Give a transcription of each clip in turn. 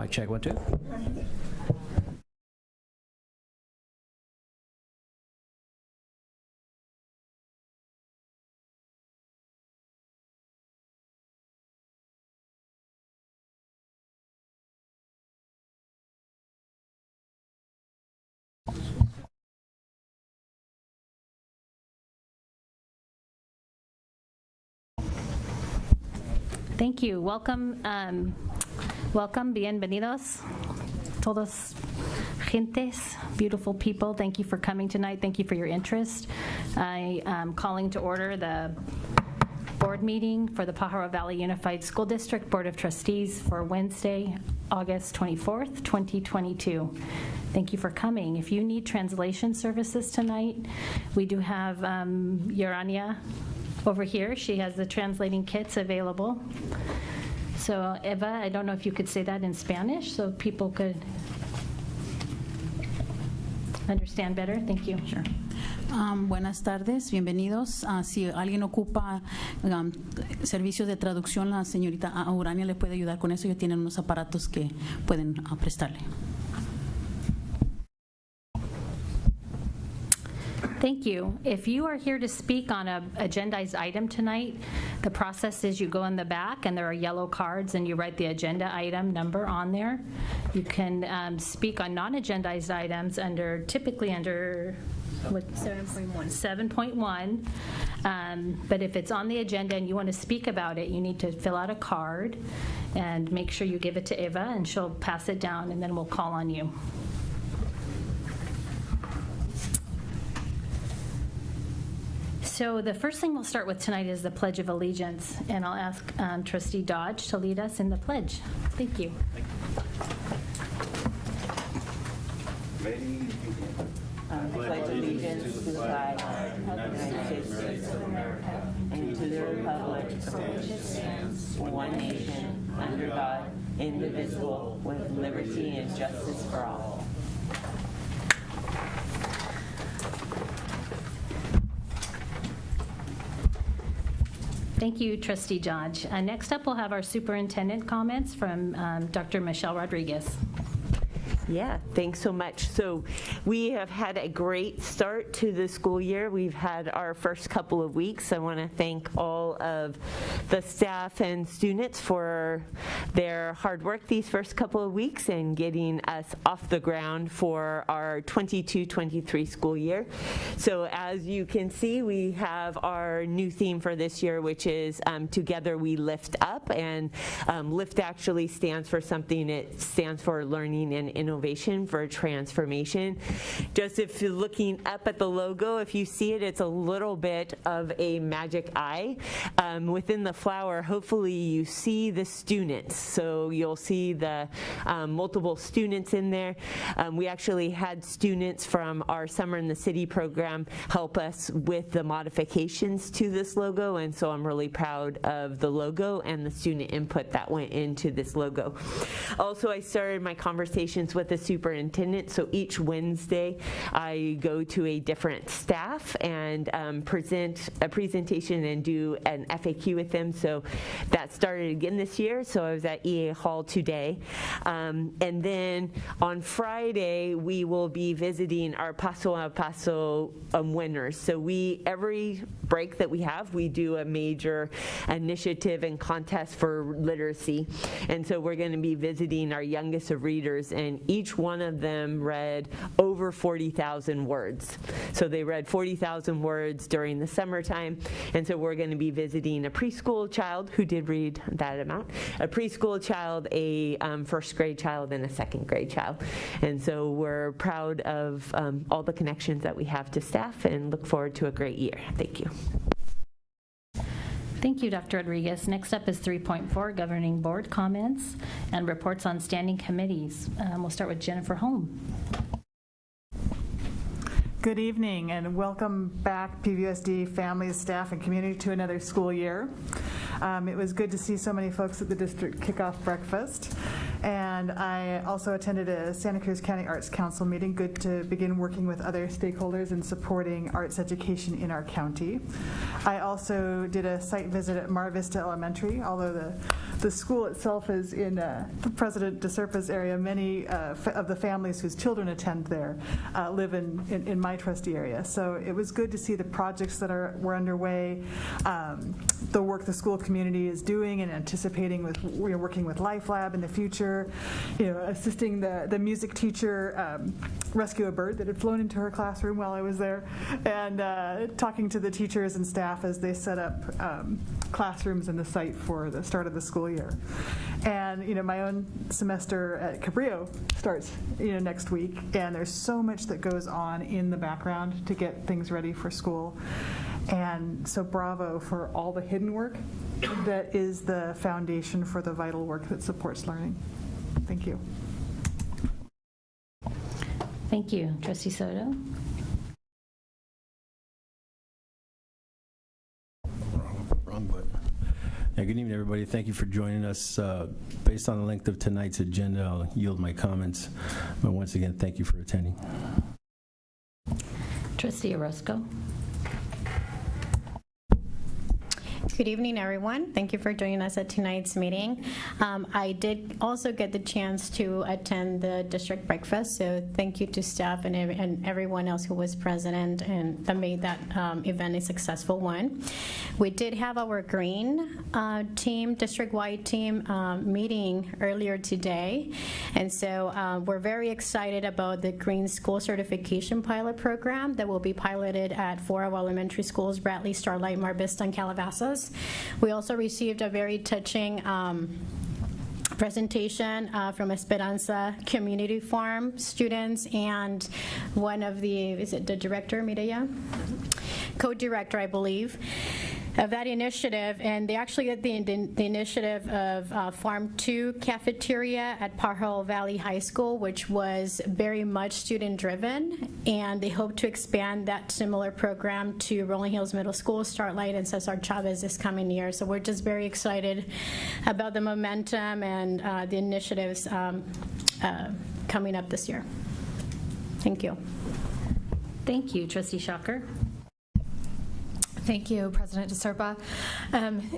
Mic check, 1, 2. Thank you. Welcome, welcome, bienvenidos, todos gentes, beautiful people. Thank you for coming tonight. Thank you for your interest. I am calling to order the board meeting for the Pajaro Valley Unified School District Board of Trustees for Wednesday, August 24th, 2022. Thank you for coming. If you need translation services tonight, we do have Urania over here. She has the translating kits available. So Eva, I don't know if you could say that in Spanish so people could understand better. Thank you. Sure. Buenas tardes, bienvenidos. Si alguien ocupa servicios de traducción, la señorita Urania le puede ayudar con eso. Ellos tienen unos aparatos que pueden prestarle. Thank you. If you are here to speak on an agendized item tonight, the process is you go in the back and there are yellow cards and you write the agenda item number on there. You can speak on non-agendized items typically under 7.1. But if it's on the agenda and you want to speak about it, you need to fill out a card and make sure you give it to Eva and she'll pass it down and then we'll call on you. So the first thing we'll start with tonight is the Pledge of Allegiance, and I'll ask Trustee Dodge to lead us in the pledge. Thank you. I pledge allegiance to the flag of the United States of America and to the republic for which it stands, one nation, under God, indivisible, with liberty and justice for all. Thank you, Trustee Dodge. Next up, we'll have our superintendent comments from Dr. Michelle Rodriguez. Yeah, thanks so much. So we have had a great start to the school year. We've had our first couple of weeks. I want to thank all of the staff and students for their hard work these first couple of weeks and getting us off the ground for our 22-23 school year. So as you can see, we have our new theme for this year, which is Together We Lift Up. And LIFT actually stands for something. It stands for Learning and Innovation for Transformation. Just if you're looking up at the logo, if you see it, it's a little bit of a magic eye. Within the flower, hopefully you see the students. So you'll see the multiple students in there. We actually had students from our Summer in the City program help us with the modifications to this logo, and so I'm really proud of the logo and the student input that went into this logo. Also, I started my conversations with the superintendent, so each Wednesday I go to a different staff and present a presentation and do an FAQ with them. So that started again this year, so I was at EA Hall today. And then on Friday we will be visiting our Paso a Paso winners. So every break that we have, we do a major initiative and contest for literacy, and so we're going to be visiting our youngest of readers, and each one of them read over 40,000 words. So they read 40,000 words during the summertime, and so we're going to be visiting a preschool child who did read that amount, a preschool child, a first grade child, and a second grade child. And so we're proud of all the connections that we have to staff and look forward to a great year. Thank you. Thank you, Dr. Rodriguez. Next up is 3.4, Governing Board comments and reports on standing committees. We'll start with Jennifer Holm. Good evening and welcome back, PVUSD families, staff, and community to another school year. It was good to see so many folks at the district kickoff breakfast. And I also attended a Santa Cruz County Arts Council meeting. Good to begin working with other stakeholders in supporting arts education in our county. I also did a site visit at Mar Vista Elementary, although the the school itself is in President DeSerpa's area. Many of the families whose children attend there live in my trustee area. So it was good to see the projects that were underway, the work the school community is doing and anticipating with working with Life Lab in the future, assisting the music teacher rescue a bird that had flown into her classroom while I was there, and talking to the teachers and staff as they set up classrooms in the site for the start of the school year. And my own semester at Cabrillo starts next week, and there's so much that goes on in the background to get things ready for school. And so bravo for all the hidden work that is the foundation for the vital work that supports learning. Thank you. Thank you. Trustee Soto? Wrong button. Yeah, good evening, everybody. Thank you for joining us. Based on the length of tonight's agenda, I'll yield my comments. But once again, thank you for attending. Trustee Orozco? Good evening, everyone. Thank you for joining us at tonight's meeting. I did also get the chance to attend the district breakfast, so thank you to staff and everyone else who was present and that made that event a successful one. We did have our green team, district-wide team meeting earlier today, and so we're very excited about the Green School Certification Pilot Program that will be piloted at 4 of our elementary schools, Bradley, Starlight, Mar Vista, and Calabasas. We also received a very touching presentation from Esperanza Community Farm students and one of the, is it the director, Mireya? Co-director, I believe, of that initiative, and they actually did the initiative of Farm 2 cafeteria at Pajaro Valley High School, which was very much student-driven, and they hope to expand that similar program to Rolling Hills Middle School, Starlight, and Cesar Chavez this coming year. So we're just very excited about the momentum and the initiatives coming up this year. Thank you. Thank you. Trustee Shocker? Thank you, President DeSerpa.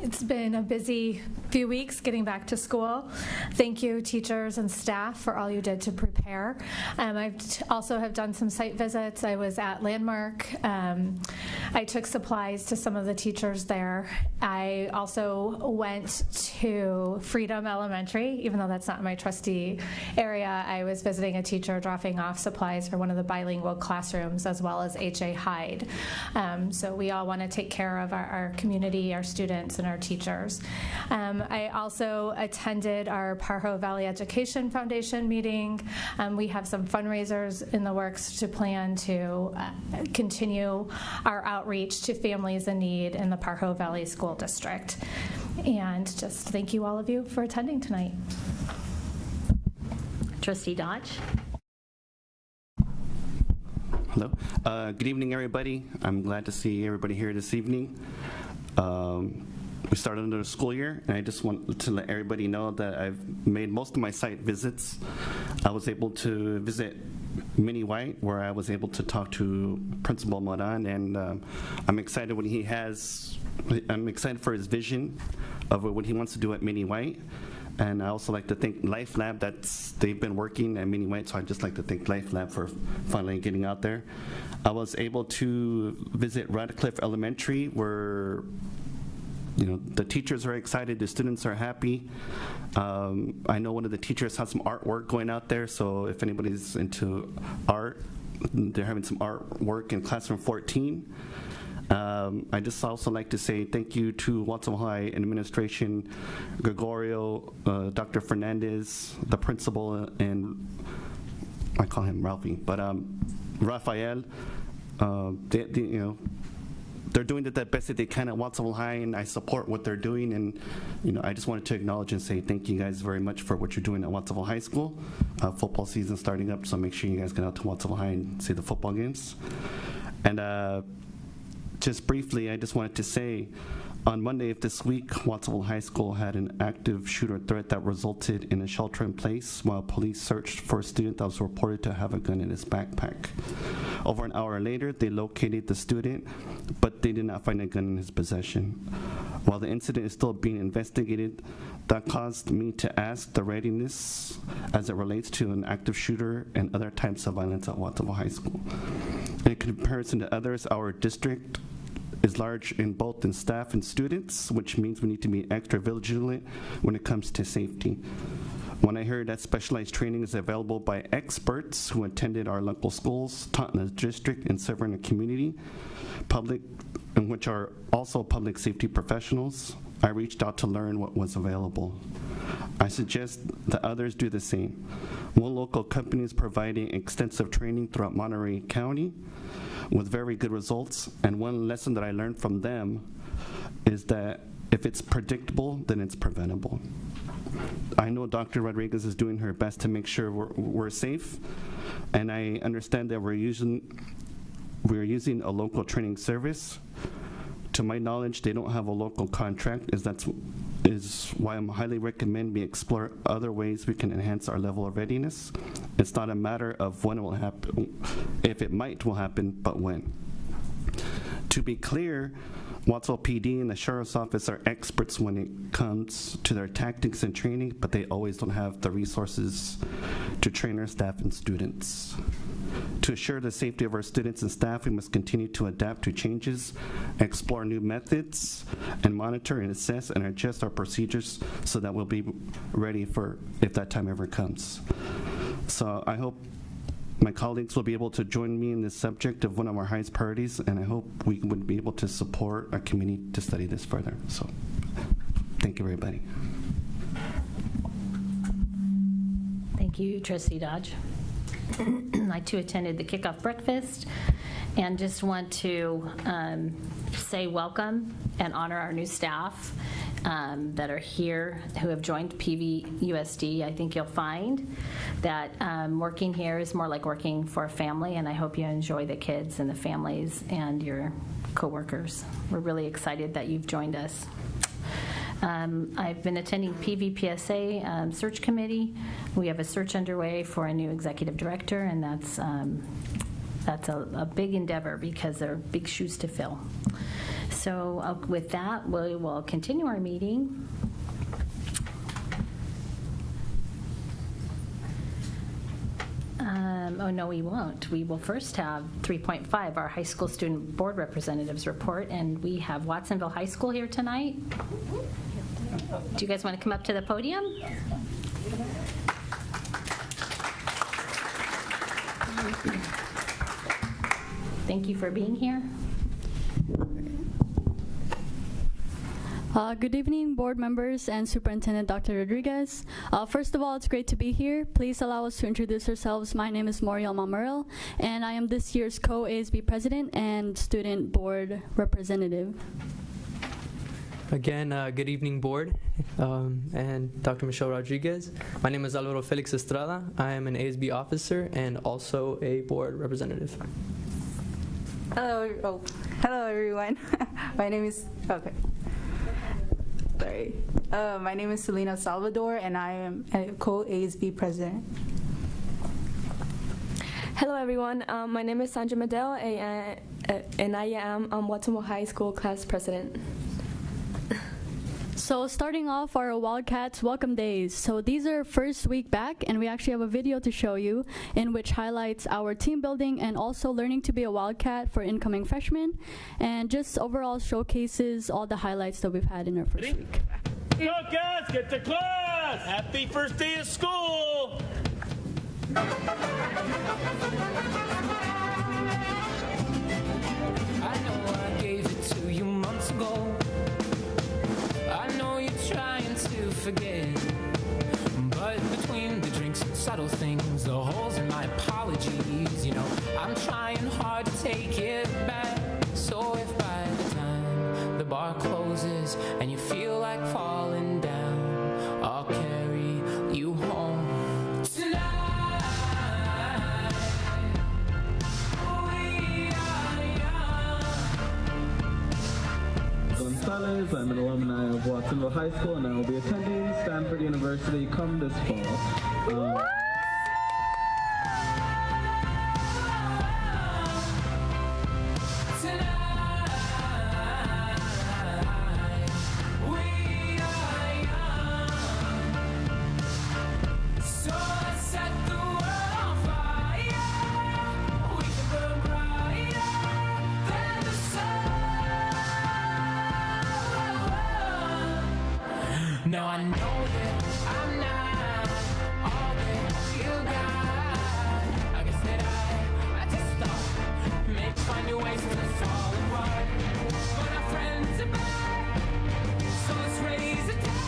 It's been a busy few weeks getting back to school. Thank you, teachers and staff, for all you did to prepare. I also have done some site visits. I was at Landmark. I took supplies to some of the teachers there. I also went to Freedom Elementary, even though that's not my trustee area. I was visiting a teacher dropping off supplies for one of the bilingual classrooms, as well as H.A. Hyde. So we all want to take care of our community, our students, and our teachers. I also attended our Pajaro Valley Education Foundation meeting. We have some fundraisers in the works to plan to continue our outreach to families in need in the Pajaro Valley School District. And just thank you, all of you, for attending tonight. Trustee Dodge? Hello. Good evening, everybody. I'm glad to see everybody here this evening. We started another school year, and I just want to let everybody know that I've made most of my site visits. I was able to visit Mini White, where I was able to talk to Principal Moran, and I'm excited I'm excited for his vision of what he wants to do at Mini White. And I also like to thank Life Lab. They've been working at Mini White, so I'd just like to thank Life Lab for finally getting out there. I was able to visit Radcliffe Elementary, where the teachers are excited, the students are happy. I know one of the teachers has some artwork going out there, so if anybody's into art, they're having some artwork in classroom 14. I just also like to say thank you to Watsonville High administration, Gregorio, Dr. Fernandez, the principal, and I call him Ralphie, but Rafael. They're doing the best that they can at Watsonville High, and I support what they're doing. And I just wanted to acknowledge and say thank you guys very much for what you're doing at Watsonville High School. Football season starting up, so make sure you guys get out to Watsonville High and see the football games. And just briefly, I just wanted to say, on Monday of this week, Watsonville High School had an active shooter threat that resulted in a shelter-in-place while police searched for a student that was reported to have a gun in his backpack. Over an hour later, they located the student, but they did not find a gun in his possession. While the incident is still being investigated, that caused me to ask the readiness as it relates to an active shooter and other types of violence at Watsonville High School. In comparison to others, our district is large in both in staff and students, which means we need to be extra vigilant when it comes to safety. When I heard that specialized training is available by experts who attended our local schools, taught in the district, and serve in the community, public, and which are also public safety professionals, I reached out to learn what was available. I suggest that others do the same. One local company is providing extensive training throughout Monterey County with very good results, and one lesson that I learned from them is that if it's predictable, then it's preventable. I know Dr. Rodriguez is doing her best to make sure we're safe, and I understand that we're using a local training service. To my knowledge, they don't have a local contract, is why I'm highly recommend we explore other ways we can enhance our level of readiness. It's not a matter of when it will happen, if it will happen, but when. To be clear, Watsonville PD and the Sheriff's Office are experts when it comes to their tactics and training, but they always don't have the resources to train our staff and students. To assure the safety of our students and staff, we must continue to adapt to changes, explore new methods, and monitor and assess and adjust our procedures so that we'll be ready for if that time ever comes. So I hope my colleagues will be able to join me in this subject of one of our highest priorities, and I hope we would be able to support our community to study this further. So thank you, everybody. Thank you, Trustee Dodge. I too attended the kickoff breakfast and just want to say welcome and honor our new staff that are here who have joined PVUSD. I think you'll find that working here is more like working for a family, and I hope you enjoy the kids and the families and your coworkers. We're really excited that you've joined us. I've been attending PVPSA search committee. We have a search underway for a new executive director, and that's a big endeavor because they're big shoes to fill. So with that, we will continue our meeting. Oh, no, we won't. We will first have 3.5, our high school student board representatives report, and we have Watsonville High School here tonight. Do you guys want to come up to the podium? Thank you for being here. Good evening, board members and Superintendent Dr. Rodriguez. First of all, it's great to be here. Please allow us to introduce ourselves. My name is Moriel Mamurel, and I am this year's co-ASB president and student board representative. Again, good evening, board, and Dr. Michelle Rodriguez. My name is Alvaro Felix Estrada. I am an ASB officer and also a board representative. Hello everyone. My name is my name is Selena Salvador, and I am a co-ASB president. Hello everyone. My name is Sandra Medell, and I am Watsonville High School class president. So starting off our Wildcats Welcome Days. So these are first week back, and we actually have a video to show you in which highlights our team building and also learning to be a Wildcat for incoming freshmen, and just overall showcases all the highlights that we've had in our first week. Go Cats, get to class! Happy first day of school! I know I gave it to you months ago. I know you're trying to forget, but between the drinks and subtle things, the holes in my apologies, I'm trying hard to take it back. So if by the time the bar closes and you feel like falling down, I'll carry you home tonight. Gonzalez. I'm an alumni of Watsonville High School, and I will be attending Stanford University come this fall. Now I know that I'm not all that you got. I guess that I just thought maybe find your ways to fall apart. But our friends are back, so let's raise a toast.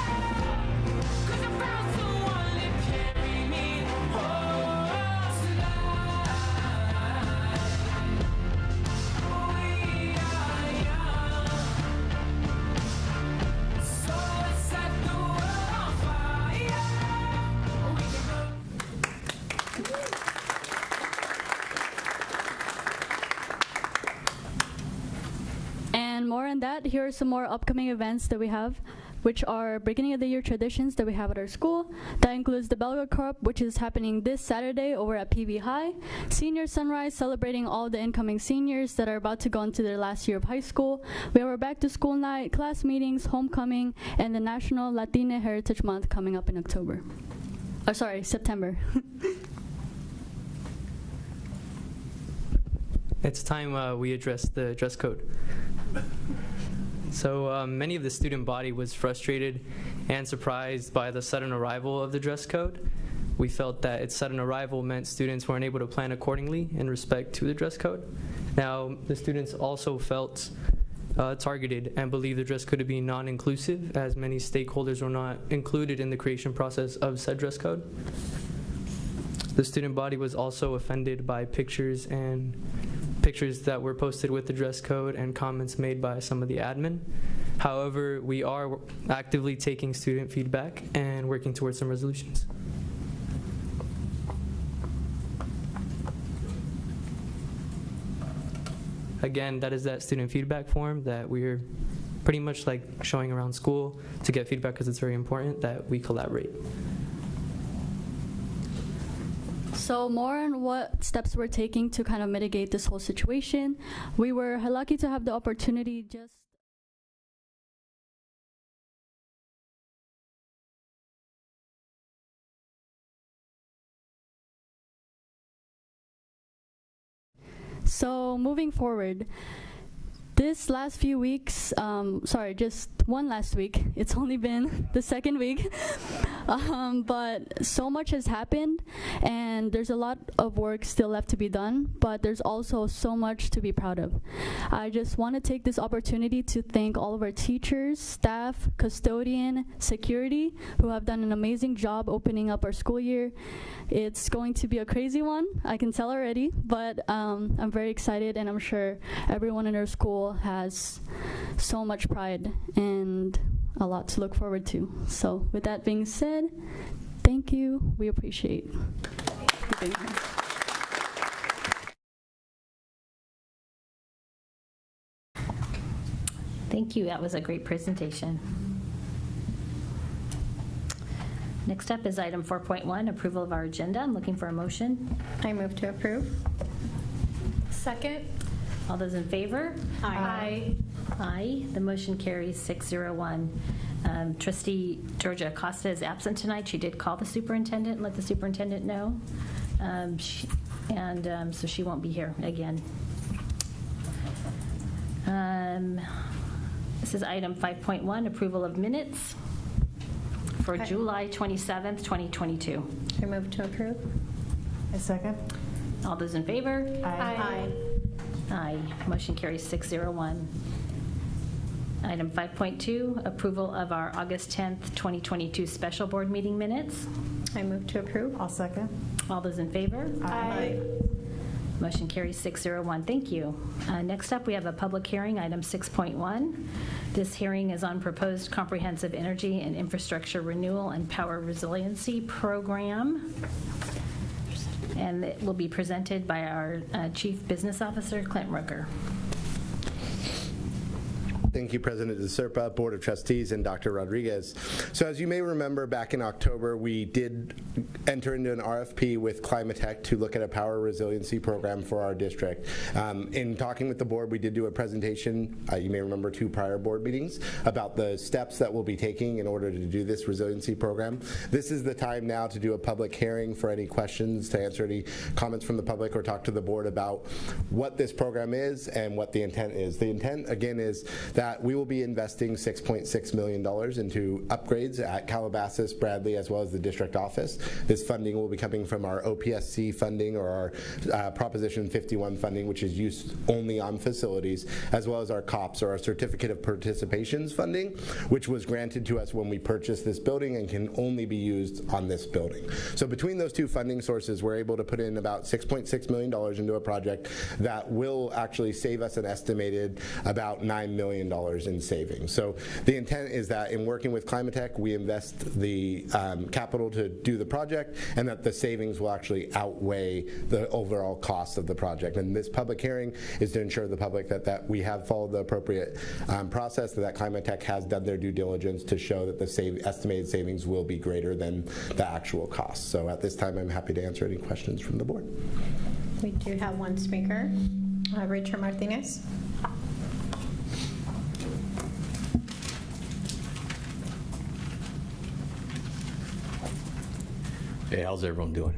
'Cause I found someone to carry me home tonight. We are young, so let's set the world on fire. We can go. And more on that, here are some more upcoming events that we have, which are beginning of the year traditions that we have at our school. That includes the Belgrade Cup, which is happening this Saturday over at PV High. Senior Sunrise, celebrating all the incoming seniors that are about to go into their last year of high school. We have our back to school night, class meetings, homecoming, and the National Latina Heritage Month coming up in October. Oh, sorry, September. It's time we address the dress code. So many of the student body was frustrated and surprised by the sudden arrival of the dress code. We felt that its sudden arrival meant students weren't able to plan accordingly in respect to the dress code. Now, the students also felt targeted and believed the dress code to be non-inclusive, as many stakeholders were not included in the creation process of said dress code. The student body was also offended by pictures that were posted with the dress code and comments made by some of the admin. However, we are actively taking student feedback and working towards some resolutions. Again, that is that student feedback form that we're pretty much like showing around school to get feedback, because it's very important that we collaborate. So more on what steps we're taking to kind of mitigate this whole situation. We were lucky to have the opportunity just So moving forward, this last few weeks, just one last week, it's only been the second week, but so much has happened and there's a lot of work still left to be done, but there's also so much to be proud of. I just want to take this opportunity to thank all of our teachers, staff, custodian, security, who have done an amazing job opening up our school year. It's going to be a crazy one, I can tell already, but I'm very excited, and I'm sure everyone in our school has so much pride and a lot to look forward to. So with that being said, thank you. We appreciate you being here. Thank you. That was a great presentation. Next up is item 4.1, approval of our agenda. I'm looking for a motion. I move to approve. Second. All those in favor? Aye. Aye. The motion carries 601. Trustee Georgia Acosta is absent tonight. She did call the superintendent and let the superintendent know. So she won't be here again. This is item 5.1, approval of minutes for July 27th, 2022. I move to approve. A second. All those in favor? Aye. Aye. Motion carries 601. Item 5.2, approval of our August 10th, 2022 special board meeting minutes. I move to approve. I'll second. All those in favor? Aye. Motion carries 601. Thank you. Next up, we have a public hearing, item 6.1. This hearing is on proposed comprehensive energy and infrastructure renewal and power resiliency program. And it will be presented by our Chief Business Officer, Clint Rooker. Thank you, President DeSerpa, Board of Trustees, and Dr. Rodriguez. So as you may remember, back in October, we did enter into an RFP with Climatech to look at a power resiliency program for our district. In talking with the board, we did do a presentation, you may remember 2 prior board meetings, about the steps that we'll be taking in order to do this resiliency program. This is the time now to do a public hearing for any questions, to answer any comments from the public, or talk to the board about what this program is and what the intent is. The intent, again, is that that we will be investing $6.6 million into upgrades at Calabasas, Bradley, as well as the district office. This funding will be coming from our OPSC funding, or our Proposition 51 funding, which is used only on facilities, as well as our COPS, or our Certificate of Participations funding, which was granted to us when we purchased this building and can only be used on this building. So between those two funding sources, we're able to put in about $6.6 million into a project that will actually save us an estimated about $9 million in savings. So the intent is that in working with Climatech, we invest the capital to do the project, and that the savings will actually outweigh the overall cost of the project. And this public hearing is to ensure the public that we have followed the appropriate process, that Climatech has done their due diligence to show that the estimated savings will be greater than the actual cost. So at this time, I'm happy to answer any questions from the board. We do have one speaker, Richard Martinez. Hey, how's everyone doing?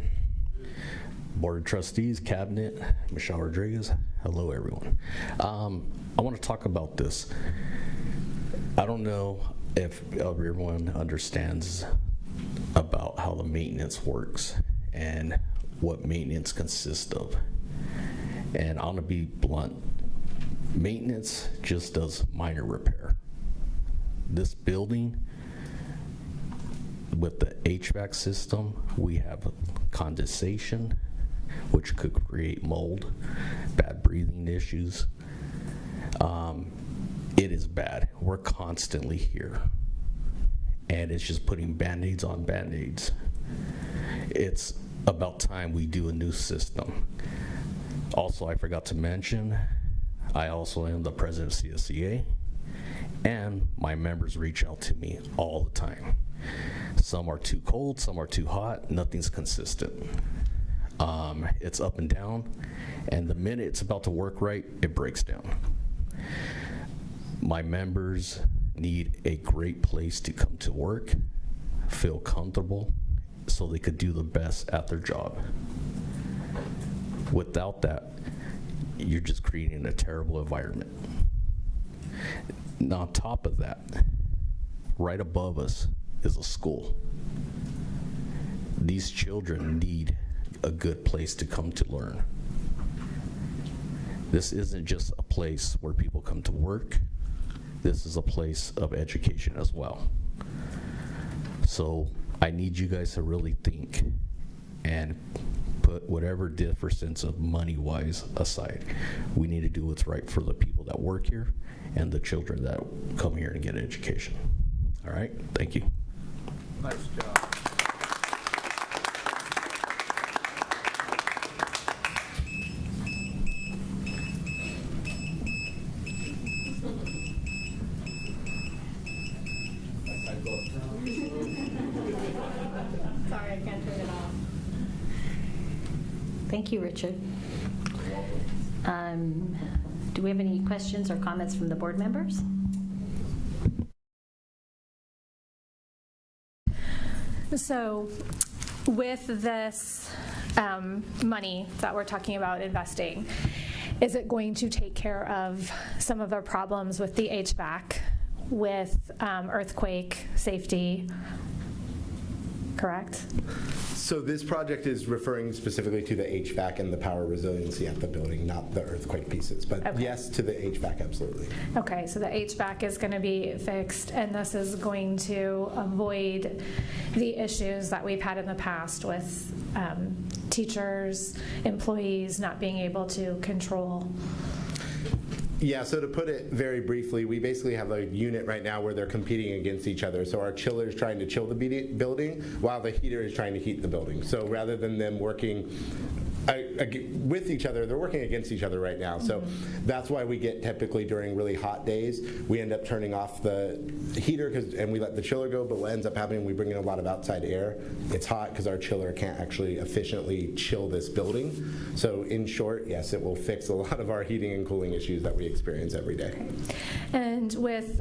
Board of Trustees, Cabinet, Michelle Rodriguez, hello everyone. I want to talk about this. I don't know if everyone understands about how the maintenance works and what maintenance consists of. And I'm gonna be blunt, maintenance just does minor repair. This building, with the HVAC system, we have condensation, which could create mold, bad breathing issues. It is bad. We're constantly here. And it's just putting Band-Aids on Band-Aids. It's about time we do a new system. Also, I forgot to mention, I also am the president of CSCA, and my members reach out to me all the time. Some are too cold, some are too hot, nothing's consistent. It's up and down, and the minute it's about to work right, it breaks down. My members need a great place to come to work, feel comfortable, so they could do the best at their job. Without that, you're just creating a terrible environment. And on top of that, right above us is a school. These children need a good place to come to learn. This isn't just a place where people come to work. This is a place of education as well. So I need you guys to really think and put whatever difference of money-wise aside. We need to do what's right for the people that work here and the children that come here to get an education. All right, thank you. Nice job. Sorry, I can't turn it off. Thank you, Richard. Do we have any questions or comments from the board members? So with this money that we're talking about investing, is it going to take care of some of our problems with the HVAC, with earthquake safety, correct? So this project is referring specifically to the HVAC and the power resiliency at the building, not the earthquake pieces. But Okay. yes, to the HVAC, absolutely. Okay, so the HVAC is going to be fixed, and this is going to avoid the issues that we've had in the past with teachers, employees not being able to control. Yeah, so to put it very briefly, we basically have a unit right now where they're competing against each other. So our chiller is trying to chill the building while the heater is trying to heat the building. So rather than them working with each other, they're working against each other right now. So that's why we get typically during really hot days, we end up turning off the heater and we let the chiller go, but what ends up happening, we bring in a lot of outside air. It's hot because our chiller can't actually efficiently chill this building. So in short, yes, it will fix a lot of our heating and cooling issues that we experience every day. And with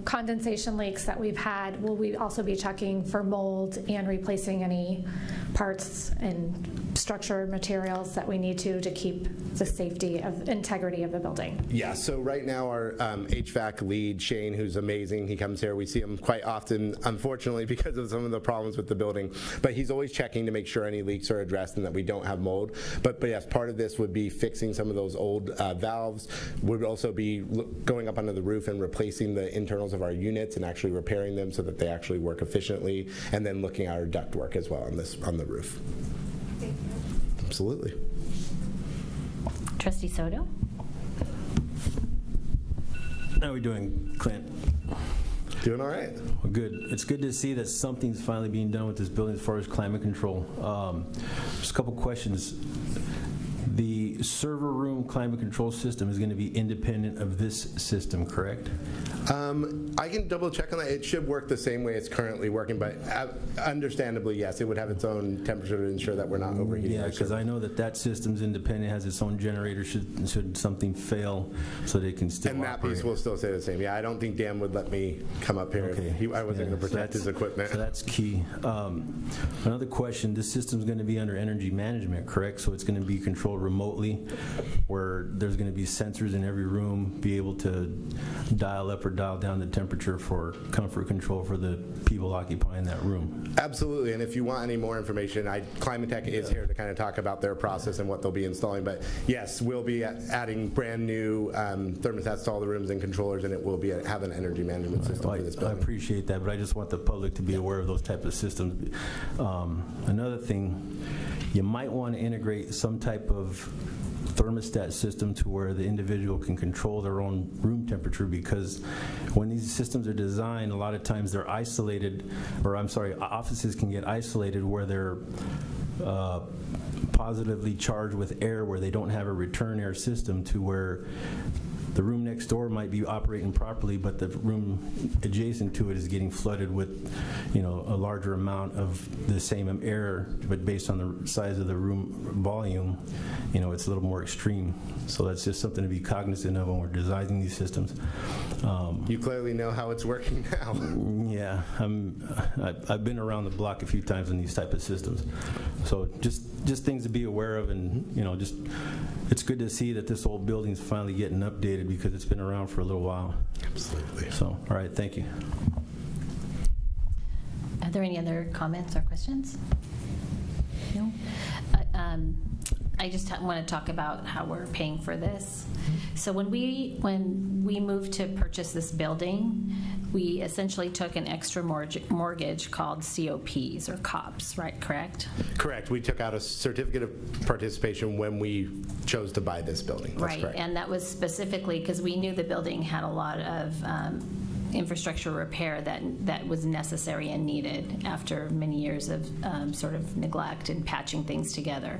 condensation leaks that we've had, will we also be checking for mold and replacing any parts and structure and materials that we need to keep the safety of integrity of the building? Yeah, so right now our HVAC lead, Shane, who's amazing, he comes here. We see him quite often, unfortunately, because of some of the problems with the building. But he's always checking to make sure any leaks are addressed and that we don't have mold. But yes, part of this would be fixing some of those old valves. Would also be going up under the roof and replacing the internals of our units and actually repairing them so that they actually work efficiently, and then looking at our ductwork as well on the roof. Absolutely. Trustee Soto? How are we doing, Clint? Doing all right. Well, good. It's good to see that something's finally being done with this building as far as climate control. Just a couple questions. The server room climate control system is going to be independent of this system, correct? I can double check on that. It should work the same way it's currently working, but understandably, yes, it would have its own temperature to ensure that we're not overheating. Yeah, because I know that system's independent, has its own generator should something fail, so they can still And that operate. piece will still stay the same. Yeah, I don't think Dan would let me come up here. Okay. I wasn't going to protect his equipment. So that's key. Another question, this system's going to be under energy management, correct? So it's going to be controlled remotely, where there's going to be sensors in every room, be able to dial up or dial down the temperature for comfort control for the people occupying that room. Absolutely, and if you want any more information, Climatech is here to kind of talk about their process and what they'll be installing. But yes, we'll be adding brand new thermostats to all the rooms and controllers, and it will be have an energy management system for this building. I appreciate that, but I just want the public to be aware of those type of systems. Another thing, you might want to integrate some type of thermostat system to where the individual can control their own room temperature, because when these systems are designed, a lot of times they're isolated, or offices can get isolated where they're positively charged with air, where they don't have a return air system, to where the room next door might be operating properly, but the room adjacent to it is getting flooded with, a larger amount of the same air, but based on the size of the room volume, it's a little more extreme. So that's just something to be cognizant of when we're designing these systems. You clearly know how it's working now. Yeah, I've been around the block a few times in these type of systems. So just things to be aware of, and it's good to see that this old building's finally getting updated, because it's been around for a little while. Absolutely. So, all right, thank you. Are there any other comments or questions? No? I just want to talk about how we're paying for this. So when we moved to purchase this building, we essentially took an extra mortgage called COPs or COPs, right? Correct? Correct. We took out a certificate of participation when we chose to buy this building. That's right, correct. and that was specifically because we knew the building had a lot of infrastructure repair that was necessary and needed after many years of sort of neglect and patching things together.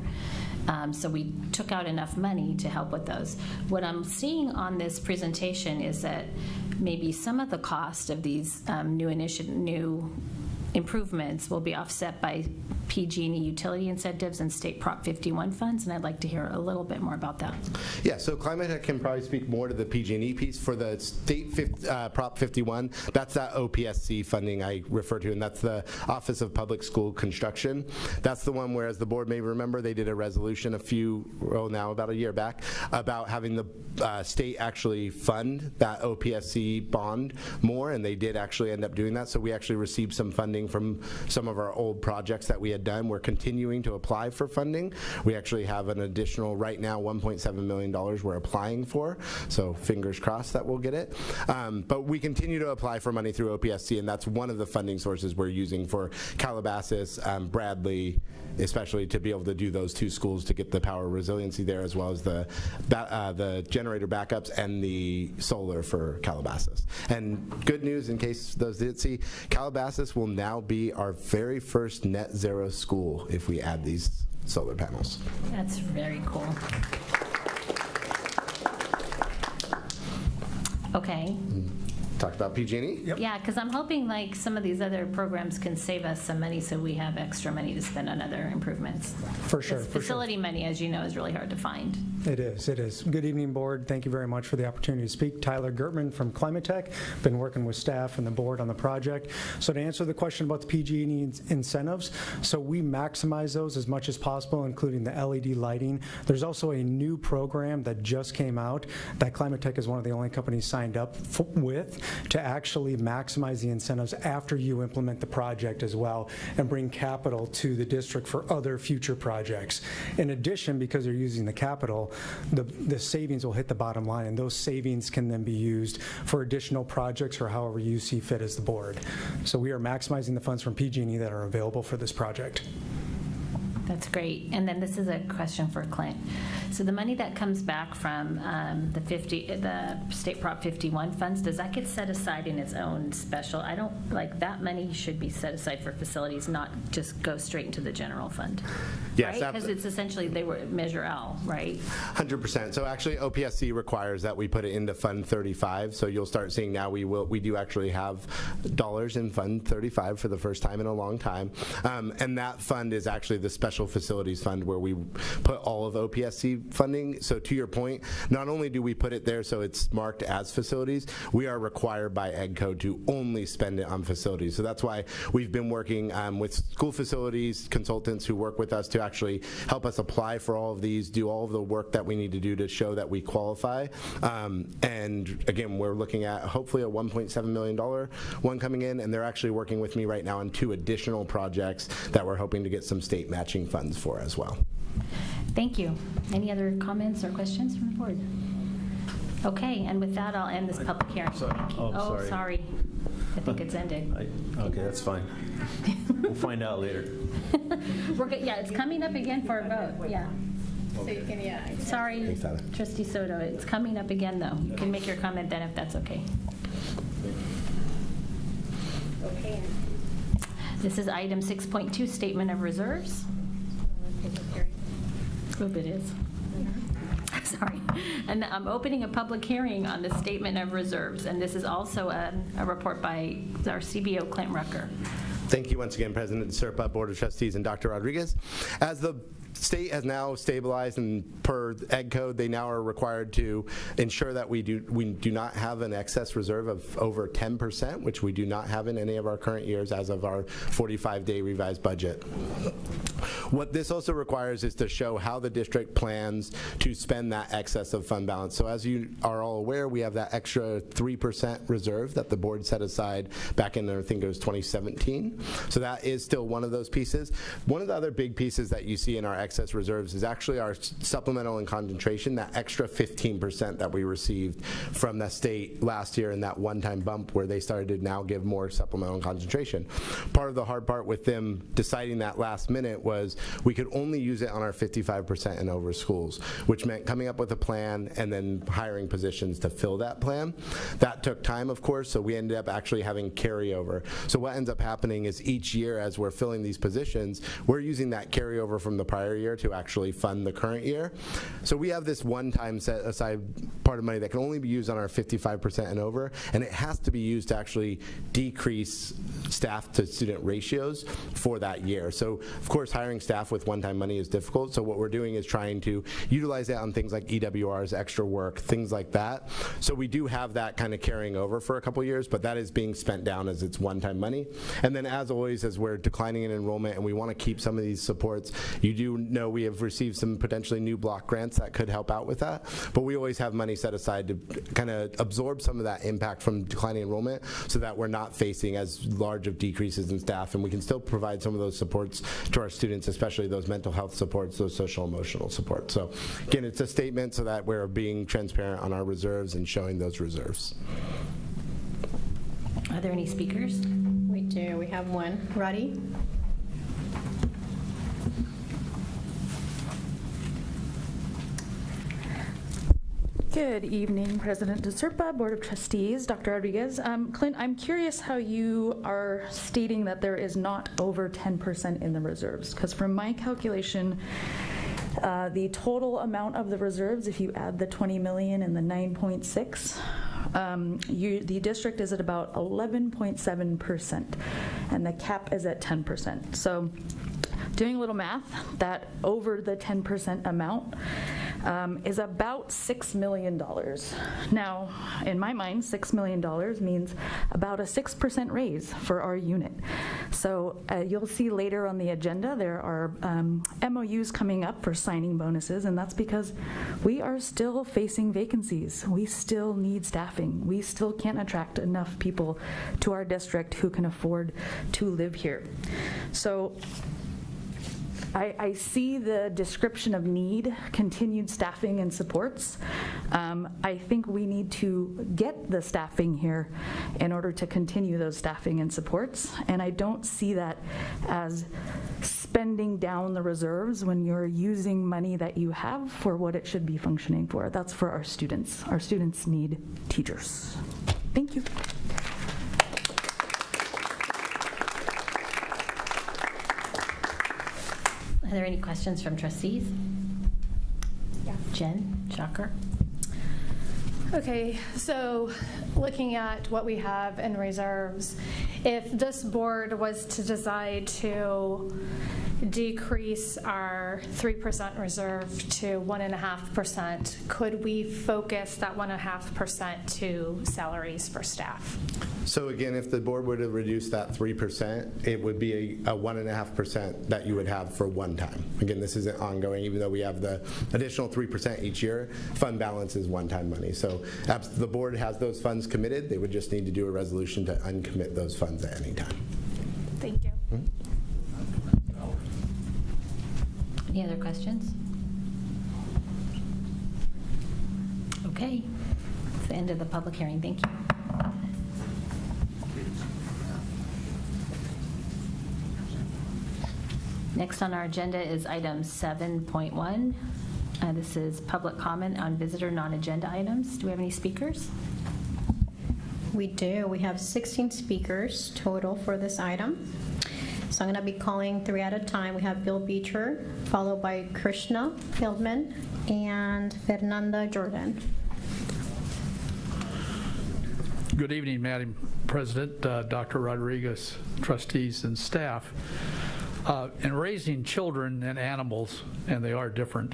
So we took out enough money to help with those. What I'm seeing on this presentation is that maybe some of the cost of these new improvements will be offset by PG&E utility incentives and state Prop 51 funds, and I'd like to hear a little bit more about that. Yeah, so Climatech can probably speak more to the PG&E piece. For the state Prop 51, that's that OPSC funding I refer to, and that's the Office of Public School Construction. That's the one where, as the board may remember, they did a resolution about a year back, about having the state actually fund that OPSC bond more, and they did actually end up doing that. So we actually received some funding from some of our old projects that we had done. We're continuing to apply for funding. We actually have an additional, right now, $1.7 million we're applying for, so fingers crossed that we'll get it. But we continue to apply for money through OPSC, and that's one of the funding sources we're using for Calabasas, Bradley, especially to be able to do those two schools to get the power resiliency there, as well as the generator backups and the solar for Calabasas. And good news, in case those didn't see, Calabasas will now be our very first net zero school if we add these solar panels. That's very cool. Okay. Talked about PG&E? Yep. Yeah, because I'm hoping like some of these other programs can save us some money so we have extra money to spend on other improvements. For sure. Facility money, as you know, is really hard to find. It is. Good evening, board. Thank you very much for the opportunity to speak. Tyler Gertman from Climate Tech. Been working with staff and the board on the project. So to answer the question about the PG&E incentives, so we maximize those as much as possible, including the LED lighting. There's also a new program that just came out that Climate Tech is one of the only companies signed up with to actually maximize the incentives after you implement the project as well and bring capital to the district for other future projects. In addition, because they're using the capital, the savings will hit the bottom line, and those savings can then be used for additional projects or however you see fit as the board. So we are maximizing the funds from PG&E that are available for this project. That's great. And then this is a question for Clint. So the money that comes back from the State Prop 51 funds, does that get set aside in its own special? I don't, like, that money should be set aside for facilities, not just go straight into the general fund. Yes, right? Because it's essentially, they were Measure L, right? 100%. So actually OPSC requires that we put it into Fund 35. So you'll start seeing now we do actually have dollars in Fund 35 for the first time in a long time. And that fund is actually the Special Facilities Fund where we put all of OPSC funding. So to your point, not only do we put it there so it's marked as facilities, we are required by Ed Code to only spend it on facilities. So that's why we've been working with school facilities consultants who work with us to actually help us apply for all of these, do all of the work that we need to do to show that we qualify. And again, we're looking at hopefully a $1.7 million one coming in, and they're actually working with me right now on 2 additional projects that we're hoping to get some state matching funds for as well. Thank you. Any other comments or questions from the board? Okay, and with that, I'll end this public hearing. Thank you. Oh, sorry. I think it's ended. Okay, that's fine. We'll find out later. We're good. Yeah, it's coming up again for a vote. Yeah. So you can, yeah. Sorry, Thanks, Tyler. Trustee Soto. It's coming up again, though. You can make your comment then if that's okay. Okay. This is item 6.2, Statement of Reserves. Hope it is. Sorry. And I'm opening a public hearing on the Statement of Reserves, and this is also a report by our CBO, Clint Rucker. Thank you once again, President DeSerpa, Board of Trustees, and Dr. Rodriguez. As the state has now stabilized, and per Ed Code, they now are required to ensure that we do not have an excess reserve of over 10%, which we do not have in any of our current years as of our 45-day revised budget. What this also requires is to show how the district plans to spend that excess of fund balance. So as you are all aware, we have that extra 3% reserve that the board set aside back in, I think it was 2017. So that is still one of those pieces. One of the other big pieces that you see in our excess reserves is actually our supplemental and concentration, that extra 15% that we received from the state last year in that one-time bump where they started to now give more supplemental and concentration. Part of the hard part with them deciding that last minute was we could only use it on our 55% and over schools, which meant coming up with a plan and then hiring positions to fill that plan. That took time, of course, so we ended up actually having carryover. So what ends up happening is each year as we're filling these positions, we're using that carryover from the prior year to actually fund the current year. So we have this one-time set aside part of money that can only be used on our 55% and over, and it has to be used to actually decrease staff to student ratios for that year. So of course hiring staff with one-time money is difficult, so what we're doing is trying to utilize that on things like EWRs, extra work, things like that. So we do have that kind of carrying over for a couple years, but that is being spent down as it's one-time money. And then as always, as we're declining in enrollment and we want to keep some of these supports, you do know we have received some potentially new block grants that could help out with that, but we always have money set aside to kind of absorb some of that impact from declining enrollment so that we're not facing as large of decreases in staff, and we can still provide some of those supports to our students, especially those mental health supports, those social emotional supports. So again, it's a statement so that we're being transparent on our reserves and showing those reserves. Are there any speakers? We do. We have one. Roddy? Good evening, President DeSerpa, Board of Trustees, Dr. Rodriguez. Clint, I'm curious how you are stating that there is not over 10% in the reserves, because from my calculation, the total amount of the reserves, if you add the 20 million and the 9.6, the district is at about 11.7%, and the cap is at 10%. So doing a little math, that over the 10% amount, is about $6 million. Now, in my mind, $6 million means about a 6% raise for our unit. So you'll see later on the agenda there are MOUs coming up for signing bonuses, and that's because we are still facing vacancies. We still need staffing. We still can't attract enough people to our district who can afford to live here. So I see the description of need, continued staffing and supports. I think we need to get the staffing here in order to continue those staffing and supports, and I don't see that as spending down the reserves when you're using money that you have for what it should be functioning for. That's for our students. Our students need teachers. Thank you. Are there any questions from trustees? Yeah. Jen, Shocker. Okay, so looking at what we have in reserves, if this board was to decide to decrease our 3% reserve to 1.5%, could we focus that 1.5% to salaries for staff? So again, if the board were to reduce that 3%, it would be a 1.5% that you would have for one time. Again, this isn't ongoing, even though we have the additional 3% each year. Fund balance is one-time money. So the board has those funds committed. They would just need to do a resolution to uncommit those funds at any time. Thank you. Any other questions? Okay, it's the end of the public hearing. Thank you. Next on our agenda is item 7.1. This is public comment on visitor non-agenda items. Do we have any speakers? We do. We have 16 speakers total for this item. So I'm going to be calling 3 at a time. We have Bill Beecher, followed by Krishna Feldman, and Fernanda Jordan. Good evening, Madam President, Dr. Rodriguez, trustees, and staff. In raising children and animals, and they are different,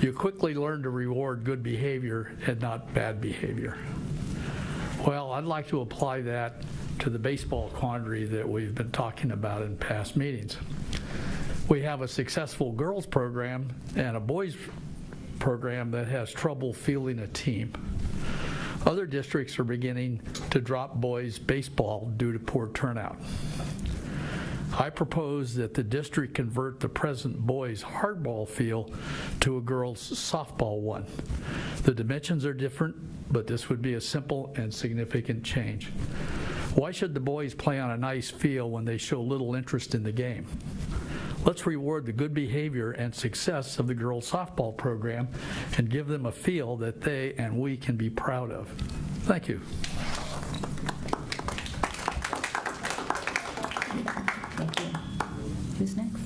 you quickly learn to reward good behavior and not bad behavior. Well, I'd like to apply that to the baseball quandary that we've been talking about in past meetings. We have a successful girls program and a boys program that has trouble fielding a team. Other districts are beginning to drop boys baseball due to poor turnout. I propose that the district convert the present boys hardball field to a girls softball one. The dimensions are different, but this would be a simple and significant change. Why should the boys play on a nice field when they show little interest in the game? Let's reward the good behavior and success of the girls softball program and give them a field that they and we can be proud of. Thank you. Thank you. Who's next?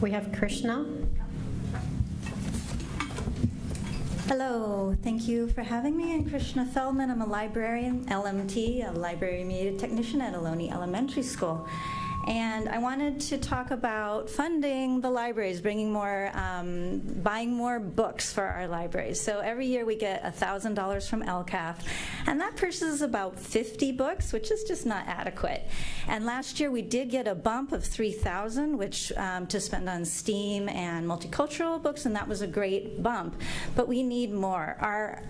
We have Krishna. Hello, thank you for having me. I'm Krishna Feldman. I'm a librarian, LMT, a library media technician at Ohlone Elementary School. And I wanted to talk about funding the libraries, bringing more, buying more books for our libraries. So every year we get $1,000 from LCAF, and that purchases about 50 books, which is just not adequate. And last year we did get a bump of $3,000, which to spend on STEAM and multicultural books, and that was a great bump. But we need more. Our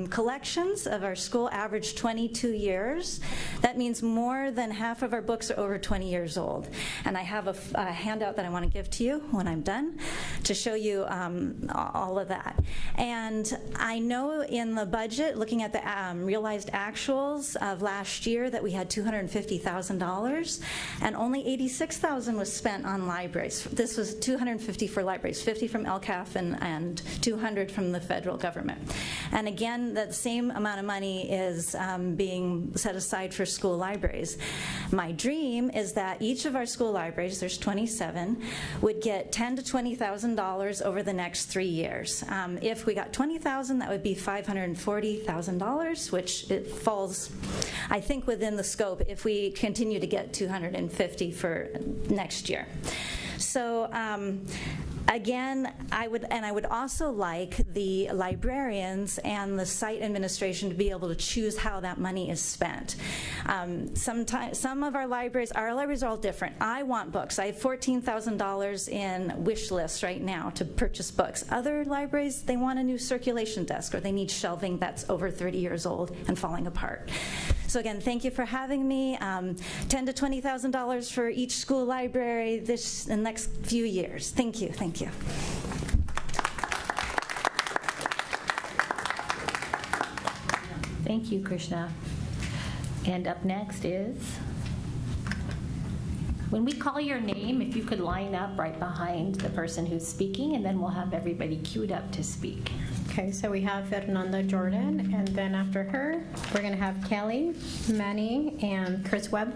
collections of our school average 22 years. That means more than half of our books are over 20 years old. And I have a handout that I want to give to you when I'm done to show you all of that. And I know in the budget, looking at the realized actuals of last year, that we had $250,000, and only $86,000 was spent on libraries. This was $250 for libraries, $50 from LCAF and $200 from the federal government. And again, that same amount of money is being set aside for school libraries. My dream is that each of our school libraries, there's 27, would get $10,000 to $20,000 $100,000 over the next 3 years. If we got $20,000, that would be $540,000, which it falls, I think, within the scope if we continue to get $250 for next year. So again, I would also like the librarians and the site administration to be able to choose how that money is spent. Some of our libraries are all different. I want books. I have $14,000 in wish lists right now to purchase books. Other libraries, they want a new circulation desk, or they need shelving that's over 30 years old and falling apart. So again, thank you for having me. $10,000 to $20,000 for each school library in the next few years. Thank you. Thank you. Thank you, Krishna. And up next is, when we call your name, if you could line up right behind the person who's speaking, and then we'll have everybody queued up to speak. Okay, so we have Fernanda Jordan, and then after her, we're going to have Kelly, Manny, and Chris Webb.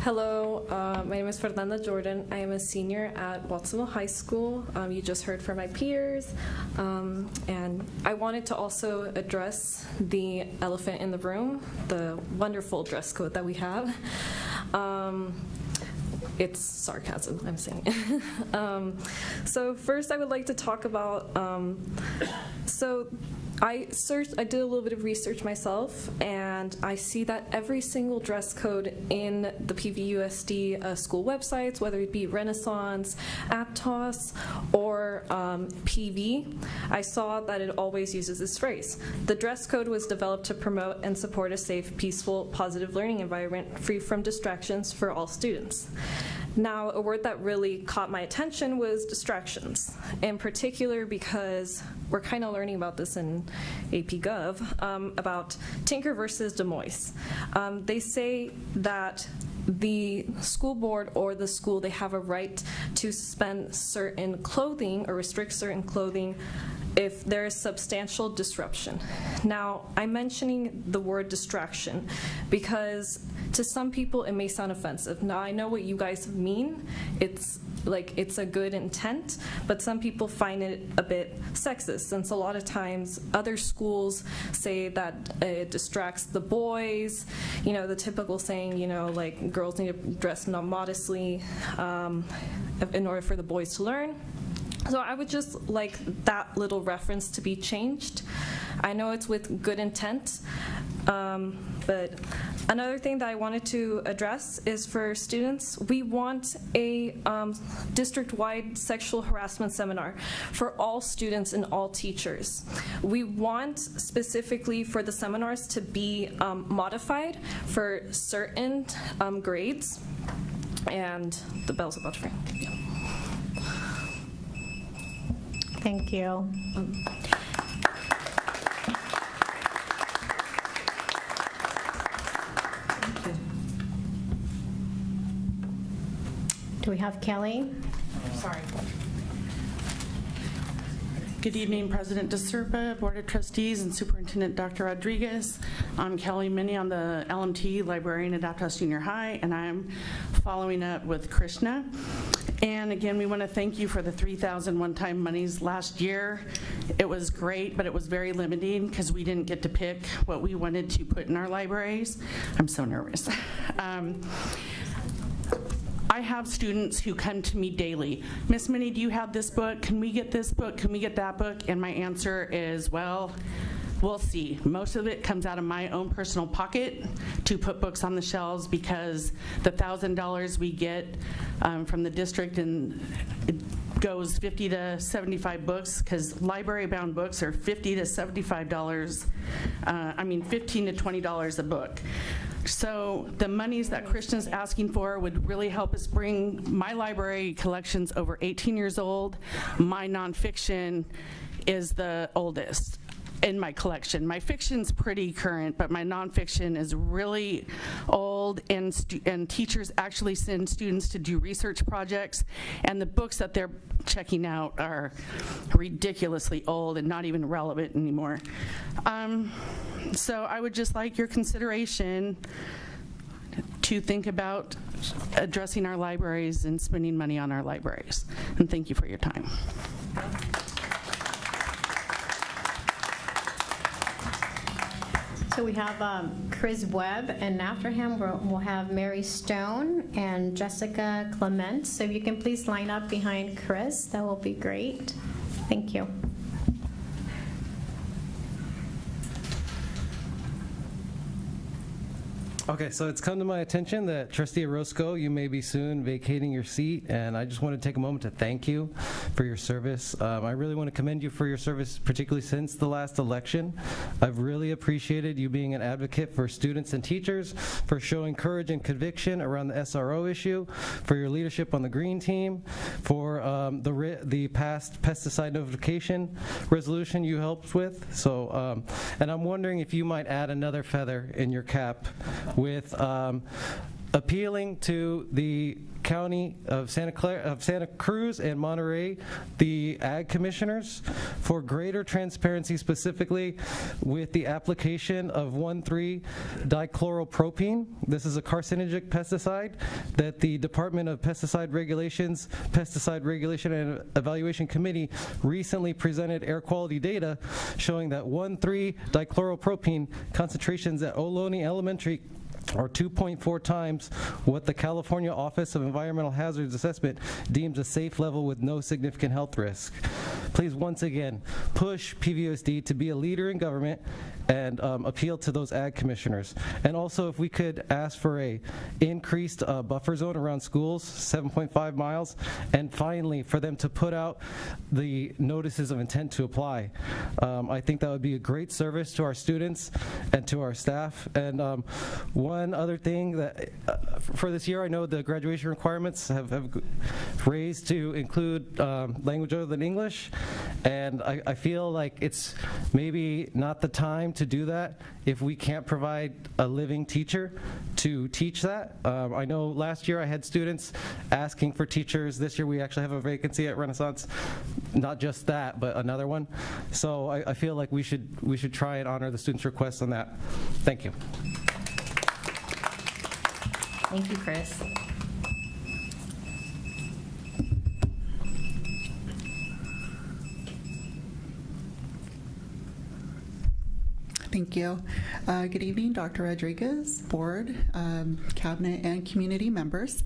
Hello, my name is Fernanda Jordan. I am a senior at Watsonville High School. You just heard from my peers. And I wanted to also address the elephant in the room, the wonderful dress code that we have. It's sarcasm, I'm saying. So first I would like to talk about, I did a little bit of research myself, and I see that every single dress code in the PVUSD school websites, whether it be Renaissance, Aptos, or PV, I saw that it always uses this phrase. The dress code was developed to promote and support a safe, peaceful, positive learning environment free from distractions for all students. Now, a word that really caught my attention was distractions, in particular because we're kind of learning about this in AP Gov, about Tinker versus Des Moines. They say that the school board or the school, they have a right to suspend certain clothing or restrict certain clothing if there is substantial disruption. Now, I'm mentioning the word distraction because to some people it may sound offensive. Now, I know what you guys mean. It's a good intent, but some people find it a bit sexist, since a lot of times other schools say that it distracts the boys, the typical saying, like girls need to dress modestly in order for the boys to learn. So I would just like that little reference to be changed. I know it's with good intent, but another thing that I wanted to address is for students, we want a district-wide sexual harassment seminar for all students and all teachers. We want specifically for the seminars to be modified for certain grades, and the bell's about to ring. Yeah. Thank you. Do we have Kelly? Sorry. Good evening, President DeSerpa, Board of Trustees, and Superintendent Dr. Rodriguez. I'm Kelly Minnie. I'm the LMT librarian at Aptos Junior High, and I'm following up with Krishna. And again, we want to thank you for the $3,000 one-time monies last year. It was great, but it was very limiting because we didn't get to pick what we wanted to put in our libraries. I'm so nervous. I have students who come to me daily. Miss Minnie, do you have this book? Can we get this book? Can we get that book? And my answer is, well, we'll see. Most of it comes out of my own personal pocket to put books on the shelves because the $1,000 we get from the district, and it goes 50 to 75 books, because library-bound books are $50 to $75, $15 to $20 a book. So the monies that Krishna's asking for would really help us bring my library collections over 18 years old. My nonfiction is the oldest in my collection. My fiction's pretty current, but my nonfiction is really old, and teachers actually send students to do research projects, and the books that they're checking out are ridiculously old and not even relevant anymore. So I would just like your consideration to think about addressing our libraries and spending money on our libraries. And thank you for your time. So we have Chris Webb, and after him we'll have Mary Stone and Jessica Clement. So if you can please line up behind Chris, that will be great. Thank you. Okay, so it's come to my attention that Trustee Orozco, you may be soon vacating your seat, and I just want to take a moment to thank you for your service. I really want to commend you for your service, particularly since the last election. I've really appreciated you being an advocate for students and teachers, for showing courage and conviction around the SRO issue, for your leadership on the Green Team, for the past pesticide notification resolution you helped with. So, and I'm wondering if you might add another feather in your cap with appealing to the County of Santa Cruz and Monterey, the ag commissioners, for greater transparency, specifically with the application of 1,3-dichloropropene. This is a carcinogenic pesticide that the Department of Pesticide Regulation and Evaluation Committee recently presented air quality data showing that 1,3-dichloropropene concentrations at Ohlone Elementary are 2.4 times what the California Office of Environmental Hazards Assessment deems a safe level with no significant health risk. Please, once again, push PVUSD to be a leader in government and appeal to those ag commissioners. And also, if we could ask for a increased buffer zone around schools, 7.5 miles, and finally, for them to put out the notices of intent to apply. I think that would be a great service to our students and to our staff. And one other thing that for this year, I know the graduation requirements have raised to include language other than English, and I feel like it's maybe not the time to do that if we can't provide a living teacher to teach that. I know last year I had students asking for teachers. This year we actually have a vacancy at Renaissance, not just that, but another one. So I feel like we should try and honor the students' requests on that. Thank you. Thank you, Chris. Thank you. Good evening, Dr. Rodriguez, board, cabinet, and community members.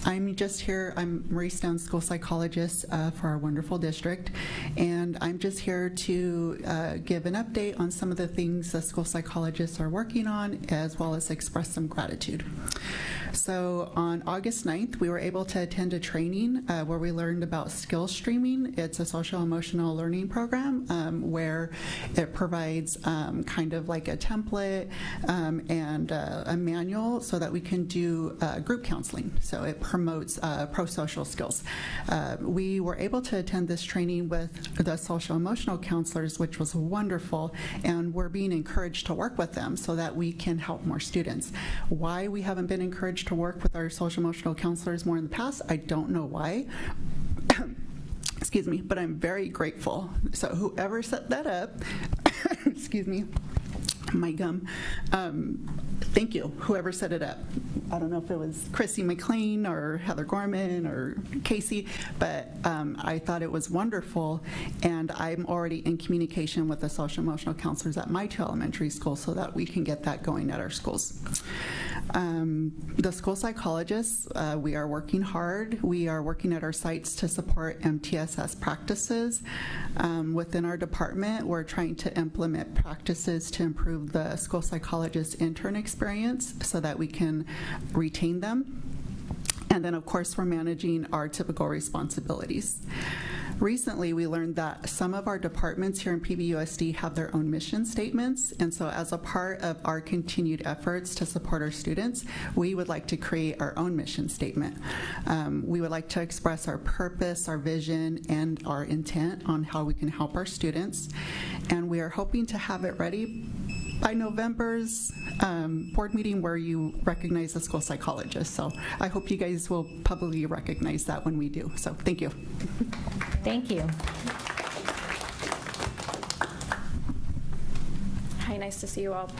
I'm just here, I'm Marie Stone, school psychologist for our wonderful district, and I'm just here to give an update on some of the things the school psychologists are working on, as well as express some gratitude. So on August 9th, we were able to attend a training where we learned about skill streaming. It's a social emotional learning program where it provides kind of like a template and a manual so that we can do group counseling. So it promotes pro-social skills. We were able to attend this training with the social emotional counselors, which was wonderful, and we're being encouraged to work with them so that we can help more students. Why we haven't been encouraged to work with our social emotional counselors more in the past, I don't know why. Excuse me, but I'm very grateful. So whoever set that up, excuse me, my gum, thank you, whoever set it up. I don't know if it was Chrissy McLean or Heather Gorman or Casey, but I thought it was wonderful, and I'm already in communication with the social emotional counselors at my two elementary schools so that we can get that going at our schools. The school psychologists, we are working hard. We are working at our sites to support MTSS practices. Within our department, we're trying to implement practices to improve the school psychologist intern experience so that we can retain them. And then, of course, we're managing our typical responsibilities. Recently, we learned that some of our departments here in PVUSD have their own mission statements, and so as a part of our continued efforts to support our students, we would like to create our own mission statement. We would like to express our purpose, our vision, and our intent on how we can help our students, and we are hoping to have it ready by November's board meeting where you recognize the school psychologist. So I hope you guys will publicly recognize that when we do. So thank you. Thank you. Hi, nice to see you all.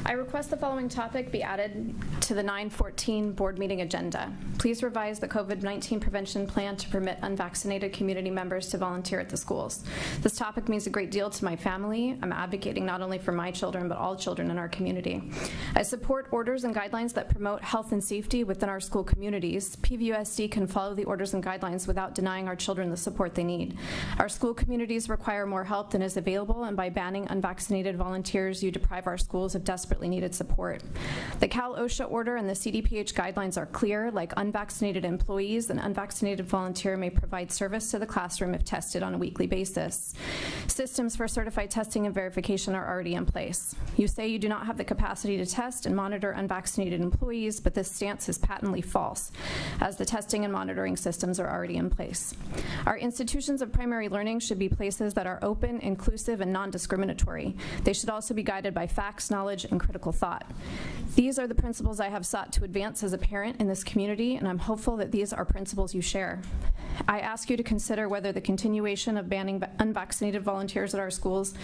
I request the following topic be added to the 9/14 board meeting agenda. Please revise the COVID-19 prevention plan to permit unvaccinated community members to volunteer at the schools. This topic means a great deal to my family. I'm advocating not only for my children, but all children in our community. I support orders and guidelines that promote health and safety within our school communities. PVUSD can follow the orders and guidelines without denying our children the support they need. Our school communities require more help than is available, and by banning unvaccinated volunteers, you deprive our schools of desperately needed support. The Cal OSHA order and the CDPH guidelines are clear, like unvaccinated employees, an unvaccinated volunteer may provide service to the classroom if tested on a weekly basis. Systems for certified testing and verification are already in place. You say you do not have the capacity to test and monitor unvaccinated employees, but this stance is patently false, as the testing and monitoring systems are already in place. Our institutions of primary learning should be places that are open, inclusive, and non-discriminatory. They should also be guided by facts, knowledge, and critical thought. These are the principles I have sought to advance as a parent in this community, and I'm hopeful that these are principles you share. I ask you to consider whether the continuation of banning unvaccinated volunteers at our schools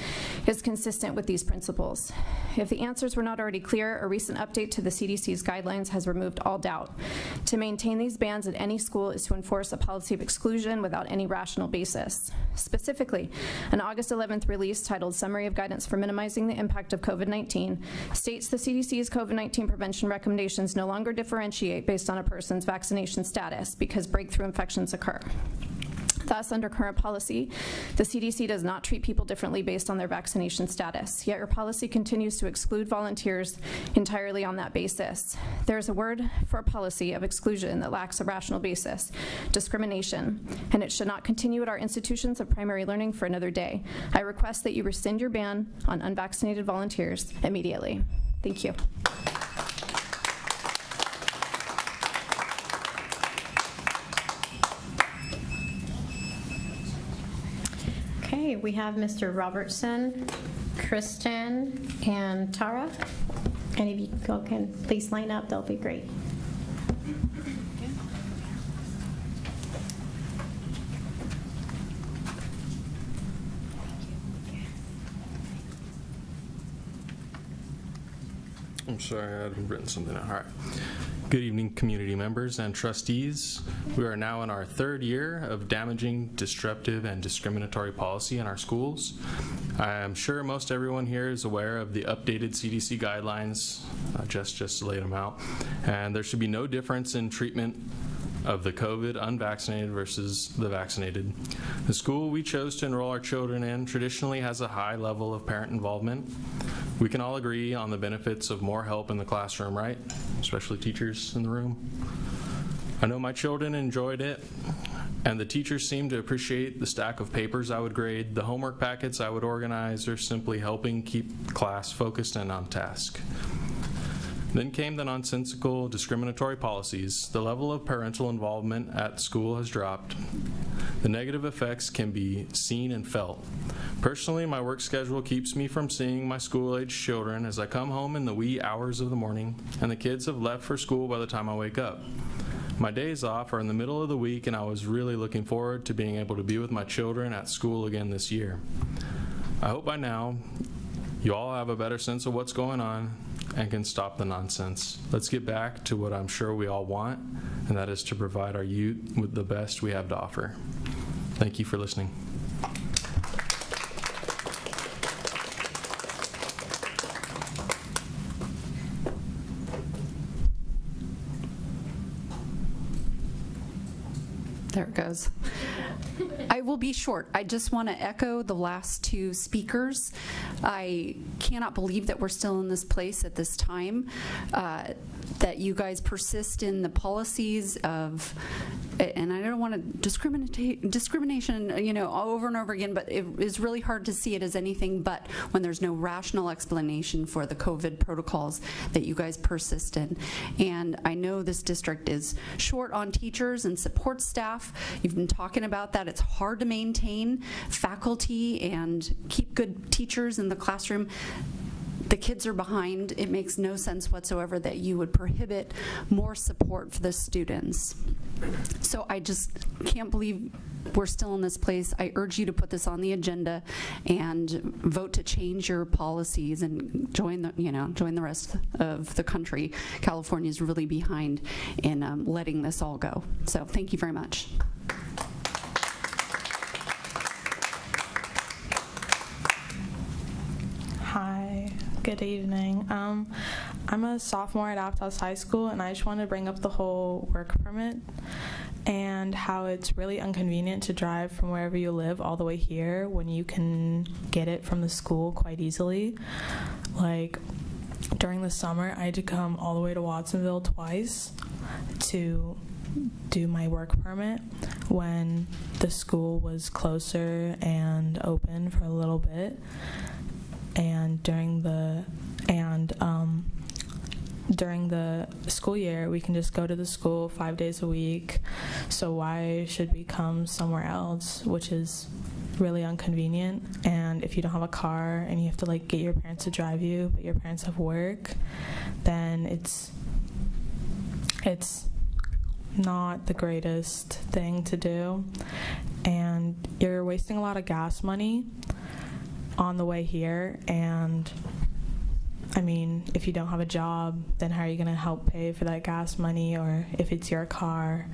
is consistent with these principles. If the answers were not already clear, a recent update to the CDC's guidelines has removed all doubt. To maintain these bans at any school is to enforce a policy of exclusion without any rational basis. Specifically, an August 11th release titled Summary of Guidance for Minimizing the Impact of COVID-19 states the CDC's COVID-19 prevention recommendations no longer differentiate based on a person's vaccination status because breakthrough infections occur. Thus, under current policy, the CDC does not treat people differently based on their vaccination status, yet your policy continues to exclude volunteers entirely on that basis. There is a word for a policy of exclusion that lacks a rational basis, discrimination, and it should not continue at our institutions of primary learning for another day. I request that you rescind your ban on unvaccinated volunteers immediately. Thank you. Okay, we have Mr. Robertson, Kristen, and Tara. And if you all can please line up, that'll be great. I'm sorry, I had written something down. All right. Good evening, community members and trustees. We are now in our third year of damaging, disruptive, and discriminatory policy in our schools. I am sure most everyone here is aware of the updated CDC guidelines, just laid them out, and there should be no difference in treatment of the COVID unvaccinated versus the vaccinated. The school we chose to enroll our children in traditionally has a high level of parent involvement. We can all agree on the benefits of more help in the classroom, right? Especially teachers in the room. I know my children enjoyed it, and the teachers seemed to appreciate the stack of papers I would grade, the homework packets I would organize, or simply helping keep class focused and on task. Then came the nonsensical discriminatory policies. The level of parental involvement at school has dropped. The negative effects can be seen and felt. Personally, my work schedule keeps me from seeing my school-age children as I come home in the wee hours of the morning, and the kids have left for school by the time I wake up. My days off are in the middle of the week, and I was really looking forward to being able to be with my children at school again this year. I hope by now you all have a better sense of what's going on and can stop the nonsense. Let's get back to what I'm sure we all want, and that is to provide our youth with the best we have to offer. Thank you for listening. There it goes. I will be short. I just want to echo the last two speakers. I cannot believe that we're still in this place at this time, that you guys persist in the policies of, and I don't want to discrimination, you know, over and over again, but it is really hard to see it as anything but when there's no rational explanation for the COVID protocols that you guys persist in. And I know this district is short on teachers and support staff. You've been talking about that. It's hard to maintain faculty and keep good teachers in the classroom. The kids are behind. It makes no sense whatsoever that you would prohibit more support for the students. So I just can't believe we're still in this place. I urge you to put this on the agenda and vote to change your policies and join the rest of the country. California is really behind in letting this all go. So thank you very much. Hi, good evening. I'm a sophomore at Aptos High School, and I just want to bring up the whole work permit and how it's really inconvenient to drive from wherever you live all the way here when you can get it from the school quite easily. Like, during the summer, I had to come all the way to Watsonville twice to do my work permit when the school was closer and open for a little bit. And during the school year, we can just go to the school 5 days a week. So why should we come somewhere else, which is really inconvenient? And if you don't have a car and you have to like get your parents to drive you, but your parents have work, then it's not the greatest thing to do, and you're wasting a lot of gas money on the way here. And I mean, if you don't have a job, then how are you going to help pay for that gas money, or if it's your car?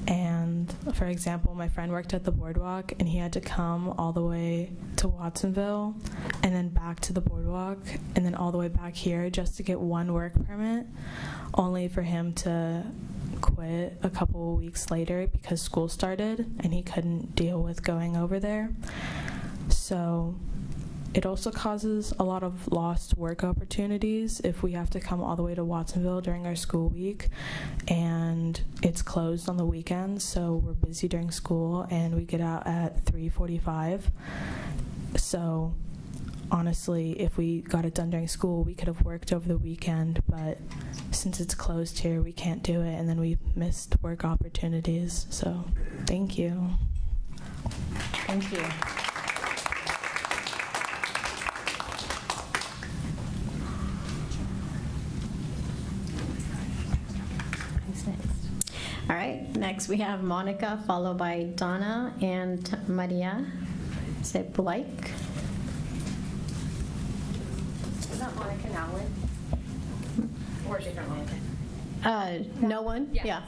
And for example, my friend worked at the boardwalk, and he had to come all the way to Watsonville and then back to the boardwalk and then all the way back here just to get one work permit, only for him to quit a couple weeks later because school started and he couldn't deal with going over there. So it also causes a lot of lost work opportunities if we have to come all the way to Watsonville during our school week, and it's closed on the weekends, so we're busy during school and we get out at 3:45. So honestly, if we got it done during school, we could have worked over the weekend, but since it's closed here, we can't do it, and then we missed work opportunities. So thank you. Thank you. All right, next we have Monica, followed by Donna and Maria. Is it Blake? Is that Monica Nowlin? Or a different Monica? No one? Yeah.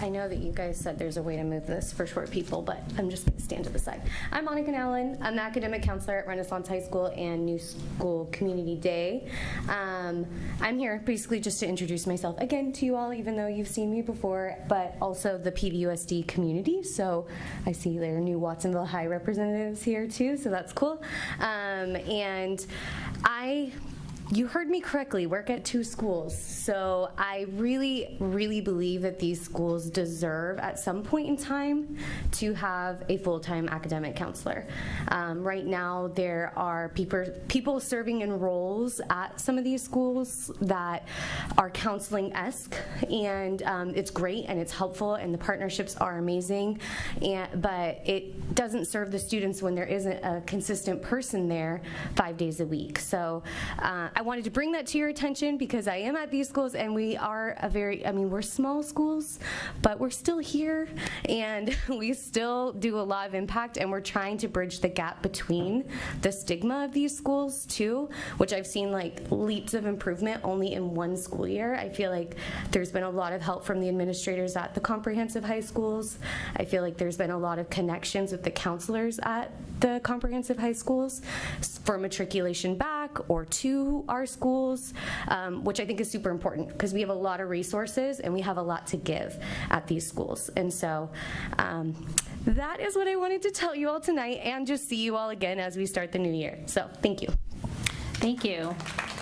I know that you guys said there's a way to move this for short people, but I'm just going to stand to the side. I'm Monica Nowlin. I'm the academic counselor at Renaissance High School and New School Community Day. I'm here basically just to introduce myself again to you all, even though you've seen me before, but also the PVUSD community. So I see there are new Watsonville High representatives here too, so that's cool. And you heard me correctly, work at 2 schools. So I really, really believe that these schools deserve at some point in time to have a full-time academic counselor. Right now there are people serving in roles at some of these schools that are counseling-esque, and it's great and it's helpful and the partnerships are amazing, but it doesn't serve the students when there isn't a consistent person there 5 days a week. So I wanted to bring that to your attention because I am at these schools, and we are we're small schools, but we're still here and we still do a lot of impact, and we're trying to bridge the gap between the stigma of these schools too, which I've seen like leaps of improvement only in 1 school year. I feel like there's been a lot of help from the administrators at the comprehensive high schools. I feel like there's been a lot of connections with the counselors at the comprehensive high schools for matriculation back or to our schools, which I think is super important because we have a lot of resources and we have a lot to give at these schools. And so that is what I wanted to tell you all tonight, and just see you all again as we start the new year. So thank you. Thank you.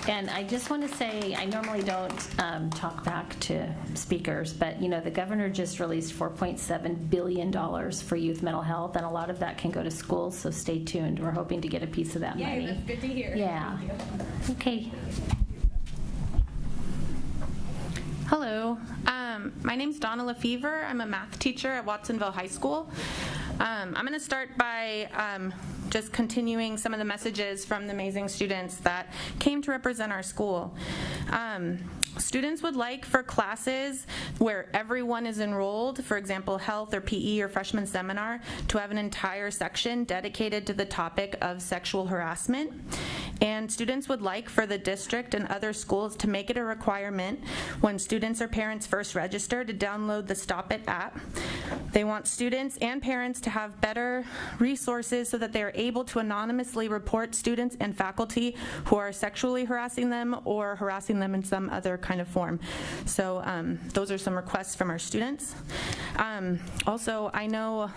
And I just want to say, I normally don't talk back to speakers, but the governor just released $4.7 billion for youth mental health, and a lot of that can go to schools, so stay tuned. We're hoping to get a piece of that money. That's good to hear. Yeah. Okay. Hello, my name's Donna Lefevre. I'm a math teacher at Watsonville High School. I'm going to start by just continuing some of the messages from the amazing students that came to represent our school. Students would like for classes where everyone is enrolled, for example, health or PE or freshman seminar, to have an entire section dedicated to the topic of sexual harassment. And students would like for the district and other schools to make it a requirement when students or parents first register to download the Stop It app. They want students and parents to have better resources so that they are able to anonymously report students and faculty who are sexually harassing them or harassing them in some other kind of form. So those are some requests from our students. Also, I know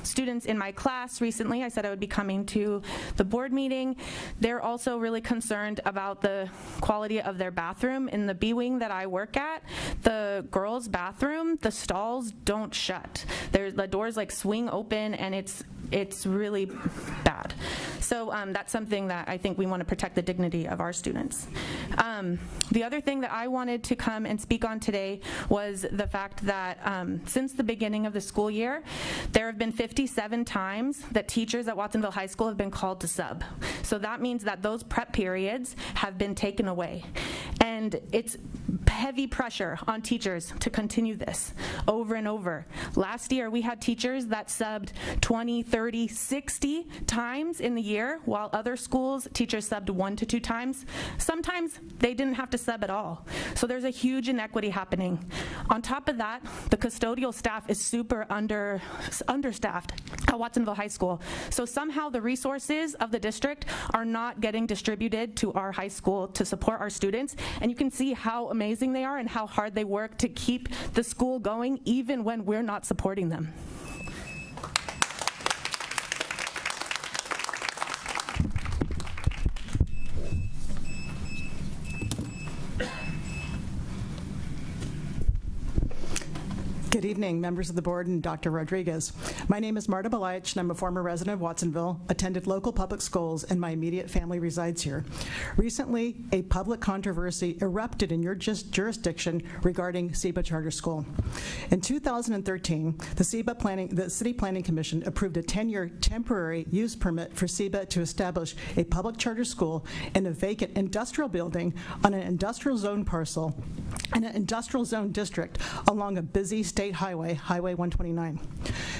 students in my class recently, I said I would be coming to the board meeting. They're also really concerned about the quality of their bathroom. In the B wing that I work at, the girls' bathroom, the stalls don't shut. The doors like swing open, and it's really bad. So that's something that I think we want to protect the dignity of our students. The other thing that I wanted to come and speak on today was the fact that since the beginning of the school year, there have been 57 times that teachers at Watsonville High School have been called to sub. So that means that those prep periods have been taken away. And it's heavy pressure on teachers to continue this over and over. Last year, we had teachers that subbed 20, 30, 60 times in the year, while other schools, teachers subbed 1 to 2 times. Sometimes they didn't have to sub at all. So there's a huge inequity happening. On top of that, the custodial staff is super understaffed at Watsonville High School. So somehow the resources of the district are not getting distributed to our high school to support our students. And you can see how amazing they are and how hard they work to keep the school going even when we're not supporting them. Good evening, members of the board and Dr. Rodriguez. My name is Marta Belaich, and I'm a former resident of Watsonville, attended local public schools, and my immediate family resides here. Recently, a public controversy erupted in your jurisdiction regarding SEBA Charter School. In 2013, the City Planning Commission approved a 10-year temporary use permit for SEBA to establish a public charter school in a vacant industrial building on an industrial zone parcel in an industrial zone district along a busy state highway, Highway 129.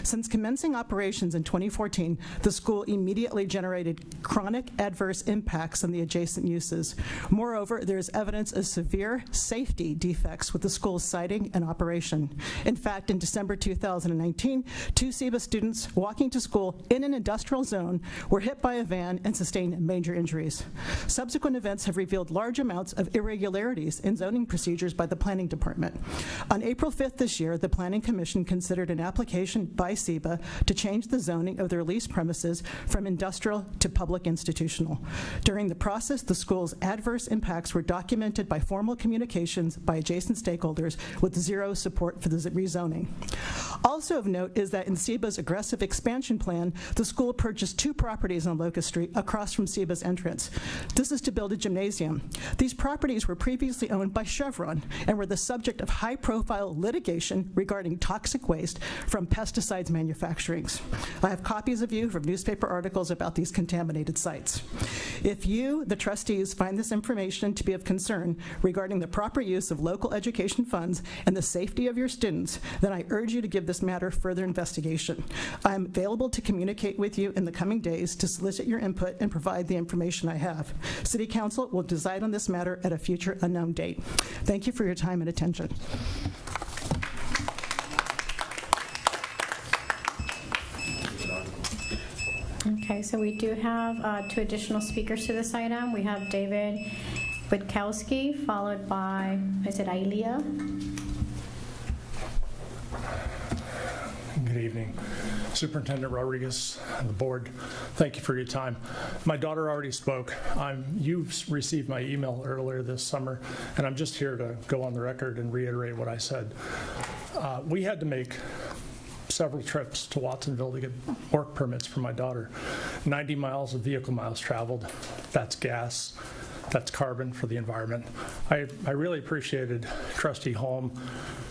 Since commencing operations in 2014, the school immediately generated chronic adverse impacts on the adjacent uses. Moreover, there is evidence of severe safety defects with the school's siting and operation. In fact, in December 2019, 2 SEBA students walking to school in an industrial zone were hit by a van and sustained major injuries. Subsequent events have revealed large amounts of irregularities in zoning procedures by the Planning Department. On April 5th this year, the Planning Commission considered an application by SEBA to change the zoning of their leased premises from industrial to public institutional. During the process, the school's adverse impacts were documented by formal communications by adjacent stakeholders with zero support for the rezoning. Also of note is that in SEBA's aggressive expansion plan, the school purchased 2 properties on Locust Street across from SEBA's entrance. This is to build a gymnasium. These properties were previously owned by Chevron and were the subject of high-profile litigation regarding toxic waste from pesticides manufacturing. I have copies of you from newspaper articles about these contaminated sites. If you, the trustees, find this information to be of concern regarding the proper use of local education funds and the safety of your students, then I urge you to give this matter further investigation. I am available to communicate with you in the coming days to solicit your input and provide the information I have. City Council will decide on this matter at a future unknown date. Thank you for your time and attention. Okay, so we do have 2 additional speakers to this item. We have David Witkowski, followed by, is it Ailia? Good evening. Superintendent Rodriguez and the board, thank you for your time. My daughter already spoke. You've received my email earlier this summer, and I'm just here to go on the record and reiterate what I said. We had to make several trips to Watsonville to get work permits for my daughter. 90 miles of vehicle miles traveled. That's gas. That's carbon for the environment. I really appreciated Trustee Holm,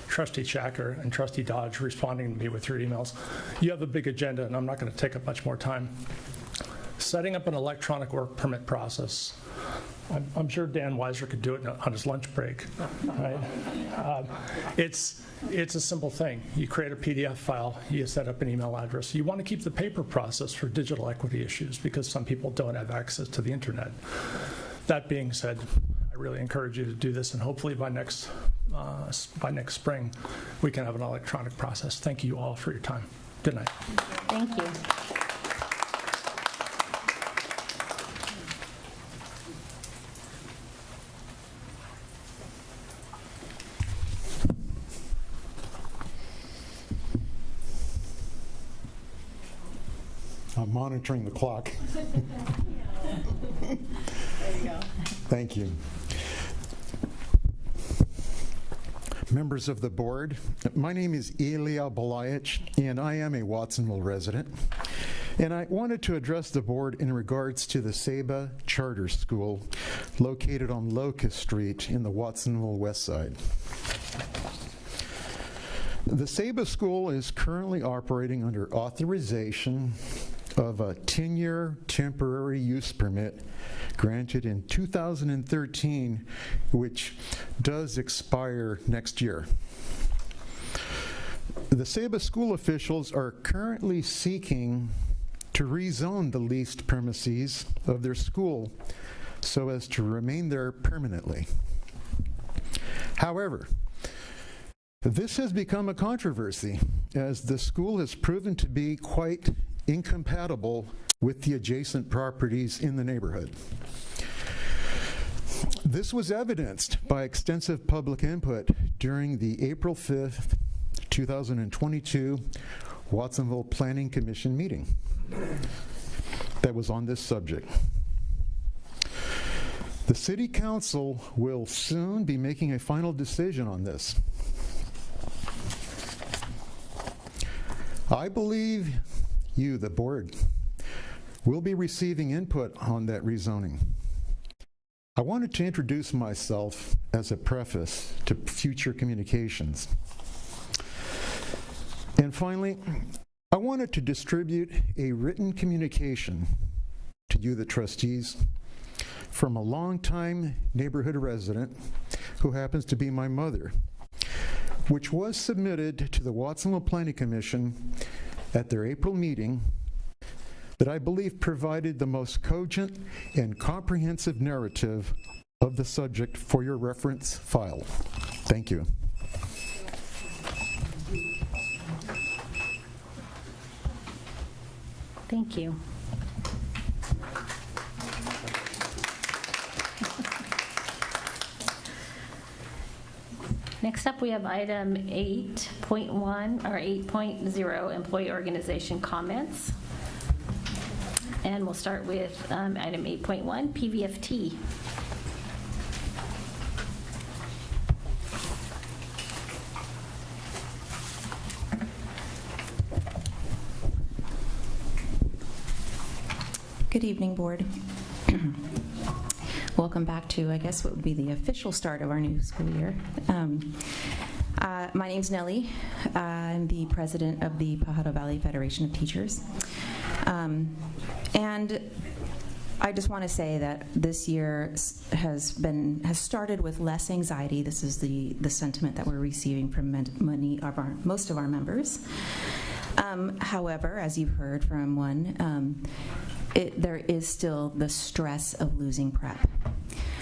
Trustee Shacker, and Trustee Dodge responding to me with your emails. You have a big agenda, and I'm not going to take up much more time. Setting up an electronic work permit process I'm sure Dan Weiser could do it on his lunch break, right? It's a simple thing. You create a PDF file, you set up an email address. You want to keep the paper process for digital equity issues because some people don't have access to the internet. That being said, I really encourage you to do this, and hopefully by next spring, we can have an electronic process. Thank you all for your time. Good night. Thank you. I'm monitoring the clock. There you go. Thank you. Members of the board, my name is Ilya Belaich, and I am a Watsonville resident. And I wanted to address the board in regards to the Saba Charter School located on Locust Street in the Watsonville West Side. The Saba School is currently operating under authorization of a 10-year temporary use permit granted in 2013, which does expire next year. The Saba school officials are currently seeking to rezone the leased premises of their school so as to remain there permanently. However, this has become a controversy as the school has proven to be quite incompatible with the adjacent properties in the neighborhood. This was evidenced by extensive public input during the April 5th, 2022 Watsonville Planning Commission meeting that was on this subject. The City Council will soon be making a final decision on this. I believe you, the board, will be receiving input on that rezoning. I wanted to introduce myself as a preface to future communications. And finally, I wanted to distribute a written communication to you, the trustees, from a longtime neighborhood resident who happens to be my mother, which was submitted to the Watsonville Planning Commission at their April meeting, that I believe provided the most cogent and comprehensive narrative of the subject for your reference file. Thank you. Thank you. Next up, we have item 8.1 or 8.0, employee organization comments. And we'll start with item 8.1, PVFT. Good evening, board. Welcome back to, I guess, what would be the official start of our new school year. My name's Nellie. I'm the president of the Pajaro Valley Federation of Teachers. And I just want to say that this year has started with less anxiety. This is the sentiment that we're receiving from most of our members. However, as you've heard from one, there is still the stress of losing prep.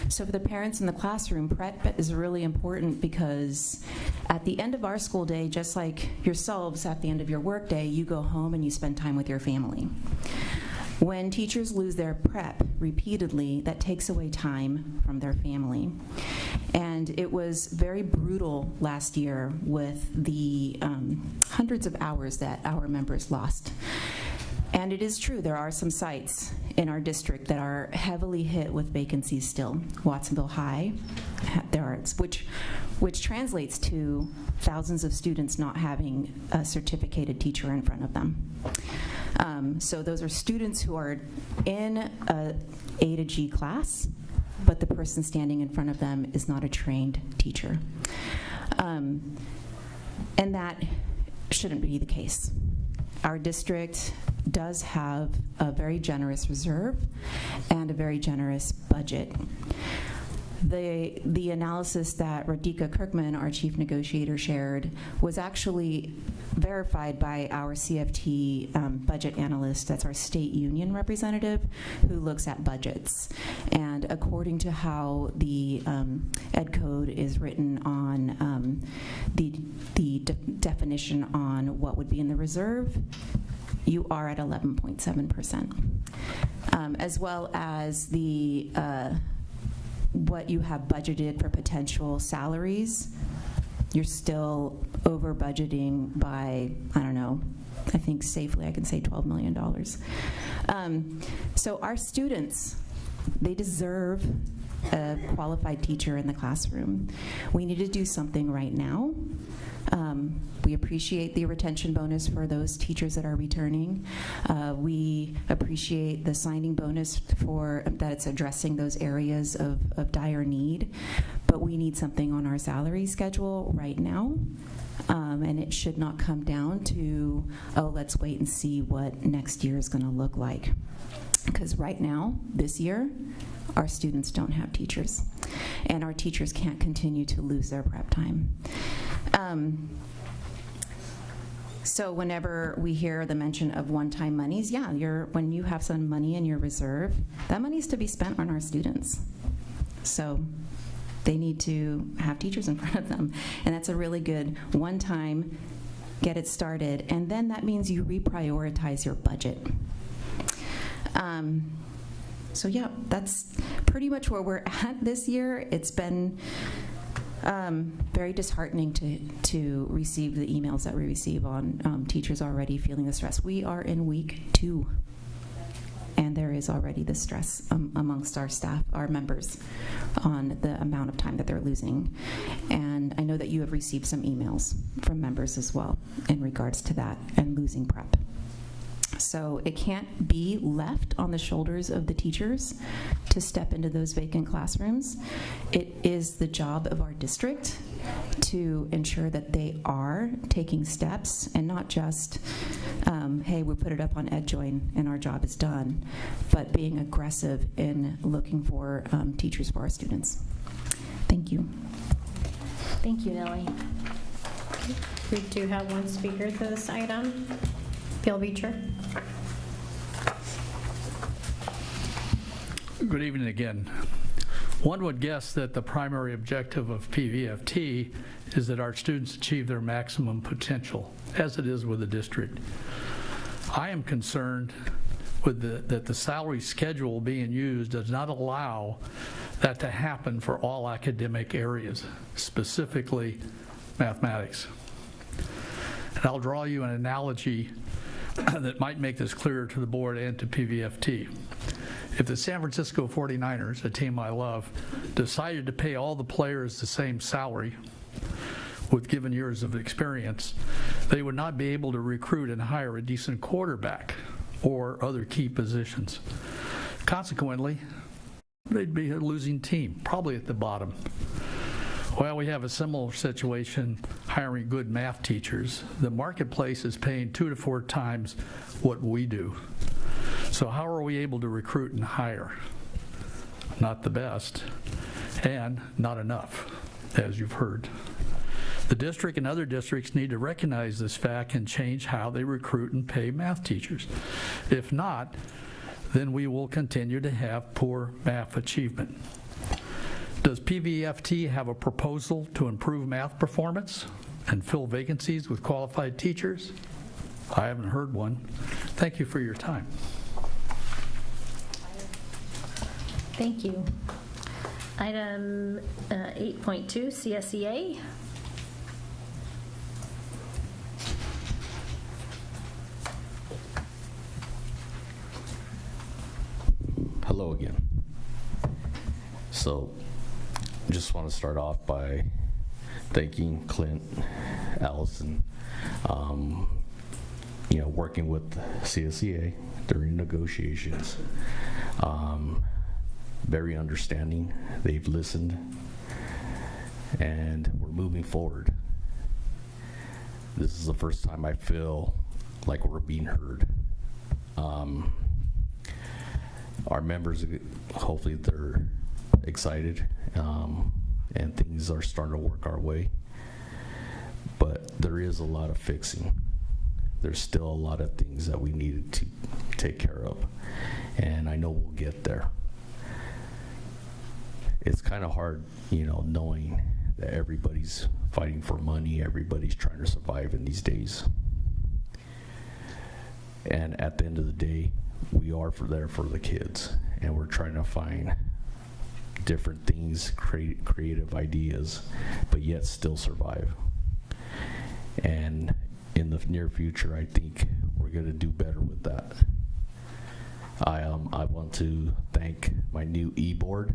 So for the parents in the classroom, prep is really important because at the end of our school day, just like yourselves at the end of your work day, you go home and you spend time with your family. When teachers lose their prep repeatedly, that takes away time from their family. And it was very brutal last year with the hundreds of hours that our members lost. And it is true, there are some sites in our district that are heavily hit with vacancies still. Watsonville High, which translates to thousands of students not having a certificated teacher in front of them. So those are students who are in a A to G class, but the person standing in front of them is not a trained teacher. And that shouldn't be the case. Our district does have a very generous reserve and a very generous budget. The analysis that Radhika Kirkman, our chief negotiator, shared was actually verified by our CFT budget analyst. That's our state union representative who looks at budgets. And according to how the Ed Code is written on the definition on what would be in the reserve, you are at 11.7%, as well as the what you have budgeted for potential salaries. You're still over budgeting by, I don't know, I think safely I can say $12 million. So our students, they deserve a qualified teacher in the classroom. We need to do something right now. We appreciate the retention bonus for those teachers that are returning. We appreciate the signing bonus for that it's addressing those areas of dire need, but we need something on our salary schedule right now. And it should not come down to, oh, let's wait and see what next year is going to look like. Because right now, this year, our students don't have teachers, and our teachers can't continue to lose their prep time. So whenever we hear the mention of one-time monies, yeah, when you have some money in your reserve, that money is to be spent on our students. So they need to have teachers in front of them, and that's a really good one-time, get it started, and then that means you reprioritize your budget. So yeah, that's pretty much where we're at this year. It's been very disheartening to receive the emails that we receive on teachers already feeling the stress. We are in week 2, and there is already the stress amongst our staff, our members, on the amount of time that they're losing. And I know that you have received some emails from members as well in regards to that and losing prep. So it can't be left on the shoulders of the teachers to step into those vacant classrooms. It is the job of our district to ensure that they are taking steps and not just, hey, we put it up on EdJoin and our job is done, but being aggressive in looking for teachers for our students. Thank you. Thank you, Nellie. We do have one speaker to this item. Bill Beecher. Good evening again. One would guess that the primary objective of PVFT is that our students achieve their maximum potential, as it is with the district. I am concerned with that the salary schedule being used does not allow that to happen for all academic areas, specifically mathematics. And I'll draw you an analogy that might make this clearer to the board and to PVFT. If the San Francisco 49ers, a team I love, decided to pay all the players the same salary with given years of experience, they would not be able to recruit and hire a decent quarterback or other key positions. Consequently, they'd be a losing team, probably at the bottom. Well, we have a similar situation hiring good math teachers. The marketplace is paying 2 to 4 times what we do. So how are we able to recruit and hire? Not the best, and not enough, as you've heard. The district and other districts need to recognize this fact and change how they recruit and pay math teachers. If not, then we will continue to have poor math achievement. Does PVFT have a proposal to improve math performance and fill vacancies with qualified teachers? I haven't heard one. Thank you for your time. Thank you. Item 8.2, CSEA. Hello again. So, just want to start off by thanking Clint, Allison, working with CSEA during negotiations. Very understanding. They've listened, and we're moving forward. This is the first time I feel like we're being heard. Our members, hopefully they're excited, and things are starting to work our way. But there is a lot of fixing. There's still a lot of things that we needed to take care of, and I know we'll get there. It's kind of hard, knowing that everybody's fighting for money, everybody's trying to survive in these days. And at the end of the day, we are there for the kids, and we're trying to find different things, creative ideas, but yet still survive. And in the near future, I think we're going to do better with that. I want to thank my new e-board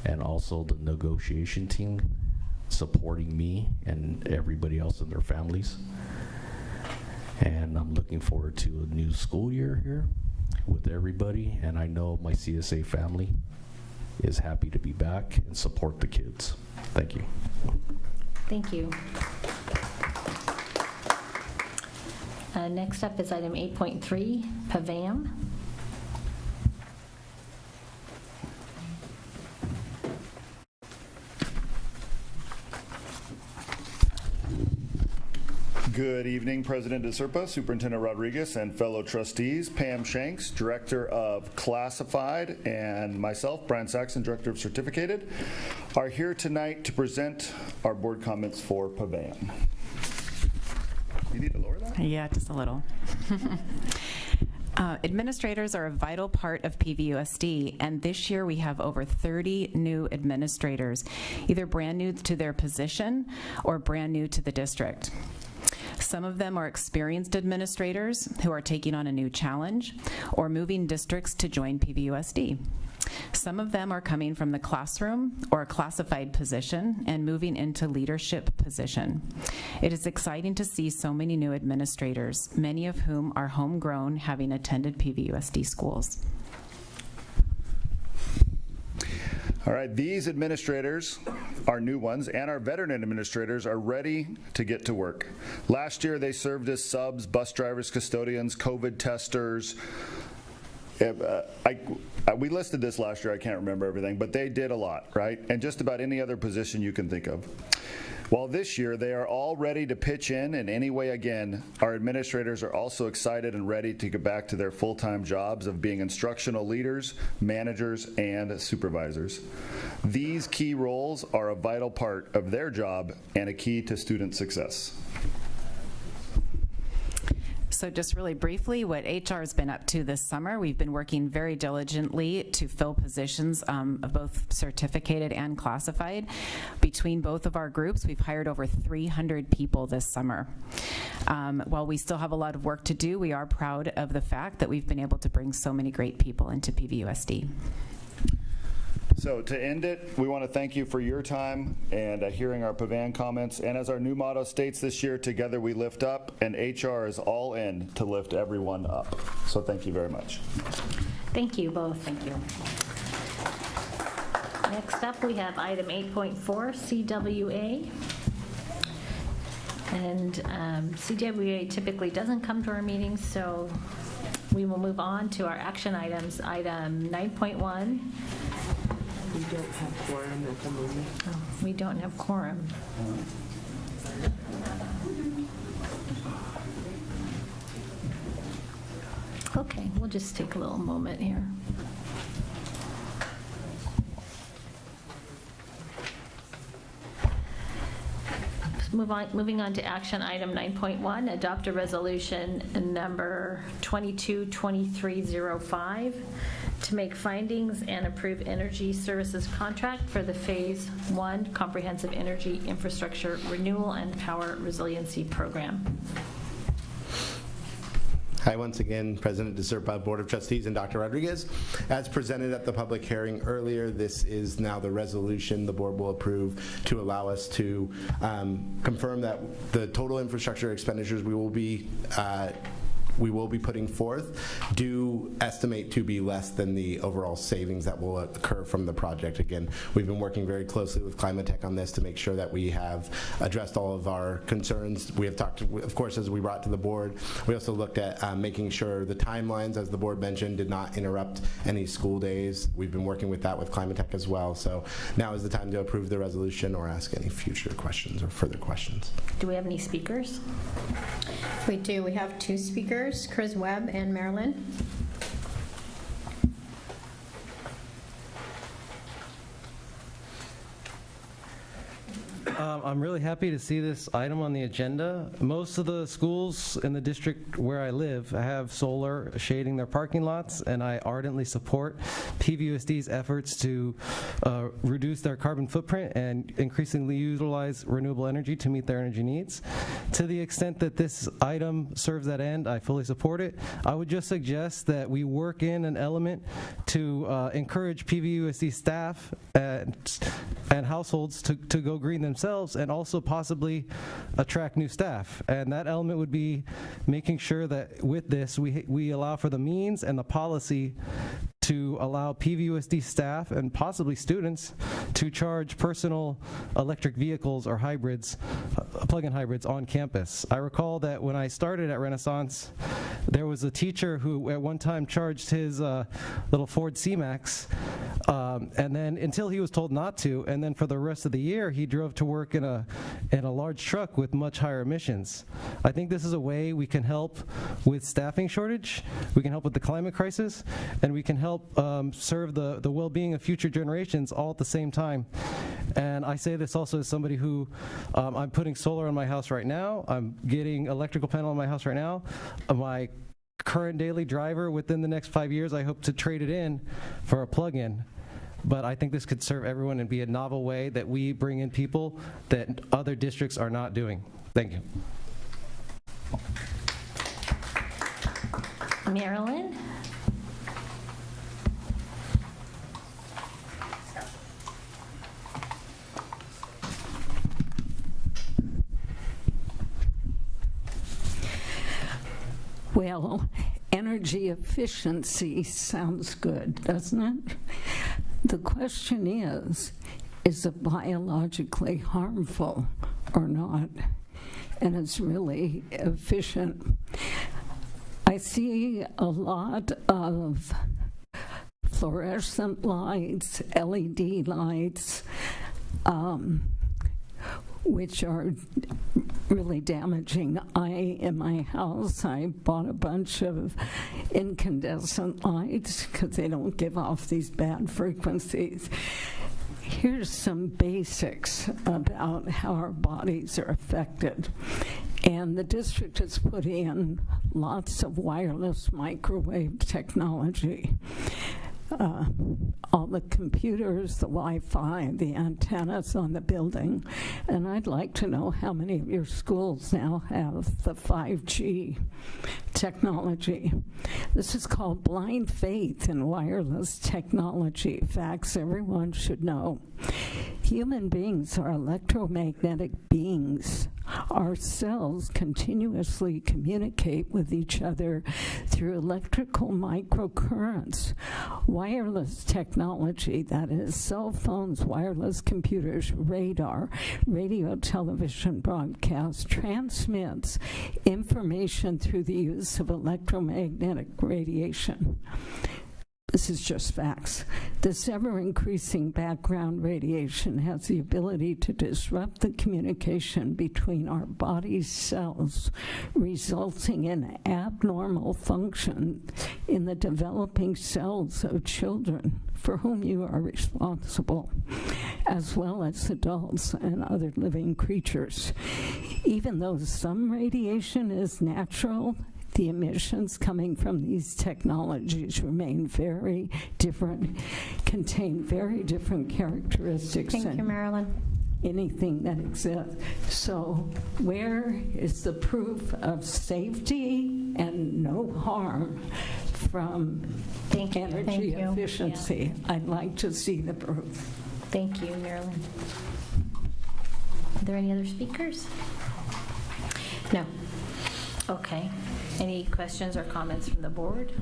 and also the negotiation team supporting me and everybody else and their families. And I'm looking forward to a new school year here with everybody, and I know my CSA family is happy to be back and support the kids. Thank you. Thank you. Next up is item 8.3, PAVAM. Good evening, President DeSerpa, Superintendent Rodriguez, and fellow trustees. Pam Shanks, Director of Classified, and myself, Brian Saxon, Director of Certificated, are here tonight to present our board comments for PAVAM. You need to lower that? Yeah, just a little. Administrators are a vital part of PVUSD, and this year we have over 30 new administrators, either brand new to their position or brand new to the district. Some of them are experienced administrators who are taking on a new challenge or moving districts to join PVUSD. Some of them are coming from the classroom or a classified position and moving into leadership position. It is exciting to see so many new administrators, many of whom are homegrown, having attended PVUSD schools. All right, these administrators, our new ones, and our veteran administrators are ready to get to work. Last year, they served as subs, bus drivers, custodians, COVID testers. We listed this last year, I can't remember everything, but they did a lot, right? And just about any other position you can think of. While this year they are all ready to pitch in any way again, our administrators are also excited and ready to get back to their full-time jobs of being instructional leaders, managers, and supervisors. These key roles are a vital part of their job and a key to student success. So just really briefly, what HR has been up to this summer, we've been working very diligently to fill positions of both certificated and classified. Between both of our groups, we've hired over 300 people this summer. While we still have a lot of work to do, we are proud of the fact that we've been able to bring so many great people into PVUSD. So to end it, we want to thank you for your time and hearing our PAVAM comments. And as our new motto states this year, together we lift up, and HR is all in to lift everyone up. So thank you very much. Thank you both. Thank you. Next up, we have item 8.4, CWA. And CWA typically doesn't come to our meetings, so we will move on to our action items. Item 9.1. We don't have quorum at the moment. Oh, we don't have quorum. Okay, we'll just take a little moment here. Moving on to action item 9.1, adopt a resolution number 222305 to make findings and approve energy services contract for the Phase 1 Comprehensive Energy Infrastructure Renewal and Power Resiliency Program. Hi, once again, President DeSerpa, Board of Trustees, and Dr. Rodriguez. As presented at the public hearing earlier, this is now the resolution the board will approve to allow us to confirm that the total infrastructure expenditures we will be we will be putting forth do estimate to be less than the overall savings that will occur from the project. Again, we've been working very closely with Climate Tech on this to make sure that we have addressed all of our concerns. We have talked, of course, as we brought to the board, we also looked at making sure the timelines, as the board mentioned, did not interrupt any school days. We've been working with that with Climate Tech as well. So now is the time to approve the resolution or ask any future questions or further questions. Do we have any speakers? We do. We have 2 speakers, Cruz and Marilyn. I'm really happy to see this item on the agenda. Most of the schools in the district where I live have solar shading their parking lots, and I ardently support PVUSD's efforts to reduce their carbon footprint and increasingly utilize renewable energy to meet their energy needs. To the extent that this item serves that end, I fully support it. I would just suggest that we work in an element to encourage PVUSD staff and households to go green themselves, and also possibly attract new staff. And that element would be making sure that with this we allow for the means and the policy to allow PVUSD staff and possibly students to charge personal electric vehicles or hybrids, plug-in hybrids on campus. I recall that when I started at Renaissance, there was a teacher who at one time charged his little Ford C-Max, and then until he was told not to, and then for the rest of the year he drove to work in a large truck with much higher emissions. I think this is a way we can help with staffing shortage, we can help with the climate crisis, and we can help serve the well-being of future generations all at the same time. And I say this also as somebody who, I'm putting solar on my house right now, I'm getting electrical panel on my house right now. My current daily driver, within the next 5 years, I hope to trade it in for a plug-in. But I think this could serve everyone and be a novel way that we bring in people that other districts are not doing. Thank you. Marilyn? Well, energy efficiency sounds good, doesn't it? The question is it biologically harmful or not? And it's really efficient. I see a lot of fluorescent lights, LED lights, which are really damaging. In my house, I bought a bunch of incandescent lights because they don't give off these bad frequencies. Here's some basics about how our bodies are affected. And the district has put in lots of wireless microwave technology. All the computers, the Wi-Fi, the antennas on the building. And I'd like to know how many of your schools now have the 5G technology. This is called blind faith in wireless technology. Facts everyone should know. Human beings are electromagnetic beings. Our cells continuously communicate with each other through electrical microcurrents. Wireless technology, that is cell phones, wireless computers, radar, radio, television broadcast, transmits information through the use of electromagnetic radiation. This is just facts. This ever-increasing background radiation has the ability to disrupt the communication between our body's cells, resulting in abnormal function in the developing cells of children for whom you are responsible, as well as adults and other living creatures. Even though some radiation is natural, the emissions coming from these technologies remain very different, contain very different characteristics. Thank you, Marilyn. Anything that exists. So where is the proof of safety and no harm from energy efficiency? Yeah. I'd like to see the proof. Thank you, Marilyn. Are there any other speakers? No. Okay. Any questions or comments from the board?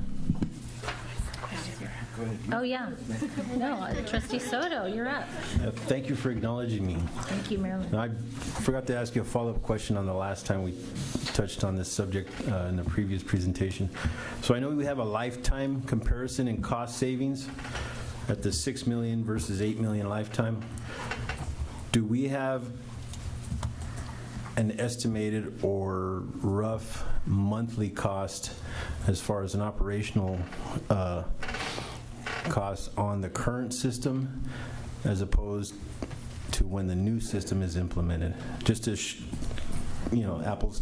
Oh, yeah. No, Trustee Soto, you're up. Thank you for acknowledging me. Thank you, Marilyn. I forgot to ask you a follow-up question on the last time we touched on this subject in the previous presentation. So I know we have a lifetime comparison in cost savings at the 6 million versus 8 million lifetime. Do we have an estimated or rough monthly cost as far as an operational cost on the current system as opposed to when the new system is implemented? Just to, apples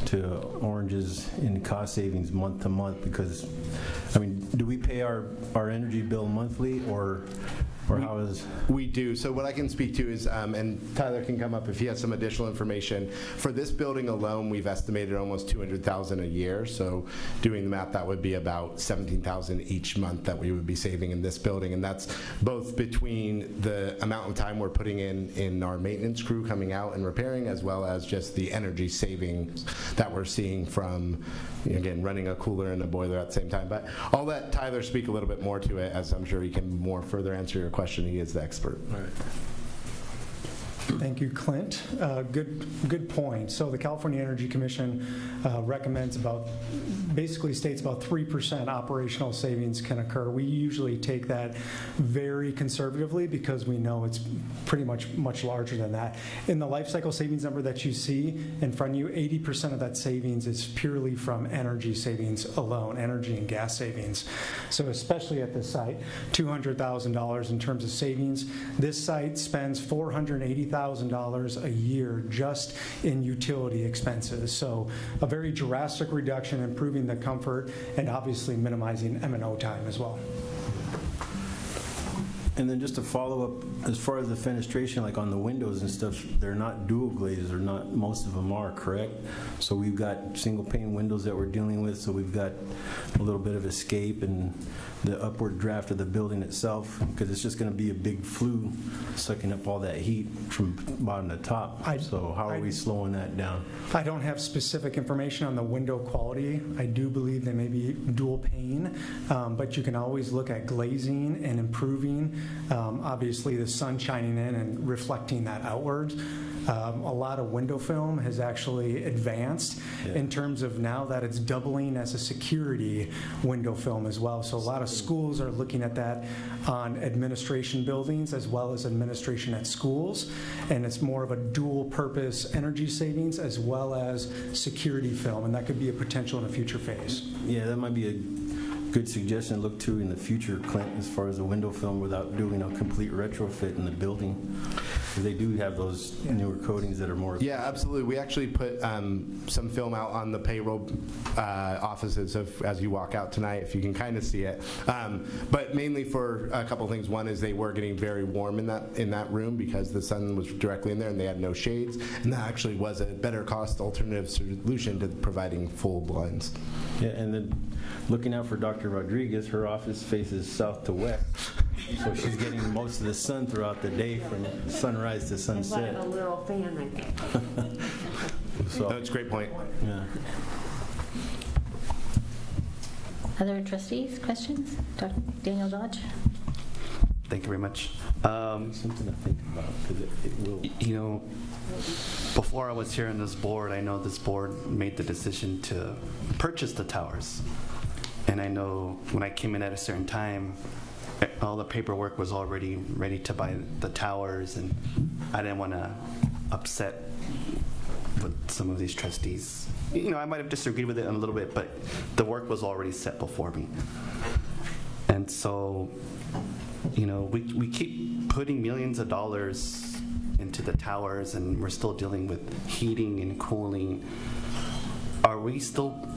to oranges in cost savings month to month, because, do we pay our energy bill monthly or how is? We do. So what I can speak to is, and Tyler can come up if he has some additional information. For this building alone, we've estimated almost $200,000 a year. So doing the math, that would be about $17,000 each month that we would be saving in this building. And that's both between the amount of time we're putting in our maintenance crew coming out and repairing, as well as just the energy savings that we're seeing from, again, running a cooler and a boiler at the same time. But I'll let Tyler speak a little bit more to it, as I'm sure he can more further answer your question. He is the expert. All right. Thank you, Clint. Good point. So the California Energy Commission recommends basically states about 3% operational savings can occur. We usually take that very conservatively because we know it's pretty much larger than that. In the life cycle savings number that you see in front of you, 80% of that savings is purely from energy savings alone, energy and gas savings. So especially at this site, $200,000 in terms of savings. This site spends $480,000 a year just in utility expenses. So a very drastic reduction, improving the comfort and obviously minimizing M&O time as well. And then just to follow up, as far as the fenestration, like on the windows and stuff, they're not dual glazed, or not most of them are, correct? So we've got single pane windows that we're dealing with, so we've got a little bit of escape and the upward draft of the building itself, because it's just going to be a big flue sucking up all that heat from bottom to top. So how are we slowing that down? I don't have specific information on the window quality. I do believe they may be dual pane, but you can always look at glazing and improving. Obviously, the sun shining in and reflecting that outwards. A lot of window film has actually advanced in terms of now that it's doubling as a security window film as well. So a lot of schools are looking at that on administration buildings as well as administration at schools. And it's more of a dual purpose energy savings as well as security film. And that could be a potential in a future phase. Yeah, that might be a good suggestion to look to in the future, Clint, as far as the window film without doing a complete retrofit in the building. They do have those newer coatings that are more. Yeah, absolutely. We actually put some film out on the payroll offices as you walk out tonight, if you can kind of see it. But mainly for a couple of things. One is they were getting very warm in that room because the sun was directly in there and they had no shades. And that actually was a better cost alternative solution to providing full blinds. Yeah, and then looking out for Dr. Rodriguez, her office faces south to west. So she's getting most of the sun throughout the day from sunrise to sunset. Like a little fan, I think. So that's a great point. Yeah. Other trustees, questions? Dr. Daniel Dodge? Thank you very much. Something to think about, because it will. Before I was here on this board, I know this board made the decision to purchase the towers. And I know when I came in at a certain time, all the paperwork was already ready to buy the towers, and I didn't want to upset with some of these trustees. I might have disagreed with it a little bit, but the work was already set before me. And so, we keep putting millions of dollars into the towers, and we're still dealing with heating and cooling. Are we still,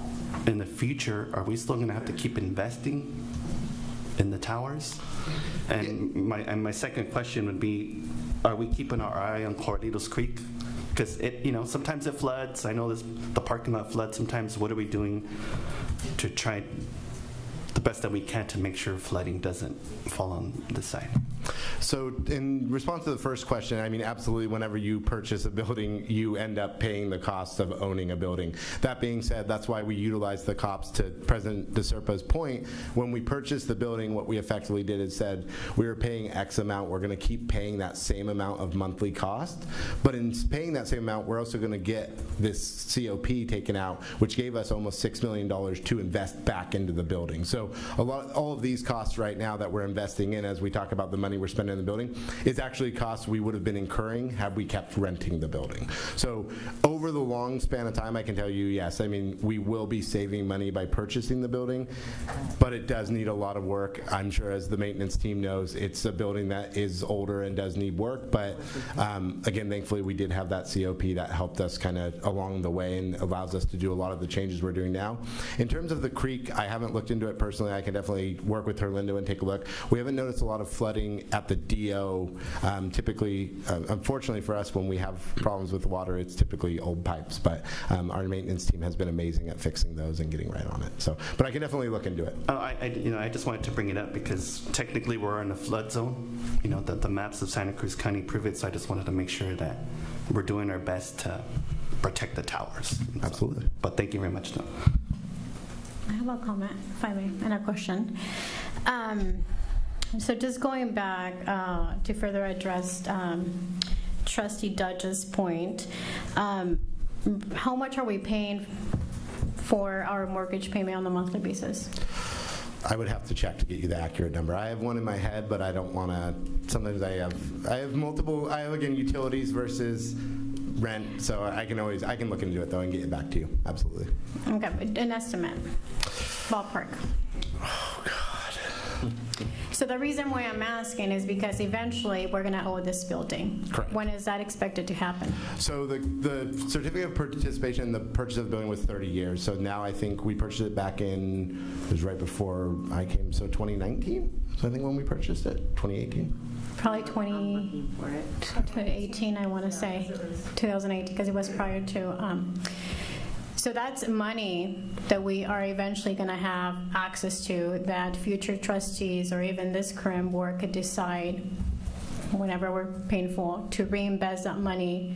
in the future, going to have to keep investing in the towers? And my second question would be, are we keeping our eye on Corralitos Creek? Because sometimes it floods. I know the parking lot floods sometimes. What are we doing to try the best that we can to make sure flooding doesn't fall on this side. So in response to the first question, I mean, absolutely, whenever you purchase a building, you end up paying the cost of owning a building. That being said, that's why we utilize the COPS. To President DeSerpa's point, when we purchased the building, what we effectively did is said, we were paying X amount, we're gonna keep paying that same amount of monthly cost, but in paying that same amount, we're also gonna get this COP taken out, which gave us almost $6 million to invest back into the building. So all of these costs right now that we're investing in, as we talk about the money we're spending in the building, is actually costs we would have been incurring had we kept renting the building. So over the long span of time, I can tell you, yes, I mean, we will be saving money by purchasing the building, but it does need a lot of work. I'm sure, as the maintenance team knows, it's a building that is older and does need work, but again, thankfully we did have that COP that helped us kind of along the way and allows us to do a lot of the changes we're doing now. In terms of the creek, I haven't looked into it personally. I can definitely work with Herlindo and take a look. We haven't noticed a lot of flooding at the DO. Typically, unfortunately for us, when we have problems with water, it's typically old pipes, but our maintenance team has been amazing at fixing those and getting right on it. So, but I can definitely look into it. I just wanted to bring it up because technically we're in a flood zone. You know, the maps of Santa Cruz County prove it, so I just wanted to make sure that we're doing our best to protect the towers. Absolutely. But thank you very much, though. I have a comment, if I may, and a question. So just going back to further address Trustee Dudge's point, how much are we paying for our mortgage payment on a monthly basis? I would have to check to get you the accurate number. I have one in my head, but I don't want to. Sometimes I have multiple. I have, again, utilities versus rent, so I can look into it though and get it back to you. Absolutely. Okay, an estimate, ballpark. Oh God. So the reason why I'm asking is because eventually we're going to own this building. Correct. When is that expected to happen? So the certificate of participation in the purchase of the building was 30 years. So now I think we purchased it back in, it was right before I came, so 2019? So I think when we purchased it, 2018? Probably 2018, I want to say, 2018, because it was prior to. So that's money that we are eventually going to have access to, that future trustees or even this current board could decide, whenever we're paying for, to reinvest that money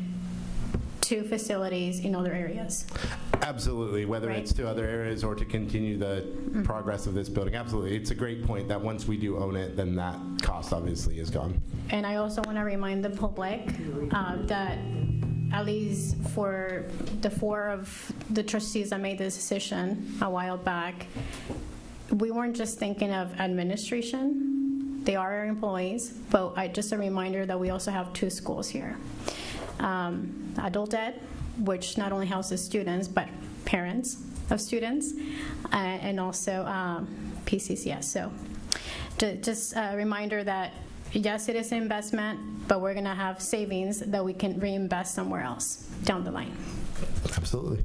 to facilities in other areas. Absolutely, whether it's to other areas or to continue the progress of this building. Absolutely, it's a great point that once we do own it, then that cost obviously is gone. And I also want to remind the public that at least for the 4 of the trustees that made this decision a while back, we weren't just thinking of administration. They are our employees, but just a reminder that we also have 2 schools here. Adult Ed, which not only houses students, but parents of students, and also PCCS. So just a reminder that yes, it is an investment, but we're going to have savings that we can reinvest somewhere else down the line. Absolutely.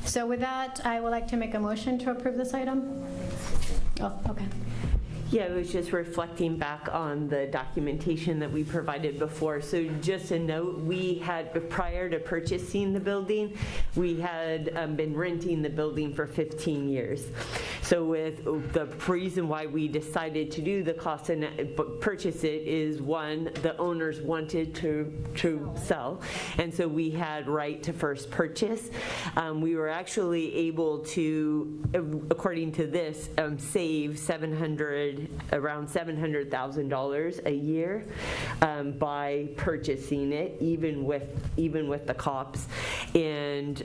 So with that, I would like to make a motion to approve this item. Oh, okay. Yeah, it was just reflecting back on the documentation that we provided before. So just a note, we had, prior to purchasing the building, we had been renting the building for 15 years. So with the reason why we decided to do the cost and purchase it is, one, the owners wanted to sell, and so we had right to first purchase. We were actually able to, according to this, save around $700,000 a year by purchasing it, even with the COPS, and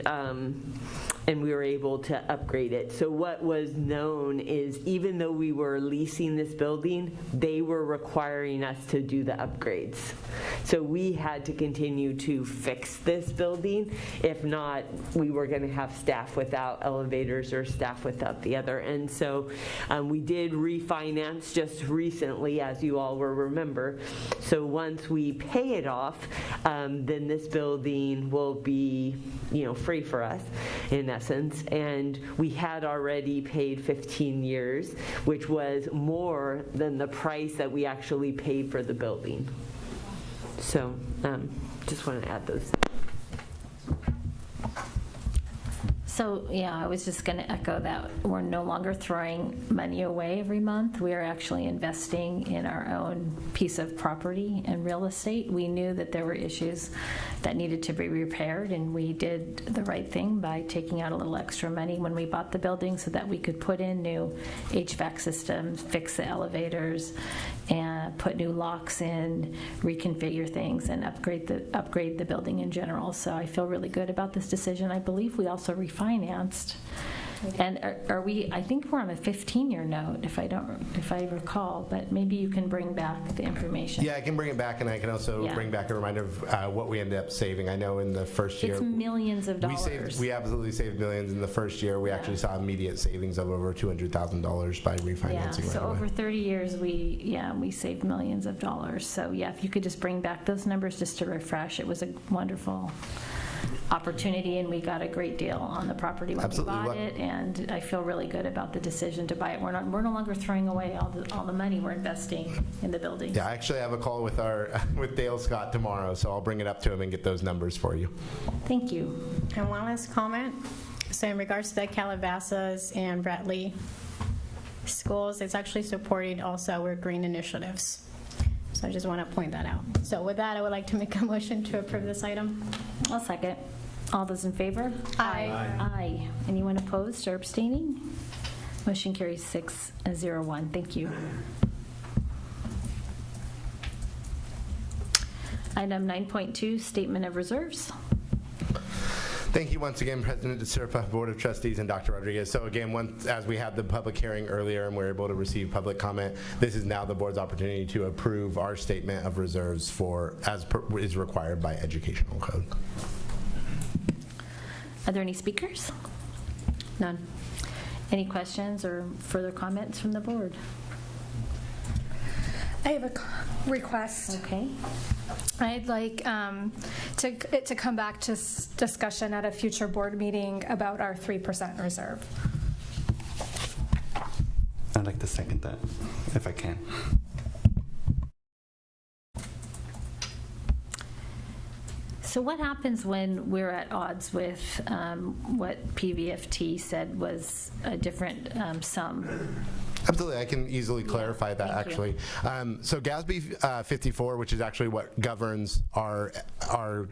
we were able to upgrade it. So what was known is, even though we were leasing this building, they were requiring us to do the upgrades. So we had to continue to fix this building. If not, we were going to have staff without elevators or staff without the other. And so we did refinance just recently, as you all will remember. So once we pay it off, then this building will be, free for us in essence. And we had already paid 15 years, which was more than the price that we actually paid for the building. So just want to add those. So, yeah, I was just going to echo that. We're no longer throwing money away every month. We are actually investing in our own piece of property and real estate. We knew that there were issues that needed to be repaired, and we did the right thing by taking out a little extra money when we bought the building so that we could put in new HVAC systems, fix the elevators, and put new locks in, reconfigure things, and upgrade the building in general. So I feel really good about this decision. I believe we also refinanced. And are we, I think we're on a 15-year note, if I recall, but maybe you can bring back the information. Yeah, I can bring it back, and I can also bring back a reminder of what we ended up saving. I know in the first year, it's millions of dollars. We absolutely saved millions in the first year. We actually saw immediate savings of over $200,000 by refinancing. So over 30 years, we saved millions of dollars. So yeah, if you could just bring back those numbers just to refresh, it was a wonderful opportunity, and we got a great deal on the property when we bought it, and I feel really good about the decision to buy it. We're no longer throwing away all the money. We're investing in the building. Yeah, I actually have a call with with Dale Scott tomorrow, so I'll bring it up to him and get those numbers for you. Thank you. And one last comment. So in regards to the Calabasas and Bradley schools, it's actually supporting also our green initiatives. So I just want to point that out. So with that, I would like to make a motion to approve this item. I'll second. All those in favor? Aye. Aye. Anyone opposed or abstaining? Motion carries 6-0-1. Thank you. Item 9.2, Statement of Reserves. Thank you once again, President DeSerpa, Board of Trustees, and Dr. Rodriguez. So again, as we had the public hearing earlier and we're able to receive public comment, this is now the board's opportunity to approve our statement of reserves as is required by educational code. Are there any speakers? None. Any questions or further comments from the board? I have a request. Okay. I'd like it to come back to discussion at a future board meeting about our 3% reserve. I'd like to second that, if I can. So what happens when we're at odds with what PVFT said was a different sum? Absolutely, I can easily clarify that actually. So GASB 54, which is actually what governs our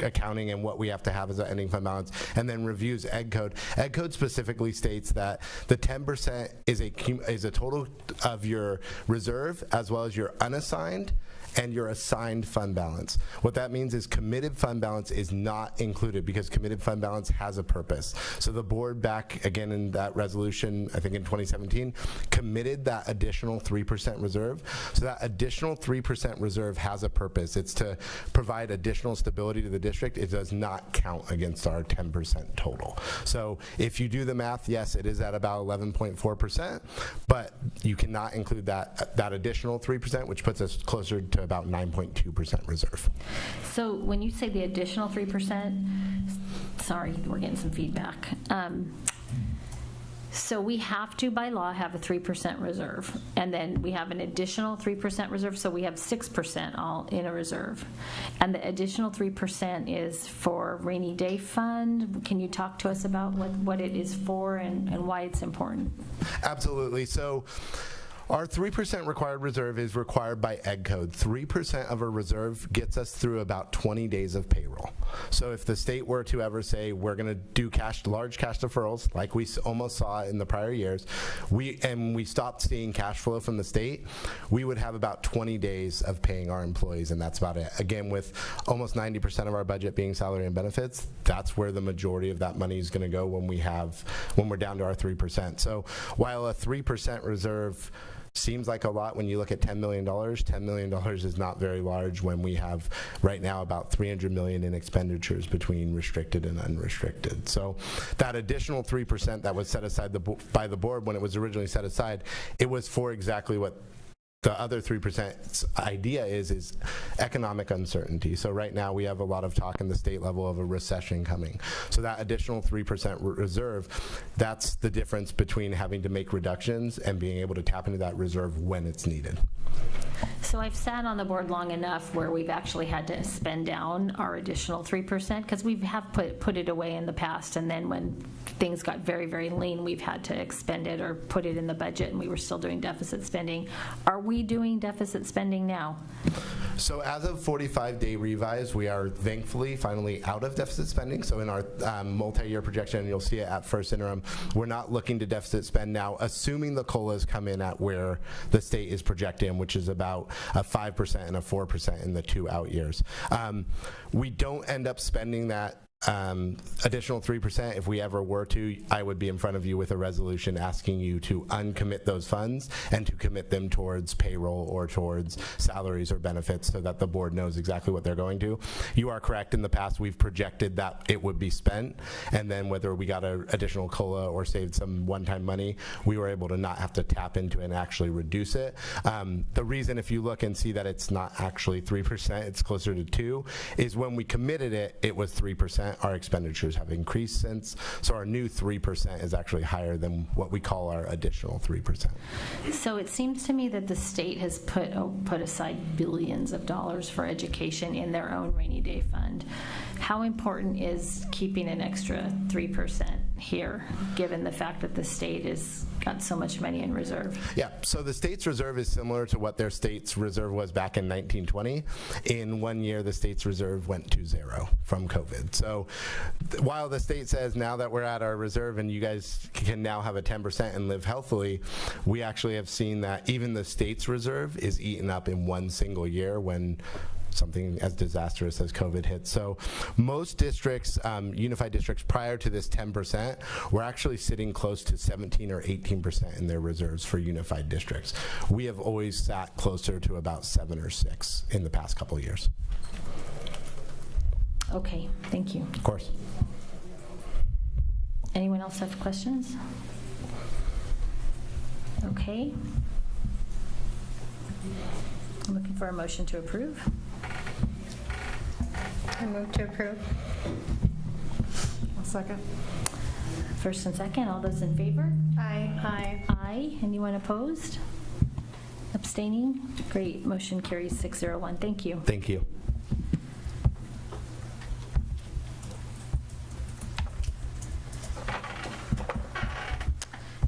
accounting and what we have to have as an ending fund balance, and then reviews Ed Code. Ed Code specifically states that the 10% is a total of your reserve as well as your unassigned and your assigned fund balance. What that means is committed fund balance is not included because committed fund balance has a purpose. So the board back again in that resolution, I think in 2017, committed that additional 3% reserve. So that additional 3% reserve has a purpose. It's to provide additional stability to the district. It does not count against our 10% total. So if you do the math, yes, it is at about 11.4%, but you cannot include that additional 3%, which puts us closer to about 9.2% reserve. So when you say the additional 3%, sorry, we're getting some feedback. So we have to, by law, have a 3% reserve. And then we have an additional 3% reserve, so we have 6% all in a reserve. And the additional 3% is for rainy day fund. Can you talk to us about what it is for and why it's important? Absolutely. So our 3% required reserve is required by Ed Code. 3% of a reserve gets us through about 20 days of payroll. So if the state were to ever say we're going to do large cash deferrals, like we almost saw in the prior years, we stopped seeing cash flow from the state, we would have about 20 days of paying our employees, and that's about it. Again, with almost 90% of our budget being salary and benefits, that's where the majority of that money is going to go when we're down to our 3%. So while a 3% reserve seems like a lot when you look at $10 million. $10 million is not very large when we have right now about $300 million in expenditures between restricted and unrestricted. So that additional 3% that was set aside by the board when it was originally set aside, it was for exactly what the other 3% idea is economic uncertainty. So right now we have a lot of talk in the state level of a recession coming. So that additional 3% reserve, that's the difference between having to make reductions and being able to tap into that reserve when it's needed. So I've sat on the board long enough where we've actually had to spend down our additional 3% because we have put it away in the past, and then when things got very, very lean, we've had to expend it or put it in the budget, and we were still doing deficit spending. Are we doing deficit spending now? So as of 45-day revise, we are thankfully finally out of deficit spending. So in our multi-year projection, you'll see it at first interim, we're not looking to deficit spend now, assuming the COLAs come in at where the state is projecting, which is about a 5% and a 4% in the 2 out years. We don't end up spending that additional 3%. If we ever were to, I would be in front of you with a resolution asking you to uncommit those funds and to commit them towards payroll or towards salaries or benefits so that the board knows exactly what they're going to. You are correct. In the past, we've projected that it would be spent, and then whether we got an additional COLA or saved some one-time money, we were able to not have to tap into it and actually reduce it. The reason, if you look and see that it's not actually 3%, it's closer to 2%, is when we committed it, it was 3%. Our expenditures have increased since, so our new 3% is actually higher than what we call our additional 3%. So it seems to me that the state has put aside billions of dollars for education in their own rainy day fund. How important is keeping an extra 3% here, given the fact that the state has got so much money in reserve? Yeah, so the state's reserve is similar to what their state's reserve was back in 1920. In 1 year, the state's reserve went to 0 from COVID. So while the state says now that we're at our reserve and you guys can now have a 10% and live healthily, we actually have seen that even the state's reserve is eaten up in one single year when something as disastrous as COVID hit. So most districts, unified districts prior to this 10%, were actually sitting close to 17 or 18% in their reserves for unified districts. We have always sat closer to about 7 or 6 in the past couple of years. Okay, thank you. Of course. Anyone else have questions? Okay. I'm looking for a motion to approve. I move to approve. I'll second. First and second, all those in favor? Aye. Aye. Aye. Anyone opposed? Abstaining? Great, motion carries 601. Thank you. Thank you.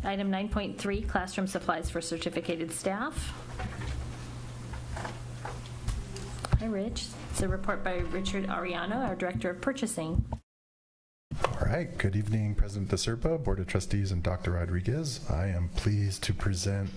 Item 9.3, classroom supplies for certificated staff. Hi, Rich. It's a report by Richard Ariano, our Director of Purchasing. All right. Good evening, President DeSerpa, Board of Trustees, and Dr. Rodriguez. I am pleased to present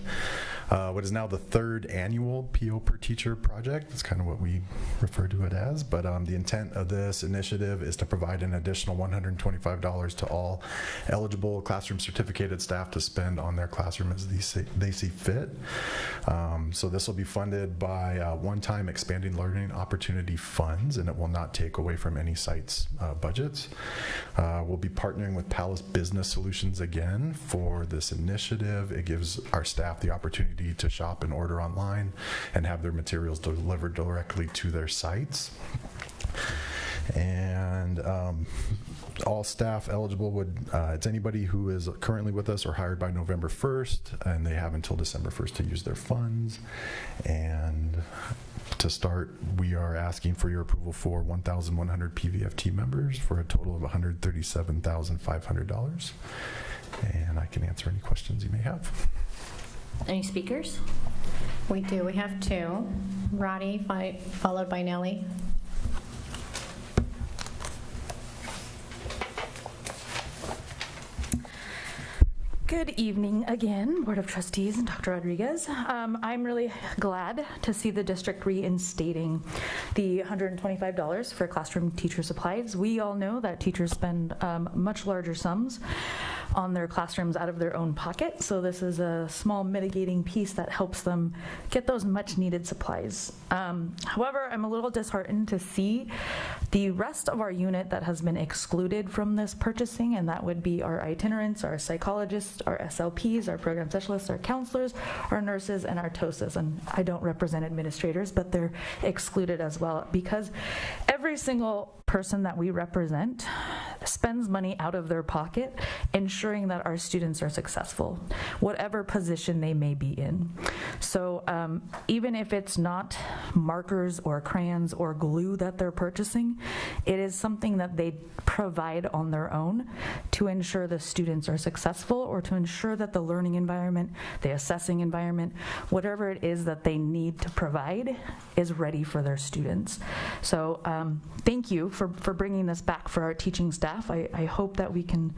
what is now the 3rd annual PO per teacher project. That's kind of what we refer to it as. But the intent of this initiative is to provide an additional $125 to all eligible classroom certificated staff to spend on their classroom as they see fit. So this will be funded by one-time expanding learning opportunity funds, and it will not take away from any site's budgets. We'll be partnering with Palace Business Solutions again for this initiative. It gives our staff the opportunity to shop and order online and have their materials delivered directly to their sites. And all staff eligible would, it's anybody who is currently with us or hired by November 1st, and they have until December 1st to use their funds. And to start, we are asking for your approval for 1,100 PVFT members for a total of $137,500. And I can answer any questions you may have. Any speakers? We do. We have 2. Roddy, followed by Nellie. Good evening again, Board of Trustees and Dr. Rodriguez. I'm really glad to see the district reinstating the $125 for classroom teacher supplies. We all know that teachers spend much larger sums on their classrooms out of their own pocket, so this is a small mitigating piece that helps them get those much needed supplies. However, I'm a little disheartened to see The rest of our unit that has been excluded from this purchasing, and that would be our itinerants, our psychologists, our SLPs, our program specialists, our counselors, our nurses, and our TOSAs. And I don't represent administrators, but they're excluded as well, because every single person that we represent spends money out of their pocket ensuring that our students are successful, whatever position they may be in. So even if it's not markers or crayons or glue that they're purchasing, it is something that they provide on their own to ensure the students are successful, or to ensure that the learning environment, the assessing environment, whatever it is that they need to provide is ready for their students. So thank you for bringing this back for our teaching staff. I hope that we can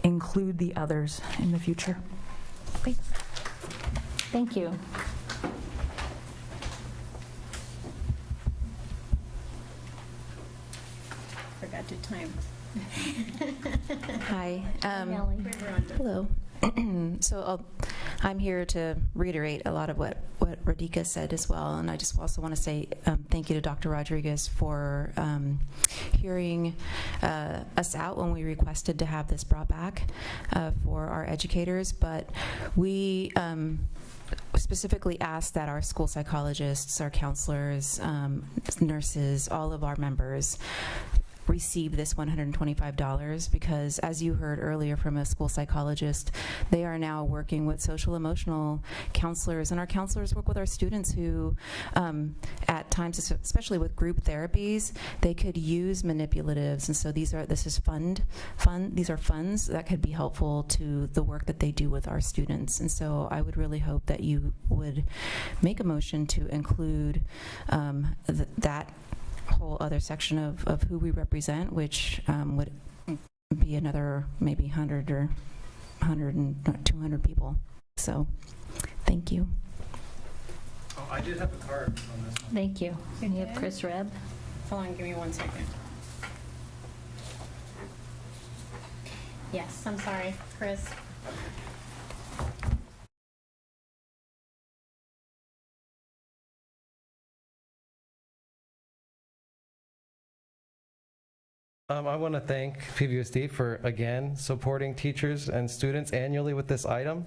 include the others in the future. Thanks. Thank you. Forgot to time. Hi. Hello. So I'm here to reiterate a lot of what Radhika said as well, and I just also want to say thank you to Dr. Rodriguez for hearing us out when we requested to have this brought back for our educators. But we specifically asked that our school psychologists, our counselors, nurses, all of our members receive this $125, because as you heard earlier from a school psychologist, they are now working with social emotional counselors, and our counselors work with our students who at times, especially with group therapies, they could use manipulatives, and so these are funds that could be helpful to the work that they do with our students. And so I would really hope that you would make a motion to include that whole other section of who we represent, which would be another maybe 100 or 200 people. So thank you. Oh, I did have a card on this one. Thank you. And you have Chris Reb. Hold on, give me 1 second. Yes, I'm sorry, Chris. I want to thank PVUSD for, again, supporting teachers and students annually with this item.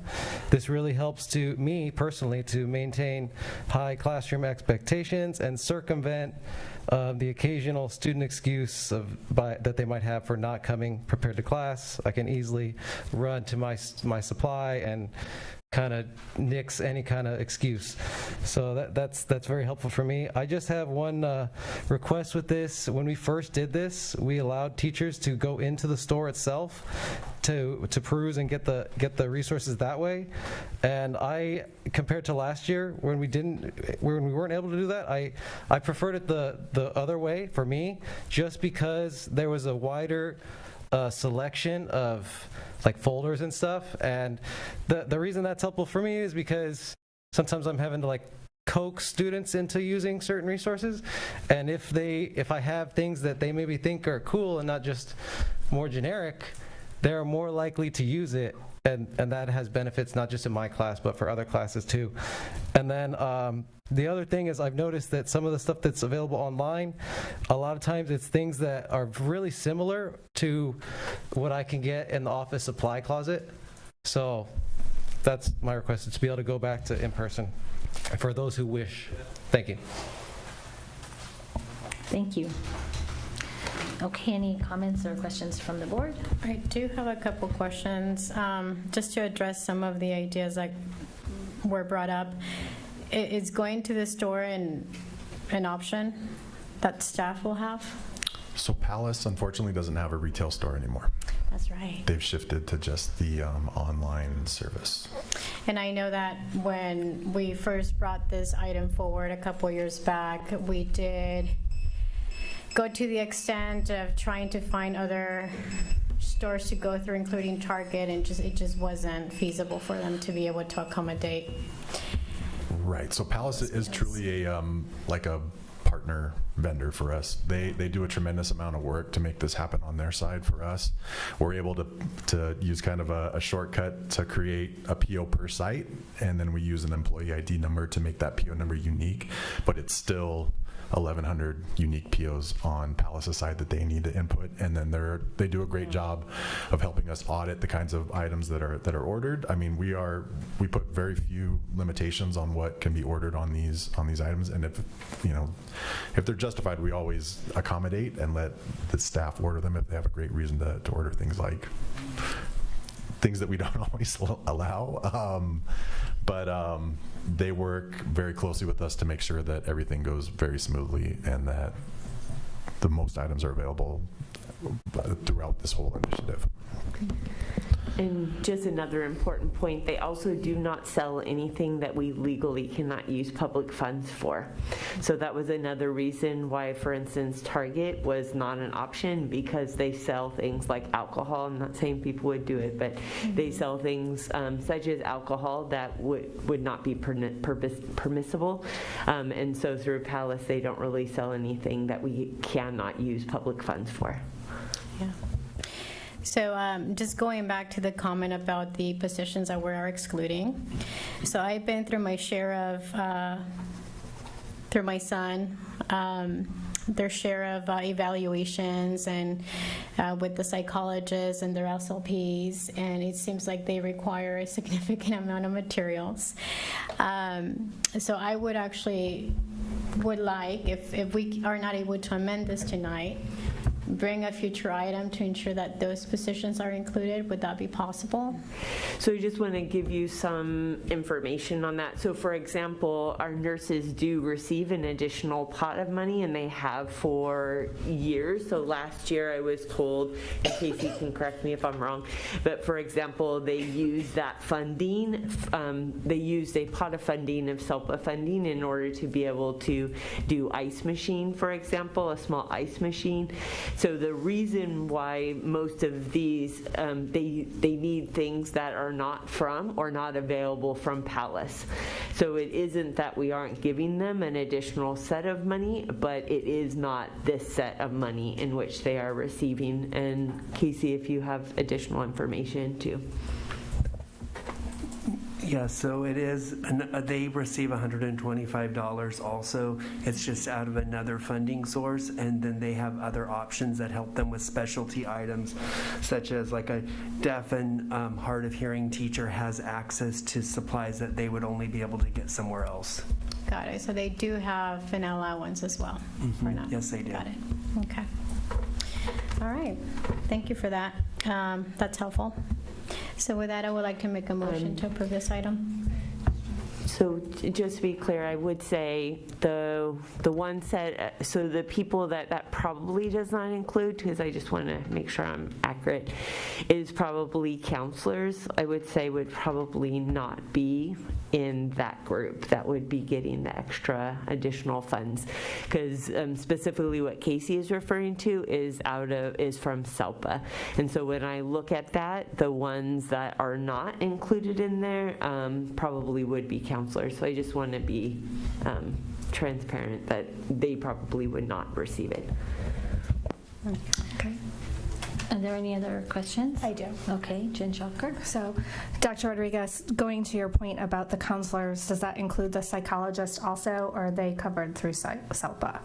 This really helps to me personally to maintain high classroom expectations and circumvent the occasional student excuse that they might have for not coming prepared to class. I can easily run to my supply and kind of nix any kind of excuse. So that's very helpful for me. I just have one request with this. When we first did this, we allowed teachers to go into the store itself to peruse and get the resources that way. And compared to last year when we weren't able to do that, I preferred it the other way for me, just because there was a wider selection of like folders and stuff. And the reason that's helpful for me is because sometimes I'm having to like coax students into using certain resources, and if I have things that they maybe think are cool and not just more generic, they're more likely to use it, and that has benefits not just in my class but for other classes too. And then the other thing is, I've noticed that some of the stuff that's available online, a lot of times it's things that are really similar to what I can get in the office supply closet. So that's my request, is to be able to go back to in-person for those who wish. Thank you. Thank you. Okay, any comments or questions from the board? I do have a couple questions, just to address some of the ideas that were brought up. Is going to the store an option that staff will have? So Palace unfortunately doesn't have a retail store anymore. That's right. They've shifted to just the online service. And I know that when we first brought this item forward a couple years back, we did go to the extent of trying to find other stores to go through, including Target, and it just wasn't feasible for them to be able to accommodate. Right. So Palace is truly a like a partner vendor for us. They do a tremendous amount of work to make this happen on their side for us. We're able to use kind of a shortcut to create a PO per site, and then we use an employee ID number to make that PO number unique, but it's still 1,100 unique POs on Palace's side that they need to input, and then they do a great job of helping us audit the kinds of items that are ordered. I mean, we put very few limitations on what can be ordered on these items, and if they're justified, we always accommodate and let the staff order them if they have a great reason to order things like things that we don't always allow. But they work very closely with us to make sure that everything goes very smoothly and that the most items are available throughout this whole initiative. And just another important point, they also do not sell anything that we legally cannot use public funds for. So that was another reason why, for instance, Target was not an option, because they sell things like alcohol. I'm not saying people would do it, but they sell things such as alcohol that would not be permissible. And so through Palace, they don't really sell anything that we cannot use public funds for. Yeah. So just going back to the comment about the positions that we are excluding. So I've been through my share of, through my son, their share of evaluations and with the psychologists and their SLPs, and it seems like they require a significant amount of materials. So I would like, if we are not able to amend this tonight, bring a future item to ensure that those positions are included. Would that be possible? So I just want to give you some information on that. So for example, our nurses do receive an additional pot of money, and they have for years. So last year I was told, and Casey can correct me if I'm wrong, but for example, they used that funding, they used a pot of funding of SELPA funding in order to be able to do ice machine, for example, a small ice machine. So the reason why most of these, they need things that are not from or not available from Palace. So it isn't that we aren't giving them an additional set of money, but it is not this set of money in which they are receiving. And Casey, if you have additional information too. Yeah, so it is, they receive $125 also. It's just out of another funding source, and then they have other options that help them with specialty items, such as like a deaf and hard of hearing teacher has access to supplies that they would only be able to get somewhere else. Got it. So they do have an allowance as well, or not? Yes, they do. Got it. Okay. All right. Thank you for that. That's helpful. So with that, I would like to make a motion to approve this item. So just to be clear, I would say the one set, so the people that probably does not include, because I just want to make sure I'm accurate, is probably counselors. I would say would probably not be in that group that would be getting the extra additional funds, because specifically what Casey is referring to is from SELPA. And so when I look at that, the ones that are not included in there probably would be counselors. So I just want to be transparent that they probably would not receive it. Okay. Are there any other questions? I do. Okay, Jen Shocker. So, Dr. Rodriguez, going to your point about the counselors, does that include the psychologist also, or are they covered through SELPA?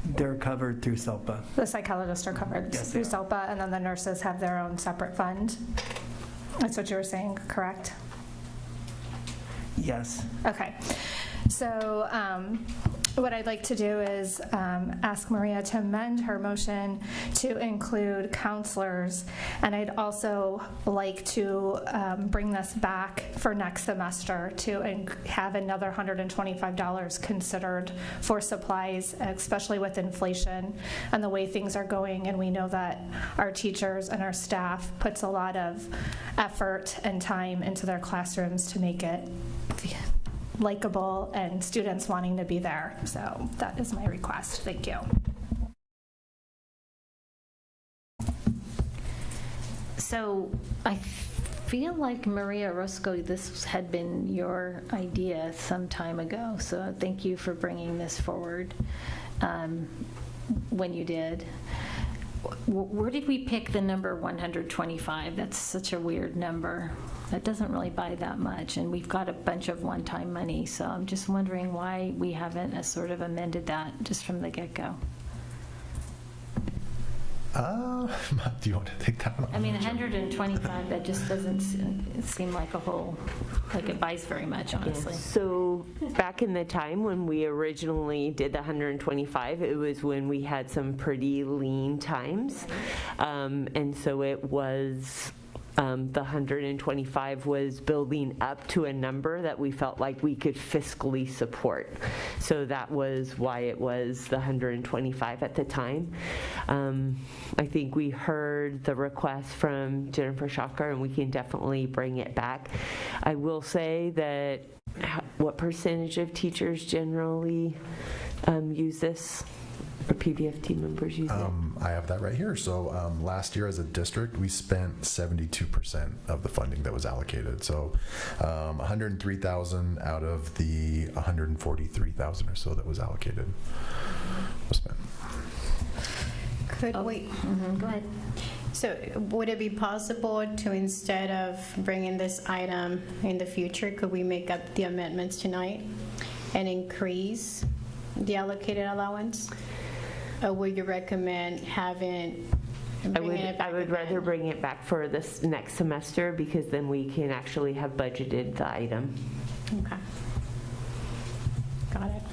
They're covered through SELPA. The psychologists are covered through SELPA, and then the nurses have their own separate fund? That's what you were saying, correct? Yes. Okay. So what I'd like to do is ask Maria to amend her motion to include counselors, and I'd also like to bring this back for next semester to have another $125 considered for supplies, especially with inflation and the way things are going. And we know that our teachers and our staff puts a lot of effort and time into their classrooms to make it likable and students wanting to be there. So that is my request. Thank you. So I feel like Maria Roscoe, this had been your idea some time ago. So thank you for bringing this forward when you did. where did we pick the number 125? That's such a weird number. That doesn't really buy that much, and we've got a bunch of one-time money, so I'm just wondering why we haven't sort of amended that just from the get-go. Do you want to take that one? I mean, 125, that just doesn't seem like a whole, like it buys very much, honestly. So back in the time when we originally did the 125, it was when we had some pretty lean times. And so it was, the 125 was building up to a number that we felt like we could fiscally support. So that was why it was the 125 at the time. I think we heard the request from Jennifer Shocker, and we can definitely bring it back. I will say that what percentage of teachers generally use this? Or PVFT members use it? I have that right here. So last year as a district, we spent 72% of the funding that was allocated. So 103,000 out of the 143,000 or so that was allocated was spent. Could we? Go ahead. So would it be possible to, instead of bringing this item in the future, could we make up the amendments tonight and increase the allocated allowance? Or would you recommend having, I would rather bring it back for this next semester, because then we can actually have budgeted the item. Okay. Got it.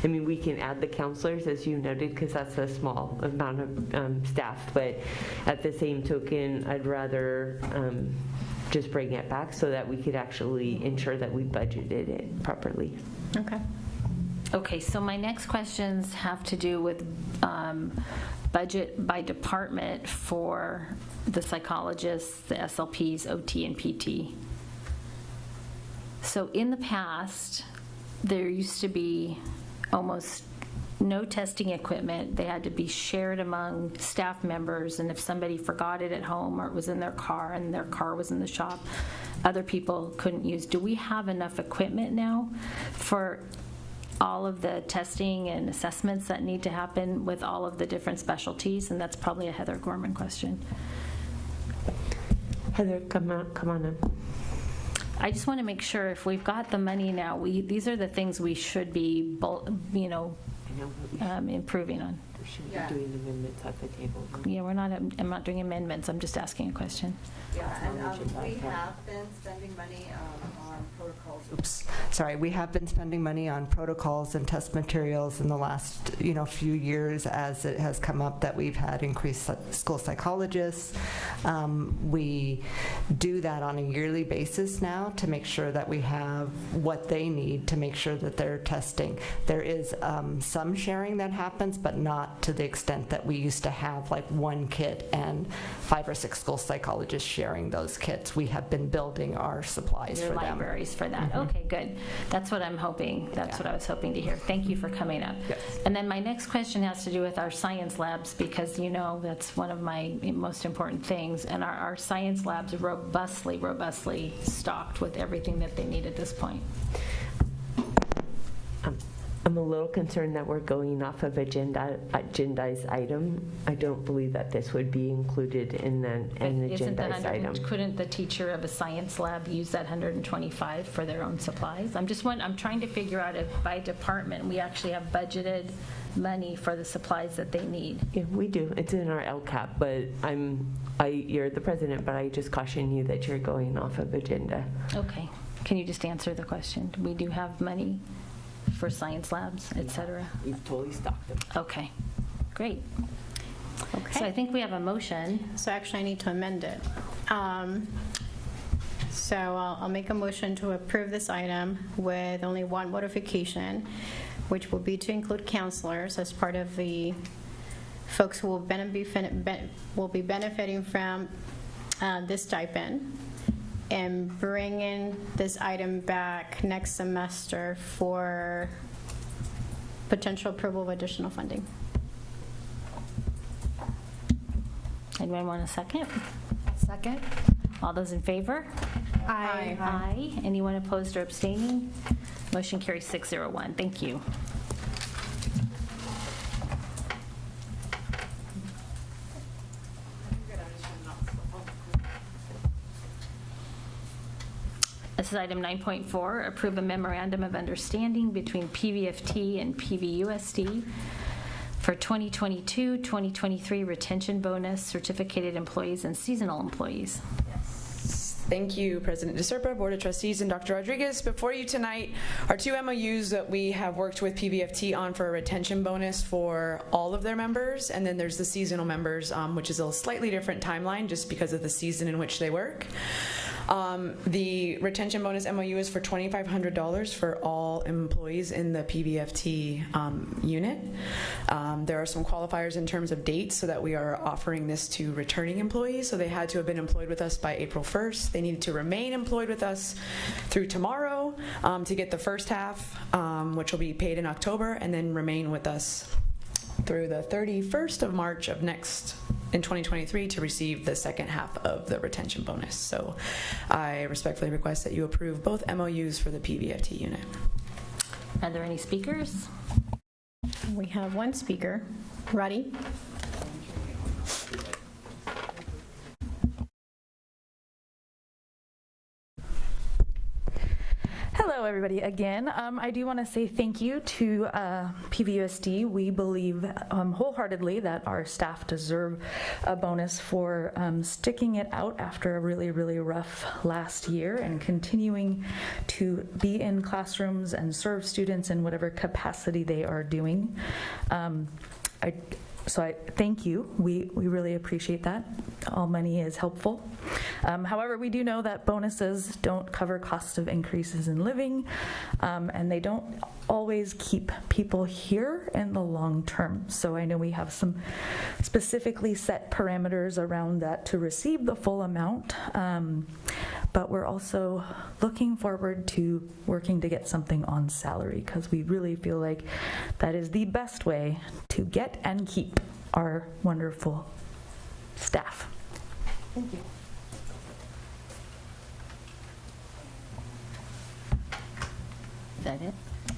I mean, we can add the counselors, as you noted, because that's a small amount of staff, but at the same token, I'd rather just bring it back so that we could actually ensure that we budgeted it properly. Okay. Okay, so my next questions have to do with budget by department for the psychologists, the SLPs, OT, and PT. So in the past, there used to be almost no testing equipment. They had to be shared among staff members, and if somebody forgot it at home or it was in their car and their car was in the shop, other people couldn't use. Do we have enough equipment now for all of the testing and assessments that need to happen with all of the different specialties? And that's probably a Heather Gorman question. Heather, come on up. I just want to make sure if we've got the money now, these are the things we should be, improving on. We should be doing amendments at the table. Yeah, I'm not doing amendments. I'm just asking a question. Yeah, and we have been spending money on protocols. Oops, sorry. We have been spending money on protocols and test materials in the last, few years, as it has come up that we've had increased school psychologists. We do that on a yearly basis now to make sure that we have what they need to make sure that they're testing. There is some sharing that happens, but not to the extent that we used to have, like one kit and 5 or 6 school psychologists sharing those kits. We have been building our supplies Your for them. libraries for that. Okay, good. That's what I'm hoping. That's what I was hoping to hear. Thank you for coming up. Yes. And then my next question has to do with our science labs, because that's one of my most important things. And our science labs are robustly stocked with everything that they need at this point. I'm a little concerned that we're going off of agendized item. I don't believe that this would be included in an agendized item. Couldn't the teacher of a science lab use that 125 for their own supplies? I'm trying to figure out if by department we actually have budgeted money for the supplies that they need. Yeah, we do. It's in our LCAP, but you're the president, but I just caution you that you're going off of agenda. Okay. Can you just answer the question? We do have money for science labs, et cetera? We've totally stocked them. Okay, great. Okay. So I think we have a motion. So actually, I need to amend it. So I'll make a motion to approve this item with only one modification, which will be to include counselors as part of the folks who will be benefiting from this stipend, and bringing this item back next semester for potential approval of additional funding. Anyone want a second? Second. All those in favor? Aye. Aye. Anyone opposed or abstaining? Motion carries 601. Thank you. This is item 9.4, approve a memorandum of understanding between PVFT and PVUSD for 2022-2023 retention bonus, certificated employees, and seasonal employees. Thank you, President DeSerpa, Board of Trustees, and Dr. Rodriguez. Before you tonight are two MOUs that we have worked with PVFT on for a retention bonus for all of their members, and then there's the seasonal members, which is a slightly different timeline just because of the season in which they work. The retention bonus MOU is for $2,500 for all employees in the PVFT unit. There are some qualifiers in terms of dates so that we are offering this to returning employees. So they had to have been employed with us by April 1st. They needed to remain employed with us through tomorrow to get the first half, which will be paid in October, and then remain with us through the 31st of March of in 2023 to receive the second half of the retention bonus. So I respectfully request that you approve both MOUs for the PVFT unit. Are there any speakers? We have one speaker. Roddy? Hello, everybody. Again, I do want to say thank you to PVUSD. We believe wholeheartedly that our staff deserve a bonus for sticking it out after a really, really rough last year and continuing to be in classrooms and serve students in whatever capacity they are doing. So I thank you. We really appreciate that. All money is helpful. However, we do know that bonuses don't cover cost of increases in living, and they don't always keep people here in the long term. So I know we have some specifically set parameters around that to receive the full amount, but we're also looking forward to working to get something on salary because we really feel like that is the best way to get and keep our wonderful staff. Thank you. Is that it?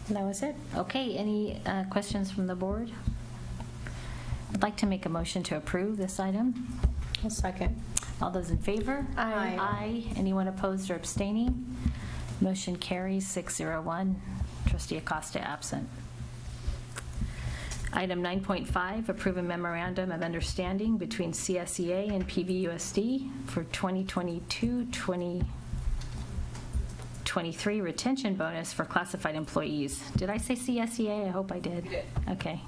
That was it. Okay, any questions from the board? I'd like to make a motion to approve this item. A second. All those in favor? Aye. Aye. Anyone opposed or abstaining? Motion carries 601. Trustee Acosta absent. Item 9.5, approve a memorandum of understanding between CSEA and PVUSD for 2022-2023 retention bonus for classified employees. Did I say CSEA? I hope I did. Okay.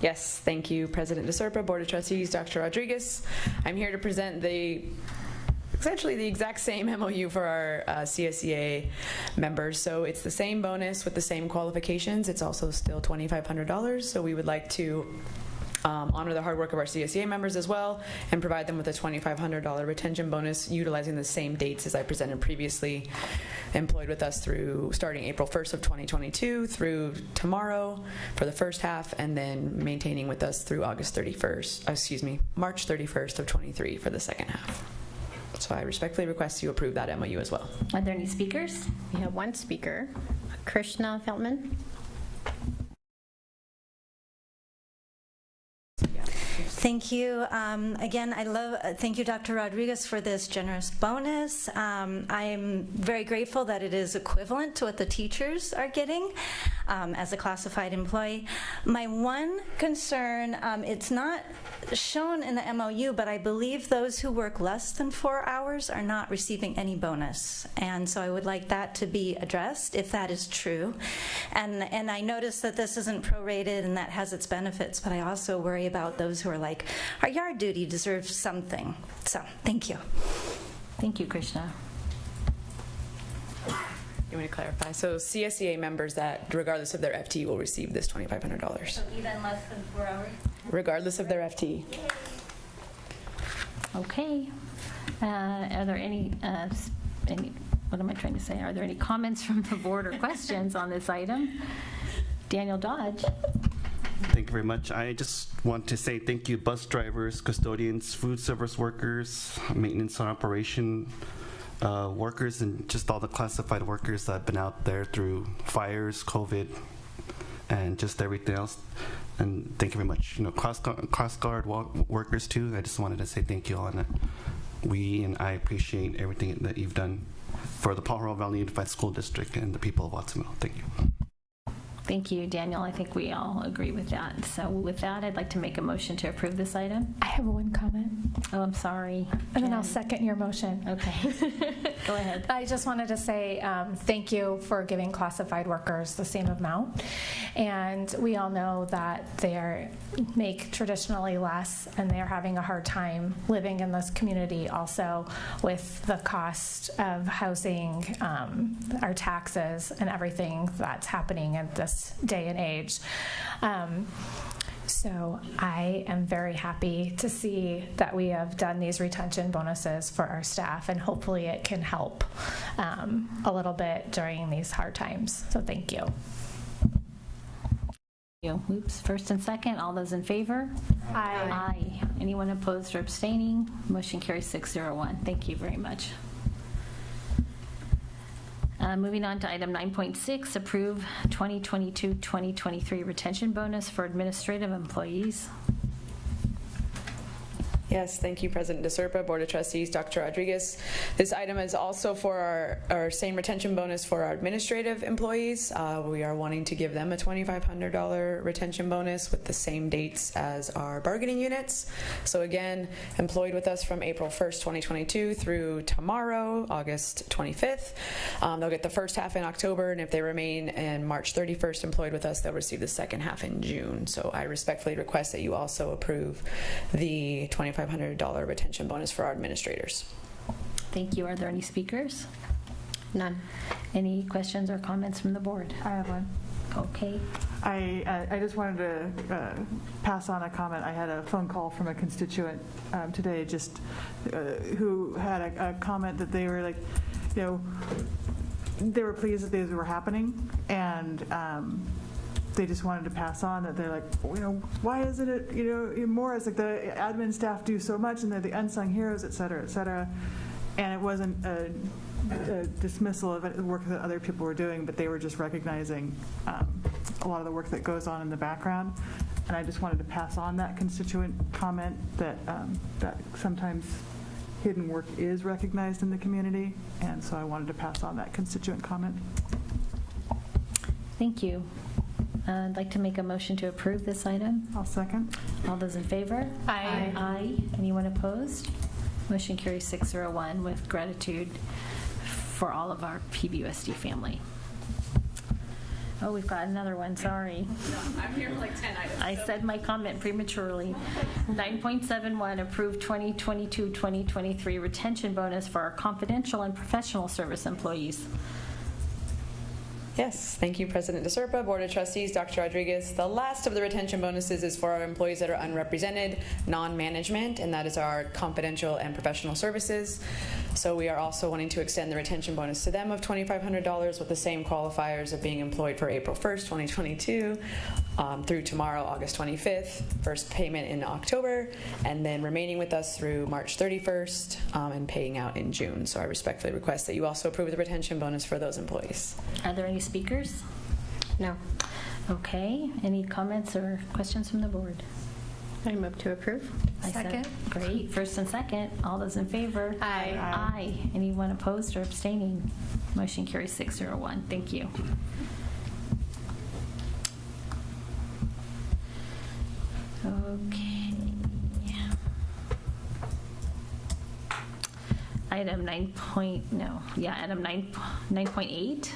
Yes, thank you, President DeSerpa, Board of Trustees, Dr. Rodriguez. I'm here to present essentially the exact same MOU for our CSEA members. So it's the same bonus with the same qualifications. It's also still $2,500. So we would like to honor the hard work of our CSEA members as well and provide them with a $2,500 retention bonus utilizing the same dates as I presented previously, employed with us through starting April 1st of 2022 through tomorrow for the first half, and then maintaining with us through March 31st of 23 for the second half. So I respectfully request you approve that MOU as well. Are there any speakers? We have one speaker, Krishna Feltman. Thank you. Again, thank you, Dr. Rodriguez, for this generous bonus. I am very grateful that it is equivalent to what the teachers are getting as a classified employee. My one concern, it's not shown in the MOU, but I believe those who work less than 4 hours are not receiving any bonus. And so I would like that to be addressed if that is true. And I noticed that this isn't prorated and that has its benefits, but I also worry about those who are like, our yard duty deserves something. So thank you. Thank you, Krishna. You want me to clarify? So CSEA members that, regardless of their FT, will receive this $2,500. So even less than 4 hours? Regardless of their FT. Okay. Are there any, what am I trying to say? Are there any comments from the board or questions on this item? Daniel Dodge. Thank you very much. I just want to say thank you, bus drivers, custodians, food service workers, maintenance and operation workers, and just all the classified workers that have been out there through fires, COVID, and just everything else. And thank you very much. Cross guard workers too. I just wanted to say thank you all, and I appreciate everything that you've done for the Pajaro Valley Unified School District and the people of Watsonville. Thank you. Thank you, Daniel. I think we all agree with that. So with that, I'd like to make a motion to approve this item. I have one comment. Oh, I'm sorry. And then I'll second your motion. Okay. Go ahead. I just wanted to say thank you for giving classified workers the same amount. And we all know that they make traditionally less, and they're having a hard time living in this community also with the cost of housing, our taxes, and everything that's happening in this day and age. So I am very happy to see that we have done these retention bonuses for our staff, and hopefully it can help a little bit during these hard times. So thank you. Oops, first and second, all those in favor? Aye. Aye. Anyone opposed or abstaining? Motion carries 601. Thank you very much. Moving on to item 9.6, approve 2022-2023 retention bonus for administrative employees. Yes, thank you, President DeSerpa, Board of Trustees, Dr. Rodriguez. This item is also for our same retention bonus for our administrative employees. We are wanting to give them a $2,500 retention bonus with the same dates as our bargaining units. So again, employed with us from April 1st, 2022 through tomorrow, August 25th. They'll get the first half in October, and if they remain in March 31st employed with us, they'll receive the second half in June. So I respectfully request that you also approve the $2,500 retention bonus for our administrators. Thank you. Are there any speakers? None. Any questions or comments from the board? I have one. Okay. I just wanted to pass on a comment. I had a phone call from a constituent today just who had a comment that they were like, you know, they were pleased that these were happening, and they just wanted to pass on that they're like, you know, why isn't it, you know, more as like the admin staff do so much and they're the unsung heroes, et cetera, et cetera. And it wasn't a dismissal of the work that other people were doing, but they were just recognizing a lot of the work that goes on in the background. And I just wanted to pass on that constituent comment that that sometimes hidden work is recognized in the community. And so I wanted to pass on that constituent comment. Thank you. I'd like to make a motion to approve this item. I'll second. All those in favor? Aye. Aye. Anyone opposed? Motion carries 601 with gratitude for all of our PVUSD family. Oh, we've got another one, sorry. No, I'm here for like 10 items. I said my comment prematurely. 9.71, approve 2022-2023 retention bonus for our confidential and professional service employees. Yes, thank you, President DeSerpa, Board of Trustees, Dr. Rodriguez. The last of the retention bonuses is for our employees that are unrepresented, non-management, and that is our confidential and professional services. So we are also wanting to extend the retention bonus to them of $2,500 with the same qualifiers of being employed for April 1st, 2022 through tomorrow, August 25th, first payment in October, and then remaining with us through March 31st and paying out in June. So I respectfully request that you also approve the retention bonus for those employees. Are there any speakers? No. Okay. Any comments or questions from the board? I move to approve. Second. Great. First and second. All those in favor? Aye. Aye. Anyone opposed or abstaining? Motion carries 601. Thank you. Okay. Item 9.8,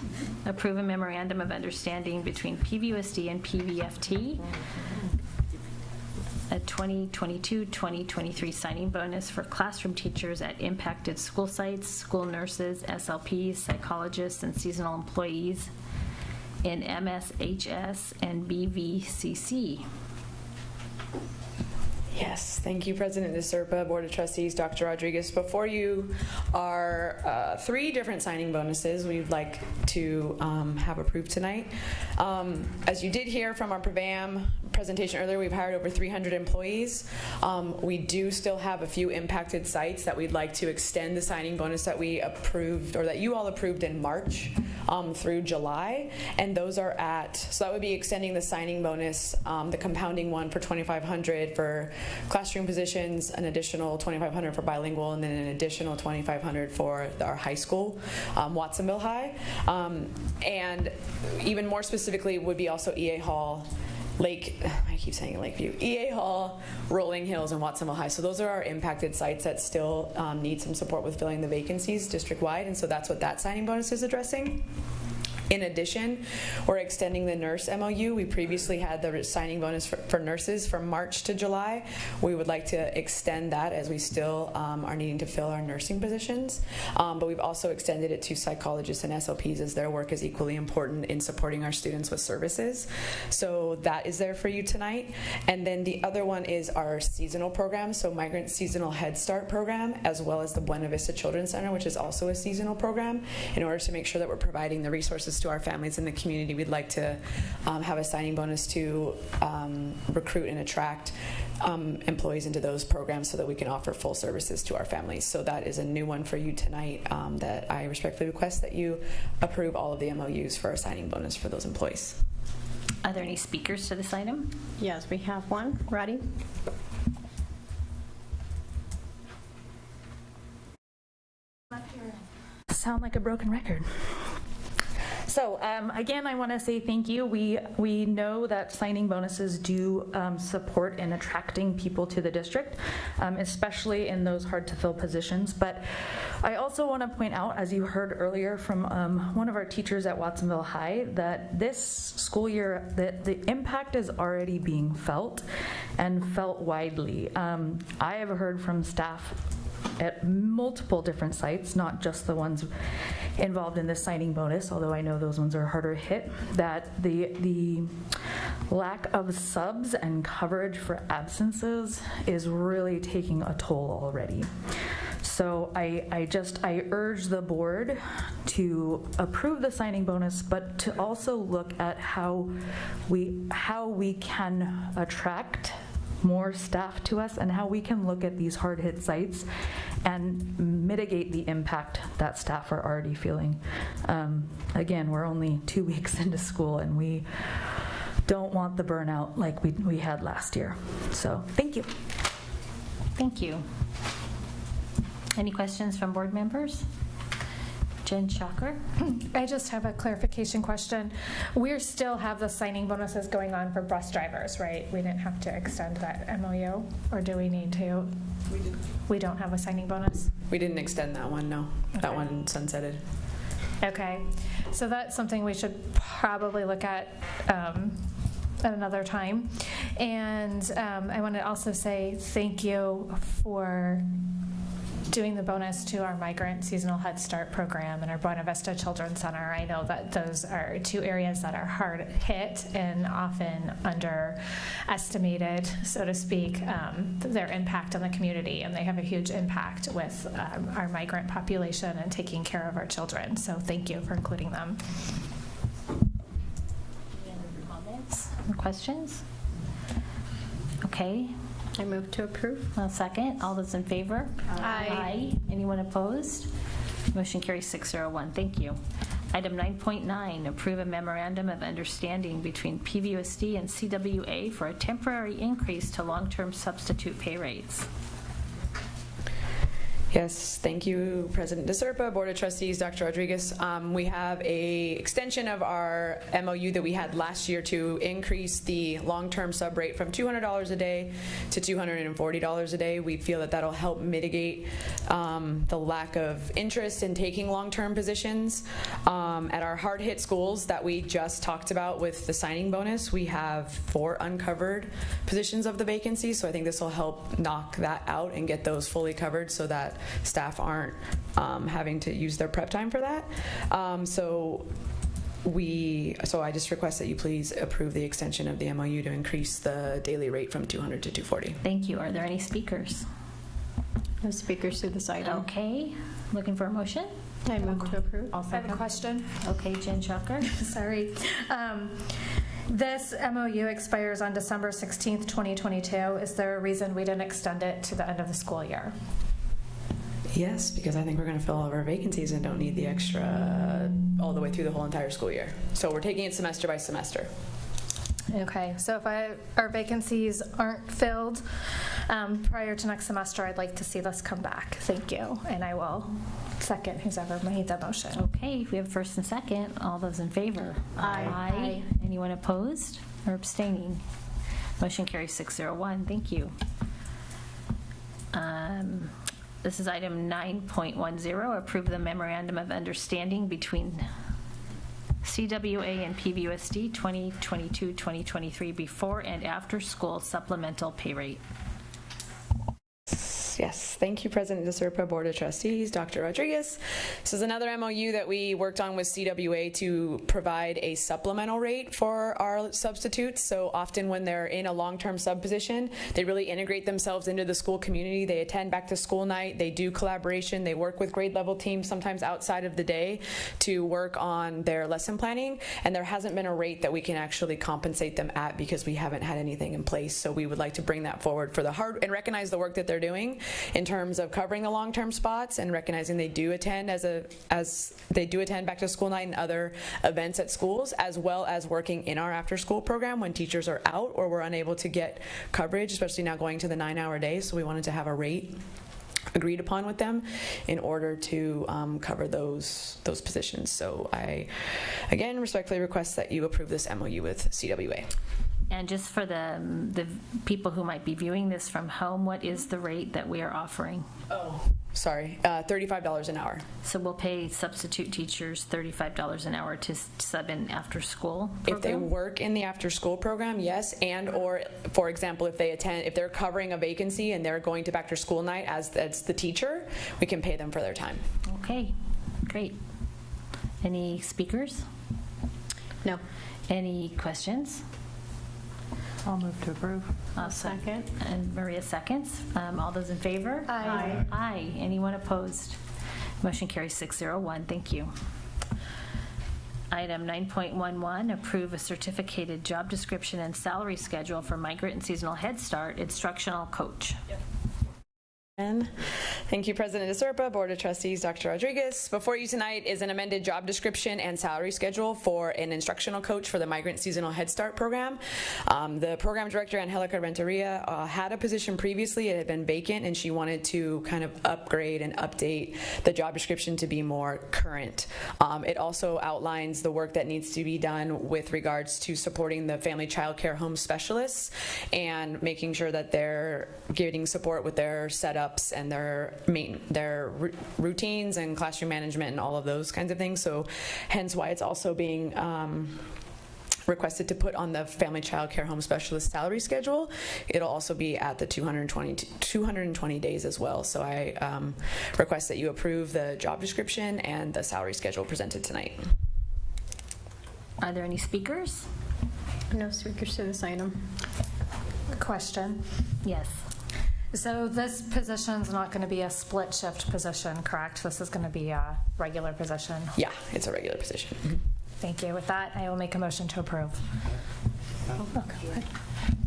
approve a memorandum of understanding between PVUSD and PVFT, a 2022-2023 signing bonus for classroom teachers at impacted school sites, school nurses, SLPs, psychologists, and seasonal employees in MSHS and BVCC. Yes, thank you, President DeSerpa, Board of Trustees, Dr. Rodriguez. Before you are 3 different signing bonuses we'd like to have approved tonight. As you did hear from our PRVAM presentation earlier, we've hired over 300 employees. We do still have a few impacted sites that we'd like to extend the signing bonus that we approved, or that you all approved in March through July. And those are so that would be extending the signing bonus, the compounding one for $2,500 for classroom positions, an additional $2,500 for bilingual, and then an additional $2,500 for our high school, Watsonville High. And even more specifically would be also EA Hall, I keep saying Lakeview, EA Hall, Rolling Hills, and Watsonville High. So those are our impacted sites that still need some support with filling the vacancies district-wide, and so that's what that signing bonus is addressing. In addition, we're extending the nurse MOU. We previously had the signing bonus for nurses from March to July. We would like to extend that as we still are needing to fill our nursing positions. But we've also extended it to psychologists and SLPs, as their work is equally important in supporting our students with services. So that is there for you tonight. And then the other one is our seasonal program, so Migrant Seasonal Head Start program, as well as the Buena Vista Children's Center, which is also a seasonal program. In order to make sure that we're providing the resources to our families in the community, we'd like to have a signing bonus to recruit and attract employees into those programs so that we can offer full services to our families. So that is a new one for you tonight, that I respectfully request that you approve all of the MOUs for a signing bonus for those employees. Are there any speakers to this item? Yes, we have one. Roddy? Sound like a broken record. So again, I want to say thank you. We know that signing bonuses do support in attracting people to the district, especially in those hard to fill positions. But I also want to point out, as you heard earlier from one of our teachers at Watsonville High, that this school year, the impact is already being felt and felt widely. I have heard from staff at multiple different sites, not just the ones involved in this signing bonus, although I know those ones are harder hit, that the lack of subs and coverage for absences is really taking a toll already. So I urge the board to approve the signing bonus, but to also look at how we can attract more staff to us and how we can look at these hard-hit sites and mitigate the impact that staff are already feeling. Again, we're only 2 weeks into school and we don't want the burnout like we had last year. So thank you. Thank you. Any questions from board members? Jen Shocker? I just have a clarification question. We still have the signing bonuses going on for bus drivers, right? We didn't have to extend that MOU, or do we need to? We did. We don't have a signing bonus? We didn't extend that one, no. Okay. That one sunsetted. Okay, so that's something we should probably look at another time. And I want to also say thank you for doing the bonus to our Migrant Seasonal Head Start program and our Buena Vista Children's Center. I know that those are two areas that are hard hit and often underestimated, so to speak, their impact on the community, and they have a huge impact with our migrant population and taking care of our children. So thank you for including them. Any other comments or questions? Okay. I move to approve. I'll second. All those in favor? Aye. Anyone opposed? Motion carries 601. Thank you. Item 9.9, approve a memorandum of understanding between PVUSD and CWA for a temporary increase to long-term substitute pay rates. Yes, thank you, President DeSerpa, Board of Trustees, Dr. Rodriguez. We have a extension of our MOU that we had last year to increase the long-term sub rate from $200 a day to $240 a day. We feel that that'll help mitigate the lack of interest in taking long-term positions. At our hard-hit schools that we just talked about with the signing bonus, we have 4 uncovered positions of the vacancies, so I think this will help knock that out and get those fully covered so that staff aren't having to use their prep time for that. So I just request that you please approve the extension of the MOU to increase the daily rate from $200 to $240. Thank you. Are there any speakers? No speakers to this item. Okay. Looking for a motion? I move to approve. I have a question. Okay, Jen Shocker. Sorry. This MOU expires on December 16th, 2022. Is there a reason we didn't extend it to the end of the school year? Yes, because I think we're going to fill all of our vacancies and don't need the extra all the way through the whole entire school year. So we're taking it semester by semester. Okay, so if our vacancies aren't filled prior to next semester, I'd like to see this come back. Thank you. And I will second who's ever made that motion. Okay, we have first and second. All those in favor? Aye. Anyone opposed or abstaining? Motion carries 601. Thank you. This is item 9.10. Approve the memorandum of understanding between CWA and PVUSD 2022-2023 before and after school supplemental pay rate. Yes, thank you, President DeSerpa, Board of Trustees, Dr. Rodriguez. This is another MOU that we worked on with CWA to provide a supplemental rate for our substitutes. So often when they're in a long-term sub position, they really integrate themselves into the school community. They attend back to school night, they do collaboration, they work with grade level teams sometimes outside of the day to work on their lesson planning. And there hasn't been a rate that we can actually compensate them at because we haven't had anything in place. So we would like to bring that forward for the hard and recognize the work that they're doing in terms of covering the long-term spots and recognizing they do attend as they do attend back to school night and other events at schools, as well as working in our after-school program when teachers are out or we're unable to get coverage, especially now going to the 9-hour days. So we wanted to have a rate agreed upon with them in order to cover those positions. So I, again, respectfully request that you approve this MOU with CWA. And just for the people who might be viewing this from home, what is the rate that we are offering? Oh, sorry, $35 an hour. So we'll pay substitute teachers $35 an hour to sub in after school program? If they work in the after school program, yes, and or for example, if they're covering a vacancy and they're going to back to school night as the teacher, we can pay them for their time. Okay, great. Any speakers? No. Any questions? I'll move to approve. I'll second. And Maria seconds. All those in favor? Aye. Aye. Anyone opposed? Motion carries 601. Thank you. Item 9.11, approve a certificated job description and salary schedule for migrant and seasonal Head Start instructional coach. Yep. Thank you, President DeSerpa, Board of Trustees, Dr. Rodriguez. Before you tonight is an amended job description and salary schedule for an instructional coach for the Migrant Seasonal Head Start program. The program director, Angelica Renteria, had a position previously. It had been vacant, and she wanted to kind of upgrade and update the job description to be more current. It also outlines the work that needs to be done with regards to supporting the family child care home specialists and making sure that they're getting support with their setups and their routines and classroom management and all of those kinds of things. So hence why it's also being requested to put on the family child care home specialist salary schedule. It'll also be at the 220 days as well. So I request that you approve the job description and the salary schedule presented tonight. Are there any speakers? No speakers to this item. Question. Yes. So this position is not going to be a split shift position, correct? This is going to be a regular position? Yeah, it's a regular position. Mm-hmm. Thank you. With that, I will make a motion to approve.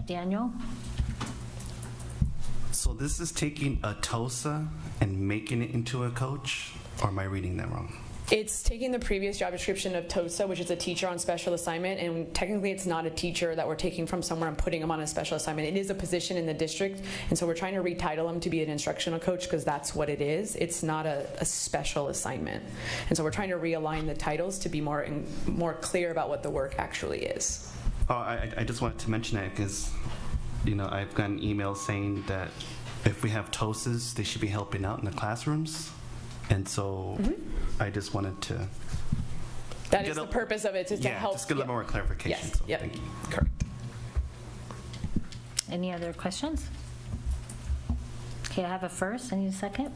Daniel? So this is taking a TOSA and making it into a coach, or am I reading that wrong? It's taking the previous job description of TOSA, which is a teacher on special assignment, and technically it's not a teacher that we're taking from somewhere and putting them on a special assignment. It is a position in the district, and so we're trying to retitle them to be an instructional coach because that's what it is. It's not a special assignment. And so we're trying to realign the titles to be more clear about what the work actually is. Oh, I just wanted to mention that because, you know, I've gotten emails saying that if we have TOSAs, they should be helping out in the classrooms. And so I just wanted to... That is the purpose of it, is to help. Just get a little more clarification. Yes, so thank you. Correct. Any other questions? Okay, I have a first. I need a second.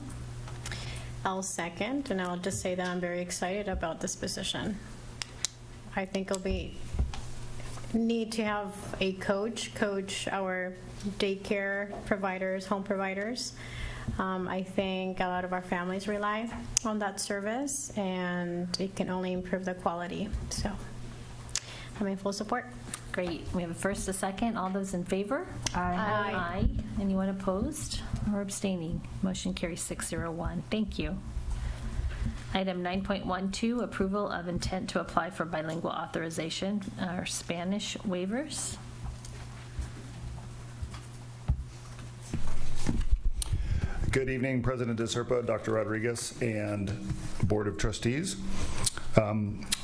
I'll second, and I'll just say that I'm very excited about this position. I think it'll be need to have a coach our daycare providers, home providers. I think a lot of our families rely on that service, and it can only improve the quality. So I'm in full support. Great. We have a first, a second. All those in favor? Aye. Aye. Anyone opposed or abstaining? Motion carries 601. Thank you. Item 9.12, approval of intent to apply for bilingual authorization or Spanish waivers. Good evening, President DeSerpa, Dr. Rodriguez, and Board of Trustees.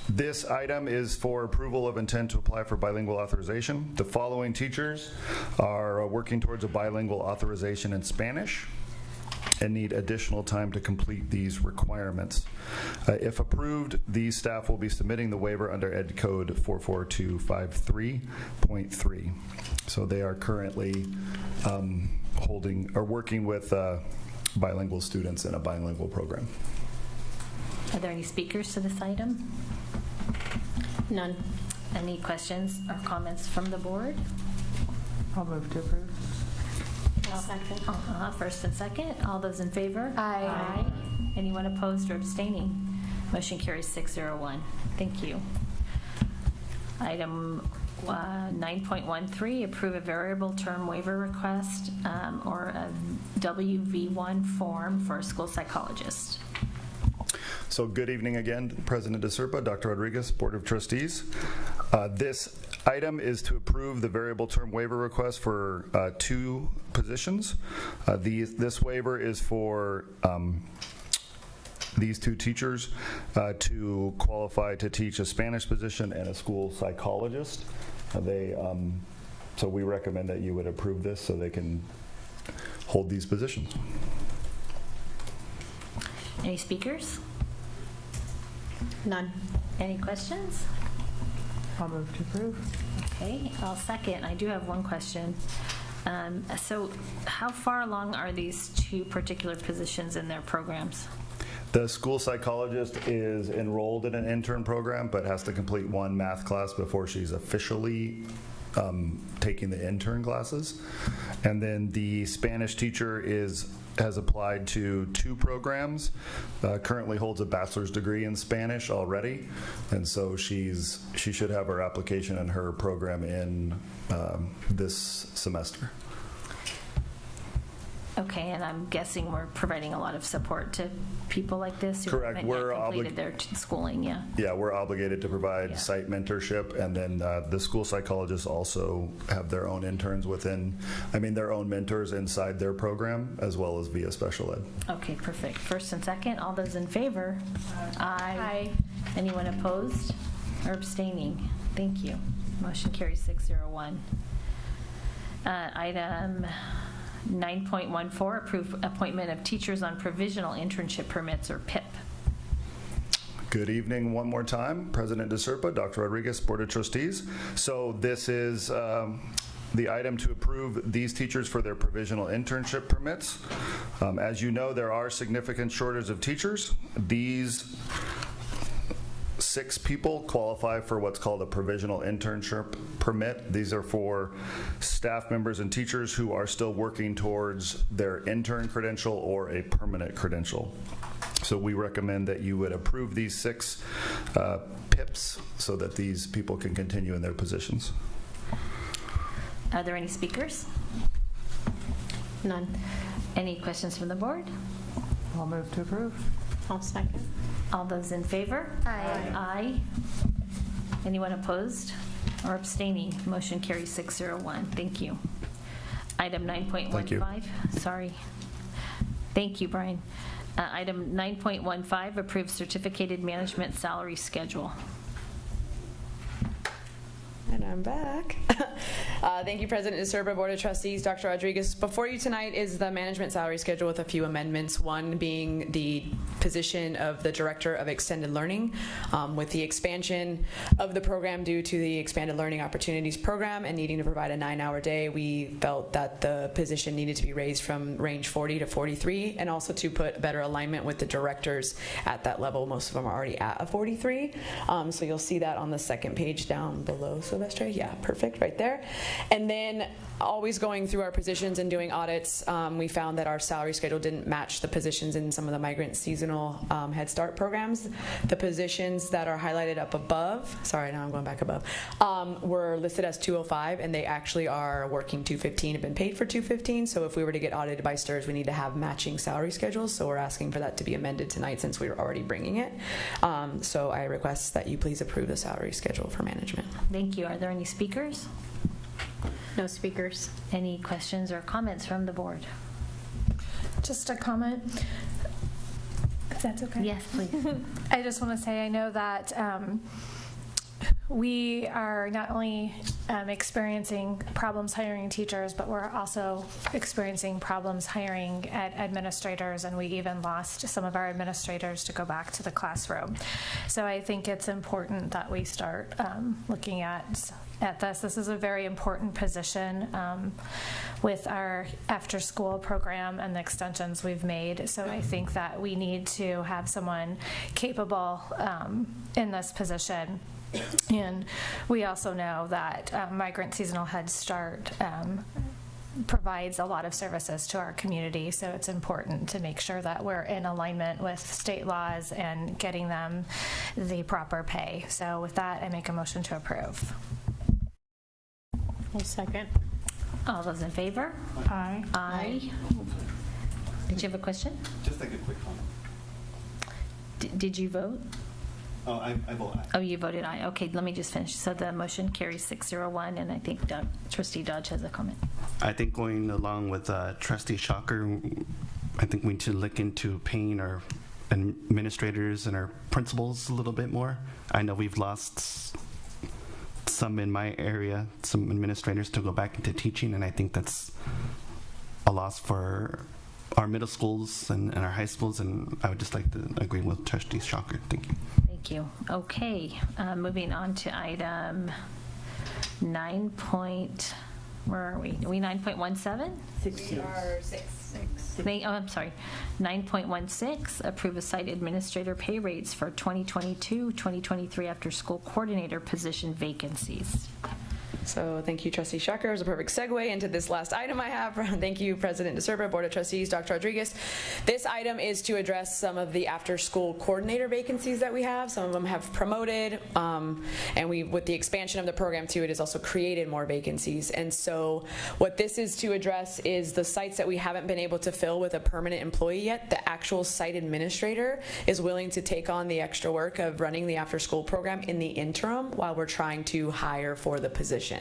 This item is for approval of intent to apply for bilingual authorization. The following teachers are working towards a bilingual authorization in Spanish and need additional time to complete these requirements. If approved, these staff will be submitting the waiver under Ed Code 44253.3. So they are currently working with bilingual students in a bilingual program. Are there any speakers to this item? None. Any questions or comments from the board? I'll move to approve. Second. First and second. All those in favor? Aye. Anyone opposed or abstaining? Motion carries 601. Thank you. Item 9.13, approve a variable term waiver request or a WV1 form for a school psychologist. So good evening again, President DeSerpa, Dr. Rodriguez, Board of Trustees. This item is to approve the variable term waiver request for 2 positions. This waiver is for these 2 teachers to qualify to teach a Spanish position and a school psychologist. So we recommend that you would approve this so they can hold these positions. Any speakers? None. Any questions? I'll move to approve. Okay, I'll second. I do have one question. So how far along are these 2 particular positions in their programs? The school psychologist is enrolled in an intern program, but has to complete 1 math class before she's officially taking the intern classes. And then the Spanish teacher has applied to 2 programs, currently holds a bachelor's degree in Spanish already, and so she should have her application and her program in this semester. Okay, and I'm guessing we're providing a lot of support to people like this who Correct. haven't yet completed their schooling, yeah. Yeah, we're obligated to provide site mentorship, and then the school psychologists also have their own interns their own mentors inside their program, as well as via special ed. Okay, perfect. First and second, all those in favor? Aye. Anyone opposed or abstaining? Thank you. Motion carries 601. Item 9.14, approve appointment of teachers on provisional internship permits, or PIP. Good evening one more time, President DeSerpa, Dr. Rodriguez, Board of Trustees. So this is the item to approve these teachers for their provisional internship permits. As you know, there are significant shortages of teachers. These 6 people qualify for what's called a provisional internship permit. These are for staff members and teachers who are still working towards their intern credential or a permanent credential. So we recommend that you would approve these 6 PIPs so that these people can continue in their positions. Are there any speakers? None. Any questions from the board? I'll move to approve. I'll second. All those in favor? Aye. Aye. Anyone opposed or abstaining? Motion carries 601. Thank you. Item 9.15. Thank you. Sorry. Thank you, Brian. Item 9.15, approve certificated management salary schedule. And I'm back. Thank you, President DeSerpa, Board of Trustees, Dr. Rodriguez. Before you tonight is the management salary schedule with a few amendments, one being the position of the Director of Extended Learning. With the expansion of the program due to the Expanded Learning Opportunities Program and needing to provide a 9-hour day, we felt that the position needed to be raised from range 40 to 43, and also to put better alignment with the directors at that level. Most of them are already at a 43. So you'll see that on the second page down below, Sylvester. Yeah, perfect, right there. And then always going through our positions and doing audits, we found that our salary schedule didn't match the positions in some of the migrant seasonal Head Start programs. The positions that are highlighted up above, sorry, now I'm going back above, were listed as 205, and they actually are working 215, have been paid for 215. So if we were to get audited by STRS, we need to have matching salary schedules. So we're asking for that to be amended tonight since we were already bringing it. So I request that you please approve the salary schedule for management. Thank you. Are there any speakers? No speakers. Any questions or comments from the board? Just a comment, if that's okay. Yes, please. I just want to say I know that we are not only experiencing problems hiring teachers, but we're also experiencing problems hiring administrators, and we even lost some of our administrators to go back to the classroom. So I think it's important that we start looking at this. This is a very important position with our after-school program and the extensions we've made. So I think that we need to have someone capable in this position. And we also know that Migrant Seasonal Head Start provides a lot of services to our community, so it's important to make sure that we're in alignment with state laws and getting them the proper pay. So with that, I make a motion to approve. I'll second. All those in favor? Aye. Aye. Did you have a question? Just like a quick comment. Did you vote? Oh, I vote aye. Oh, you voted aye. Okay, let me just finish. So the motion carries 601, and I think Trustee Dodge has a comment. I think going along with Trustee Shocker, I think we need to look into paying our administrators and our principals a little bit more. I know we've lost some in my area, some administrators to go back into teaching, and I think that's a loss for our middle schools and our high schools, and I would just like to agree with Trustee Shocker. Thank you. Thank you. Okay, moving on to item 9. Where are we? Are we 9.17? 16. Oh, I'm sorry. 9.16, approve a site administrator pay rates for 2022-2023 after school coordinator position vacancies. So thank you, Trustee Shocker. It was a perfect segue into this last item I have. Thank you, President DeSerpa, Board of Trustees, Dr. Rodriguez. This item is to address some of the after-school coordinator vacancies that we have. Some of them have promoted, and with the expansion of the program too, it has also created more vacancies. And so what this is to address is the sites that we haven't been able to fill with a permanent employee yet. The actual site administrator is willing to take on the extra work of running the after-school program in the interim while we're trying to hire for the position.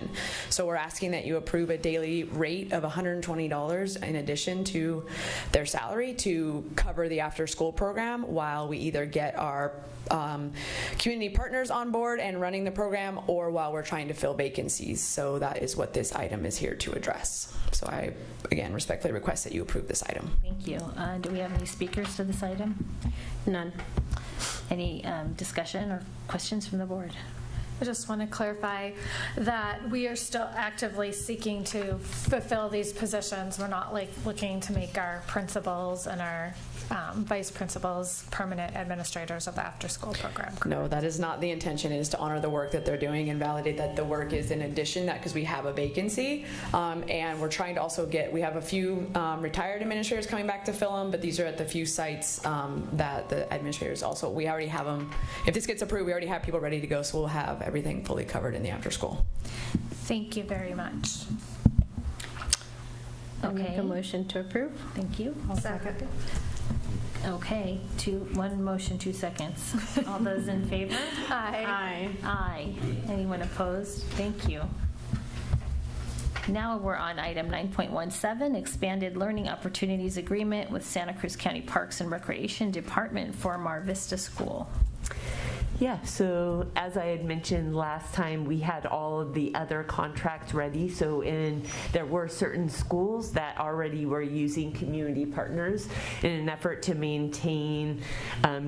So we're asking that you approve a daily rate of $120 in addition to their salary to cover the after-school program while we either get our community partners on board and running the program, or while we're trying to fill vacancies. So that is what this item is here to address. So I, again, respectfully request that you approve this item. Thank you. Do we have any speakers to this item? None. Any discussion or questions from the board? I just want to clarify that we are still actively seeking to fulfill these positions. We're not looking to make our principals and our vice principals permanent administrators of the after-school program. No, that is not the intention. It is to honor the work that they're doing and validate that the work is in addition, that because we have a vacancy, and we're trying to also we have a few retired administrators coming back to fill them, but these are at the few sites that the administrators also, we already have them. If this gets approved, we already have people ready to go, so we'll have everything fully covered in the after school. Thank you very much. I'll make a motion to approve. Thank you. I'll second. Okay, one motion, 2 seconds. All those in favor? Aye. Aye. Anyone opposed? Thank you. Now we're on item 9.17, expanded learning opportunities agreement with Santa Cruz County Parks and Recreation Department for Mar Vista School. Yeah, so as I had mentioned last time, we had all of the other contracts ready. So there were certain schools that already were using community partners in an effort to maintain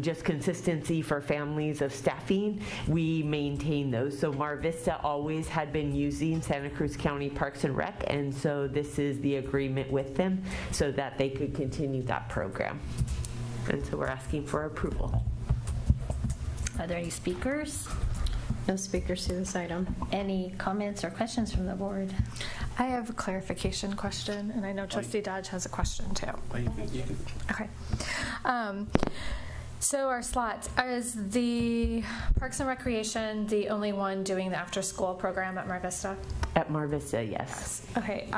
just consistency for families of staffing. We maintain those. So Mar Vista always had been using Santa Cruz County Parks and Rec, and so this is the agreement with them so that they could continue that program. And so we're asking for approval. Are there any speakers? No speakers to this item. Any comments or questions from the board? I have a clarification question, and I know Trustee Dodge has a question too. Okay. So our slots, is the Parks and Recreation the only one doing the after-school program at Mar Vista? At Mar Vista, yes. Okay,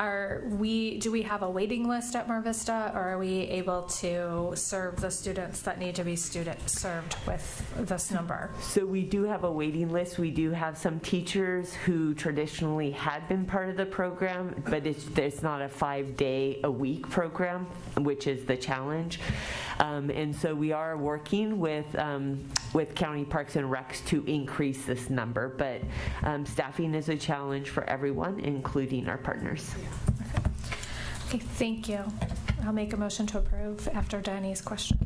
do we have a waiting list at Mar Vista, or are we able to serve the students that need to be served with this number? So we do have a waiting list. We do have some teachers who traditionally had been part of the program, but it's not a 5-day-a-week program, which is the challenge. And so we are working with County Parks and Recs to increase this number, but staffing is a challenge for everyone, including our partners. Okay, thank you. I'll make a motion to approve after Danny's question.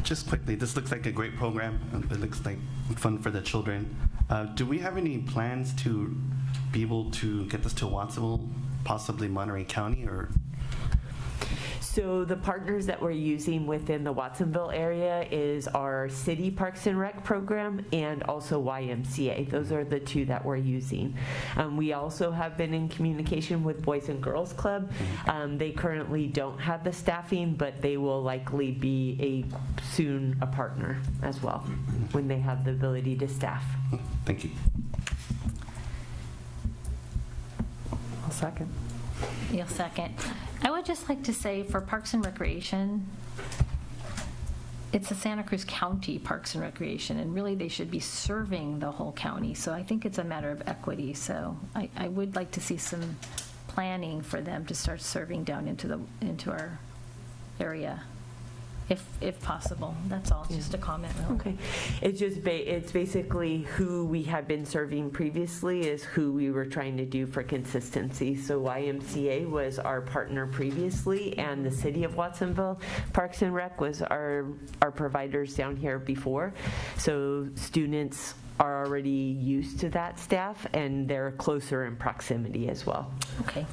Just quickly, this looks like a great program. It looks like fun for the children. Do we have any plans to be able to get this to Watsonville, possibly Monterey County, or? So the partners that we're using within the Watsonville area is our City Parks and Rec program and also YMCA. Those are the two that we're using. We also have been in communication with Boys and Girls Club. They currently don't have the staffing, but they will likely be soon a partner as well when they have the ability to staff. Thank you. I'll second. You'll second. I would just like to say for Parks and Recreation, it's the Santa Cruz County Parks and Recreation, and really they should be serving the whole county. So I think it's a matter of equity. So I would like to see some planning for them to start serving down into our area, if possible. That's all. Just a comment. Really. Okay. It's basically who we had been serving previously is who we were trying to do for consistency. So YMCA was our partner previously, and the City of Watsonville Parks and Rec was our providers down here before. So students are already used to that staff, and they're closer in proximity as well. Okay.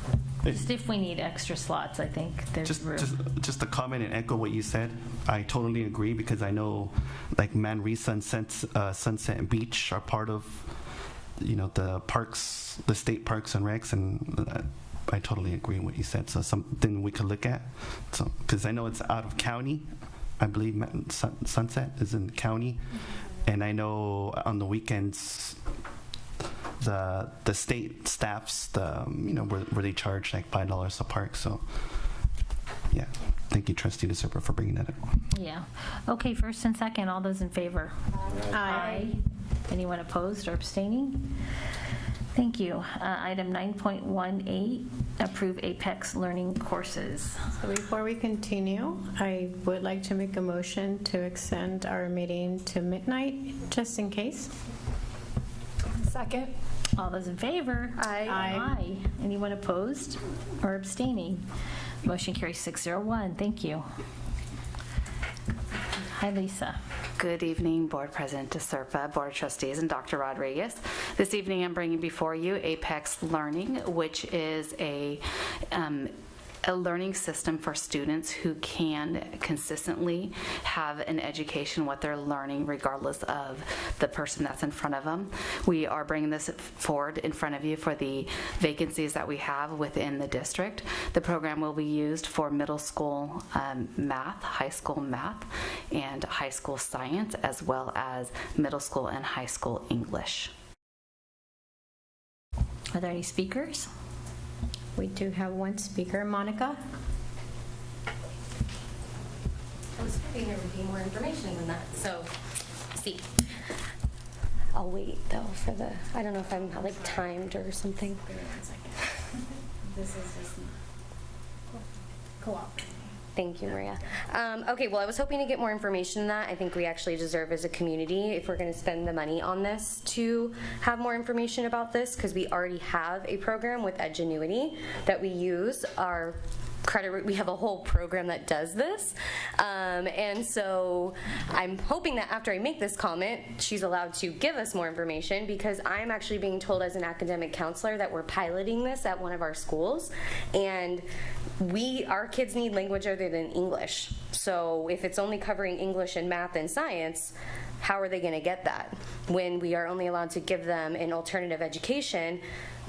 Just if we need extra slots, I think there's room. Just to comment and echo what you said, I totally agree, because I know like Manresa and Sunset and Beach are part of, the parks, the state parks and recs, and I totally agree with what you said. So something we could look at. So because I know it's out of county, I believe Sunset is in county, and I know on the weekends the state staffs where they charge like $5 a park. So yeah, thank you, Trustee DeSerpa, for bringing that up. Yeah. Okay, first and second, all those in favor? Aye. Anyone opposed or abstaining? Thank you. Item 9.18, approve Apex Learning courses. So before we continue, I would like to make a motion to extend our meeting to midnight, just in case. Second. All those in favor? Aye. Aye. Anyone opposed or abstaining? Motion carries 601. Thank you. Hi, Lisa. Good evening, Board President DeSerpa, Board of Trustees, and Dr. Rodriguez. This evening I'm bringing before you Apex Learning, which is a learning system for students who can consistently have an education, what they're learning, regardless of the person that's in front of them. We are bringing this forward in front of you for the vacancies that we have within the district. The program will be used for middle school math, high school math, and high school science, as well as middle school and high school English. Are there any speakers? We do have one speaker, Monica. I was hoping there would be more information than that. So, see. I'll wait though for the, I don't know if I'm like timed or something. This is just co-op. Thank you, Maria. Okay, well, I was hoping to get more information than that. I think we actually deserve as a community, if we're going to spend the money on this, to have more information about this, because we already have a program with Edgenuity that we use. Our credit, we have a whole program that does this, and so I'm hoping that after I make this comment, she's allowed to give us more information, because I'm actually being told as an academic counselor that we're piloting this at one of our schools, and our kids need language other than English. So if it's only covering English and math and science, how are they going to get that when we are only allowed to give them in alternative education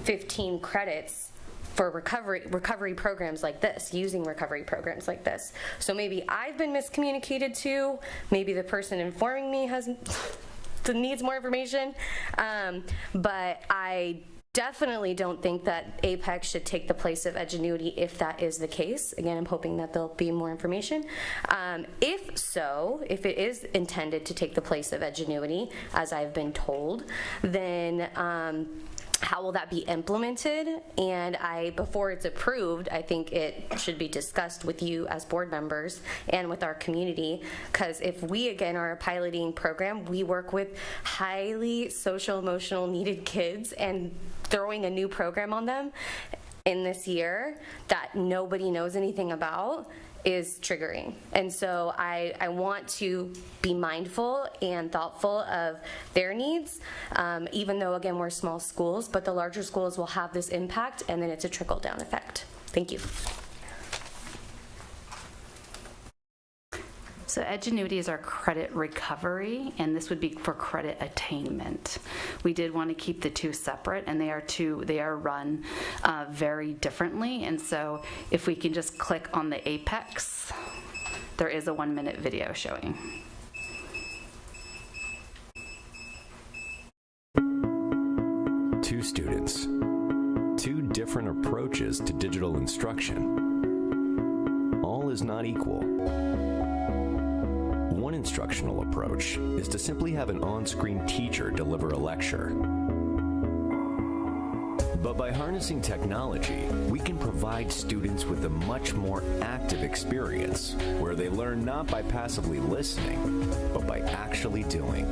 15 credits for recovery programs like this, using recovery programs like this? So maybe I've been miscommunicated too. Maybe the person informing me has needs more information. But I definitely don't think that Apex should take the place of Edgenuity if that is the case. Again, I'm hoping that there'll be more information. If so, if it is intended to take the place of Edgenuity, as I've been told, then how will that be implemented? And before it's approved, I think it should be discussed with you as board members and with our community, because if we, again, are a piloting program, we work with highly social, emotional needed kids, and throwing a new program on them in this year that nobody knows anything about is triggering. And so I want to be mindful and thoughtful of their needs, even though, again, we're small schools, but the larger schools will have this impact, and then it's a trickle-down effect. Thank you. So Edgenuity is our credit recovery, and this would be for credit attainment. We did want to keep the two separate, and they are run very differently. And so if we can just click on the Apex, there is a 1-minute video showing. Two students, two different approaches to digital instruction. All is not equal. One instructional approach is to simply have an on-screen teacher deliver a lecture. But by harnessing technology, we can provide students with a much more active experience where they learn not by passively listening, but by actually doing.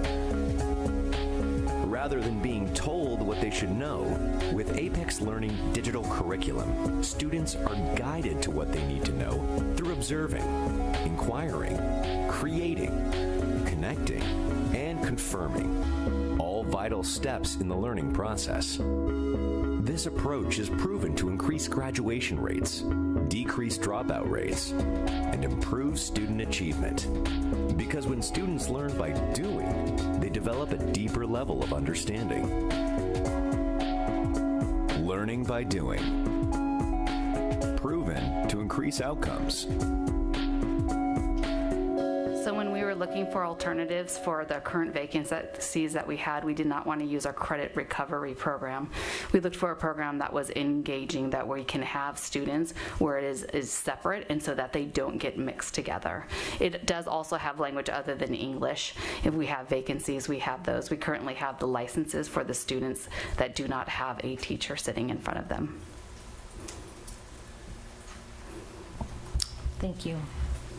Rather than being told what they should know, with Apex Learning digital curriculum, students are guided to what they need to know through observing, inquiring, creating, connecting, and confirming, all vital steps in the learning process. This approach is proven to increase graduation rates, decrease dropout rates, and improve student achievement. Because when students learn by doing, they develop a deeper level of understanding. Learning by doing. Proven to increase outcomes. So when we were looking for alternatives for the current vacancies that we had, we did not want to use our credit recovery program. We looked for a program that was engaging, that we can have students where it is separate, and so that they don't get mixed together. It does also have language other than English. If we have vacancies, we have those. We currently have the licenses for the students that do not have a teacher sitting in front of them. Thank you.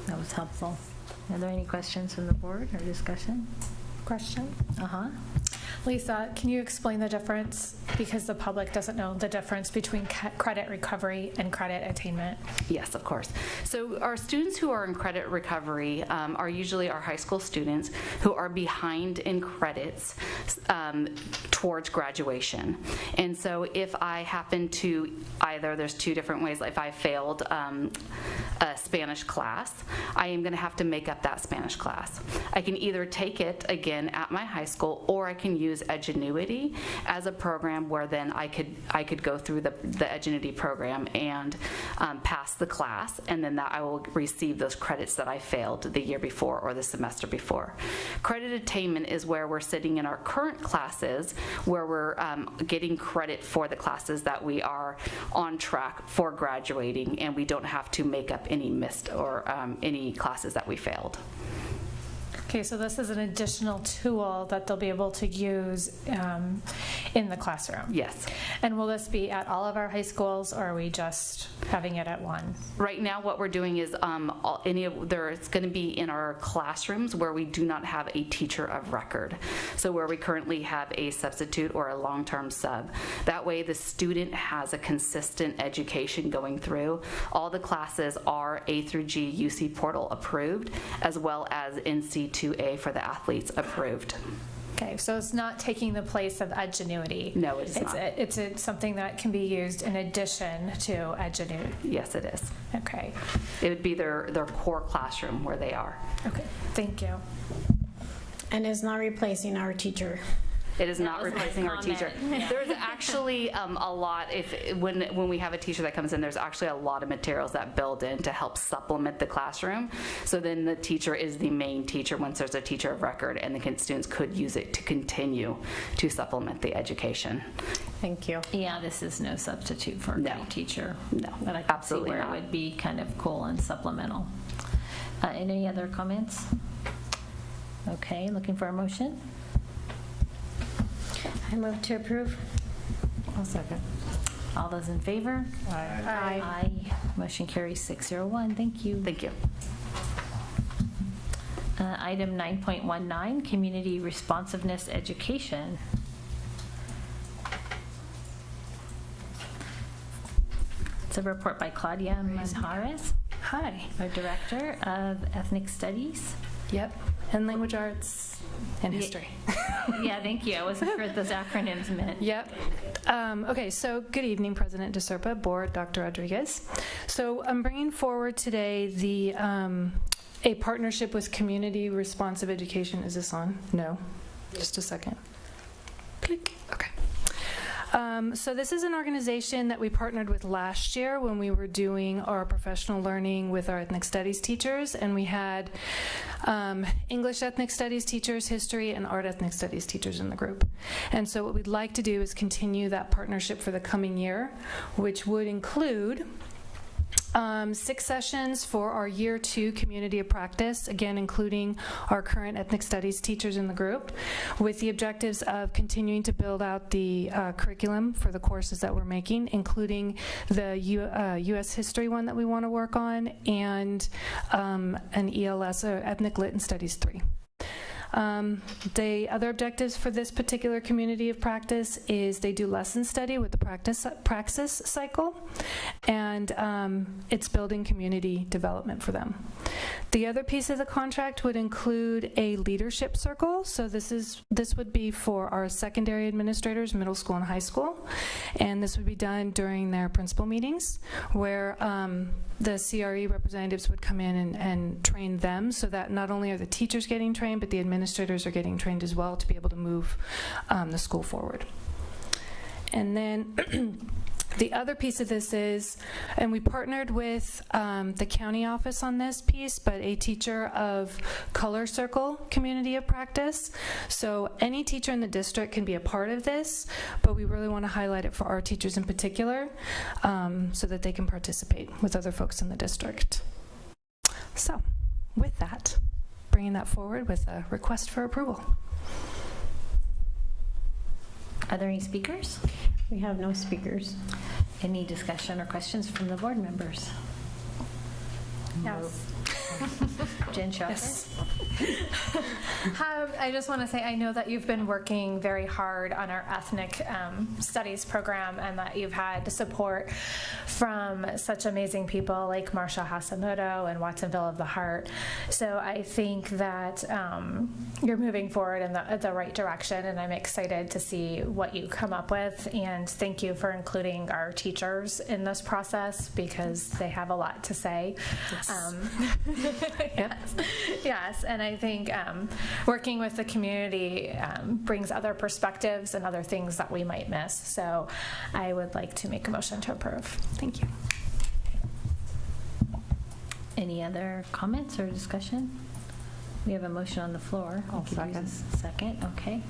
That was helpful. Are there any questions from the board or discussion? Question? Uh-huh. Lisa, can you explain the difference, because the public doesn't know the difference between credit recovery and credit attainment? Yes, of course. So our students who are in credit recovery are usually our high school students who are behind in credits towards graduation. And so if I happen to there's two different ways. If I failed a Spanish class, I am going to have to make up that Spanish class. I can either take it again at my high school, or I can use Edgenuity as a program where then I could go through the Edgenuity program and pass the class, and then that I will receive those credits that I failed the year before or the semester before. Credit attainment is where we're sitting in our current classes, where we're getting credit for the classes that we are on track for graduating, and we don't have to make up any missed or any classes that we failed. Okay, so this is an additional tool that they'll be able to use in the classroom? Yes. And will this be at all of our high schools, or are we just having it at one? Right now what we're doing is it's going to be in our classrooms where we do not have a teacher of record. So where we currently have a substitute or a long-term sub. That way the student has a consistent education going through. All the classes are A through G UC portal approved, as well as NC2A for the athletes approved. Okay, so it's not taking the place of Edgenuity. No, it is not. It's something that can be used in addition to Edgenuity. Yes, it is. Okay. It would be their core classroom where they are. Okay, thank you. And it's not replacing our teacher. It is not was my replacing our teacher. comment. Yeah. There's actually a lot, when we have a teacher that comes in, there's actually a lot of materials that build in to help supplement the classroom. So then the teacher is the main teacher once there's a teacher of record, and the students could use it to continue to supplement the education. Thank you. Yeah, this is no substitute for a great teacher. No, but I can absolutely see where not. it would be kind of cool and supplemental. Any other comments? Okay, looking for a motion? I move to approve. I'll second. All those in favor? Aye. Aye. Motion carries 601. Thank you. Thank you. Item 9.19, Community Responsiveness Education. It's a report by Claudia Manjares. Hi. Our Director of Ethnic Studies. Yep. And Language Arts and History. Yeah, thank you. I wasn't sure what those acronyms meant. Yep. Okay, so good evening, President DeSerpa, Board, Dr. Rodriguez. So I'm bringing forward today the a partnership with Community Responsive Education. Is this on? No. Just a second. Click. Okay. So this is an organization that we partnered with last year when we were doing our professional learning with our ethnic studies teachers, and we had English ethnic studies teachers, history, and art ethnic studies teachers in the group. And so what we'd like to do is continue that partnership for the coming year, which would include 6 sessions for our year 2 community of practice, again including our current ethnic studies teachers in the group, with the objectives of continuing to build out the curriculum for the courses that we're making, including the U.S. history one that we want to work on, and an ELS, or Ethnic Lit and Studies 3. The other objectives for this particular community of practice is they do lesson study with the praxis cycle, and it's building community development for them. The other piece of the contract would include a leadership circle. So this would be for our secondary administrators, middle school and high school, and this would be done during their principal meetings, where the CRE representatives would come in and train them, so that not only are the teachers getting trained, but the administrators are getting trained as well to be able to move the school forward. And then the other piece of this is, and we partnered with the county office on this piece, but a teacher of Color Circle community of practice. So any teacher in the district can be a part of this, but we really want to highlight it for our teachers in particular, so that they can participate with other folks in the district. So with that, bringing that forward with a request for approval. Are there any speakers? We have no speakers. Any discussion or questions from the board members? Yes. Jen Schafer? Yes. I just want to say I know that you've been working very hard on our ethnic studies program, and that you've had support from such amazing people like Marsha Hasamoto and Watsonville of the Heart. So I think that you're moving forward in the right direction, and I'm excited to see what you come up with. And thank you for including our teachers in this process, because they have a lot to say. Yes. Yes, and I think working with the community brings other perspectives and other things that we might miss. So I would like to make a motion to approve. Thank you. Any other comments or discussion? We have a motion on the floor. I'll second. Second, okay.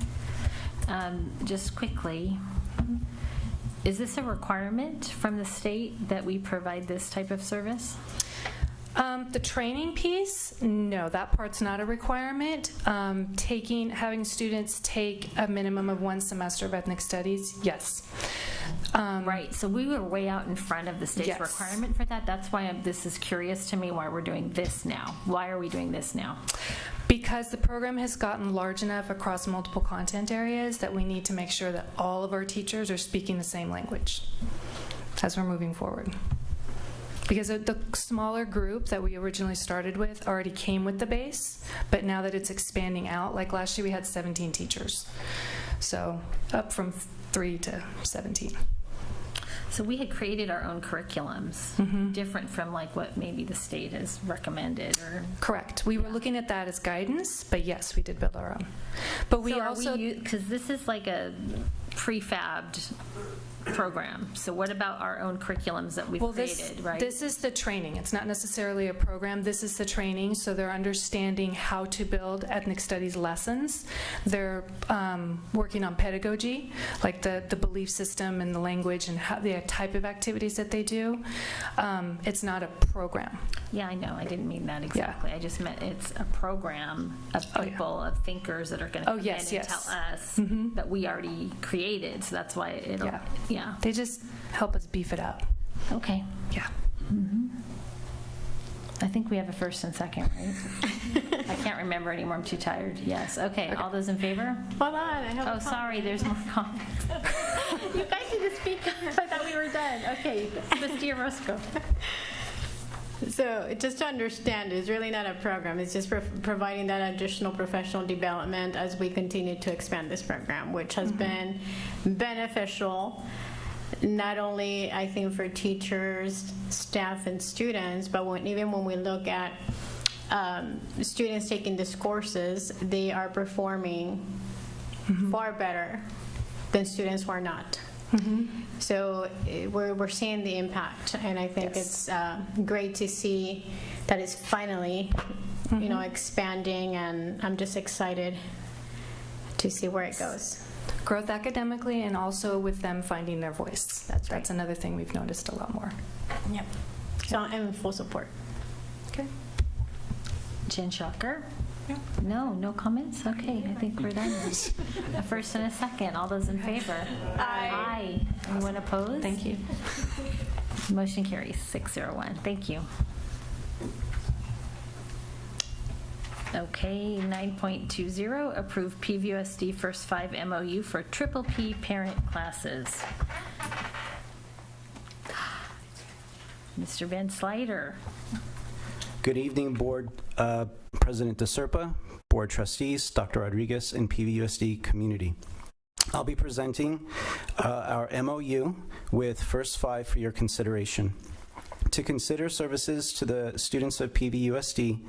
Just quickly, is this a requirement from the state that we provide this type of service? The training piece, no, that part's not a requirement. Having students take a minimum of 1 semester of ethnic studies, yes. Right, so we were way out in front of the state's Yes. requirement for that. That's why this is curious to me, why we're doing this now. Why are we doing this now? Because the program has gotten large enough across multiple content areas that we need to make sure that all of our teachers are speaking the same language as we're moving forward. Because the smaller group that we originally started with already came with the base, but now that it's expanding out, like last year we had 17 teachers. So up from 3 to 17. So we had created our own curriculums, different from like what maybe the state has recommended, or? Correct. We were looking at that as guidance, but yes, we did build our own. But we So also, because this is like a prefabbed program, so what about our own curriculums that we've created, right? This is the training. It's not necessarily a program. This is the training, so they're understanding how to build ethnic studies lessons. They're working on pedagogy, like the belief system and the language and how, the type of activities that they do. It's not a program. Yeah, I know. I didn't mean that exactly. I just meant it's a program of people, of thinkers that are going to come in and tell us that we already created. So that's why it'll, yeah. They just help us beef it up. Okay. Yeah. I think we have a first and second, right? I can't remember anymore. I'm too tired. Yes. Okay. All those in favor? Hold on. I have Oh, sorry. There's more comments. You guys need to speak up. I thought we were done. Okay. Ms. Roscoe. So just to understand, it's really not a program. It's just providing that additional professional development as we continue to expand this program, which has been beneficial, not only, I think, for teachers, staff, and students, but even when we look at students taking these courses, they are performing far better than students who are not. So we're seeing the impact, and I think it's great to see that it's finally, expanding, and I'm just excited to see where it goes. Growth academically, and also with them finding their voice. That's right. That's another thing we've noticed a lot more. Yep. So I'm in full support. Okay. Jen Shocker? No comments? Okay, I think we're done. A first and a second. All those in favor? Aye. Anyone opposed? Thank you. Motion carries 601. Thank you. Okay, 9.20, approve PVUSD First 5 MOU for Triple P parent classes. Mr. Van Slyder. Good evening, Board President DeSerpa, Board Trustees, Dr. Rodriguez, and PVUSD community. I'll be presenting our MOU with First 5 for your consideration. To consider services to the students of PVUSD,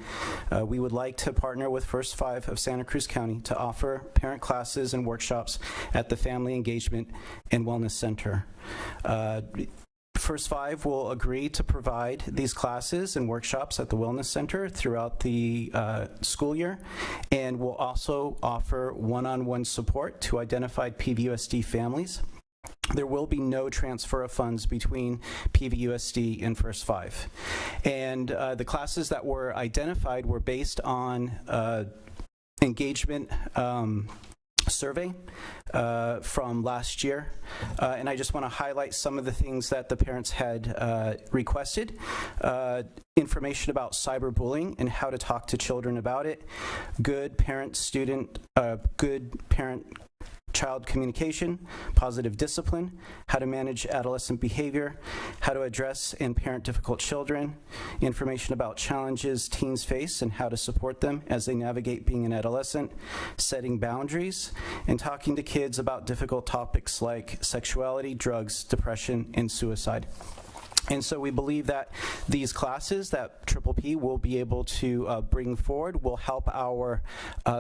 we would like to partner with First 5 of Santa Cruz County to offer parent classes and workshops at the Family Engagement and Wellness Center. First 5 will agree to provide these classes and workshops at the Wellness Center throughout the school year, and will also offer one-on-one support to identified PVUSD families. There will be no transfer of funds between PVUSD and First 5. And the classes that were identified were based on engagement survey from last year. And I just want to highlight some of the things that the parents had requested. Information about cyberbullying and how to talk to children about it. Good parent-student, good parent-child communication, positive discipline, how to manage adolescent behavior, how to address and parent difficult children, information about challenges teens face and how to support them as they navigate being an adolescent, setting boundaries, and talking to kids about difficult topics like sexuality, drugs, depression, and suicide. And so we believe that these classes that Triple P will be able to bring forward will help our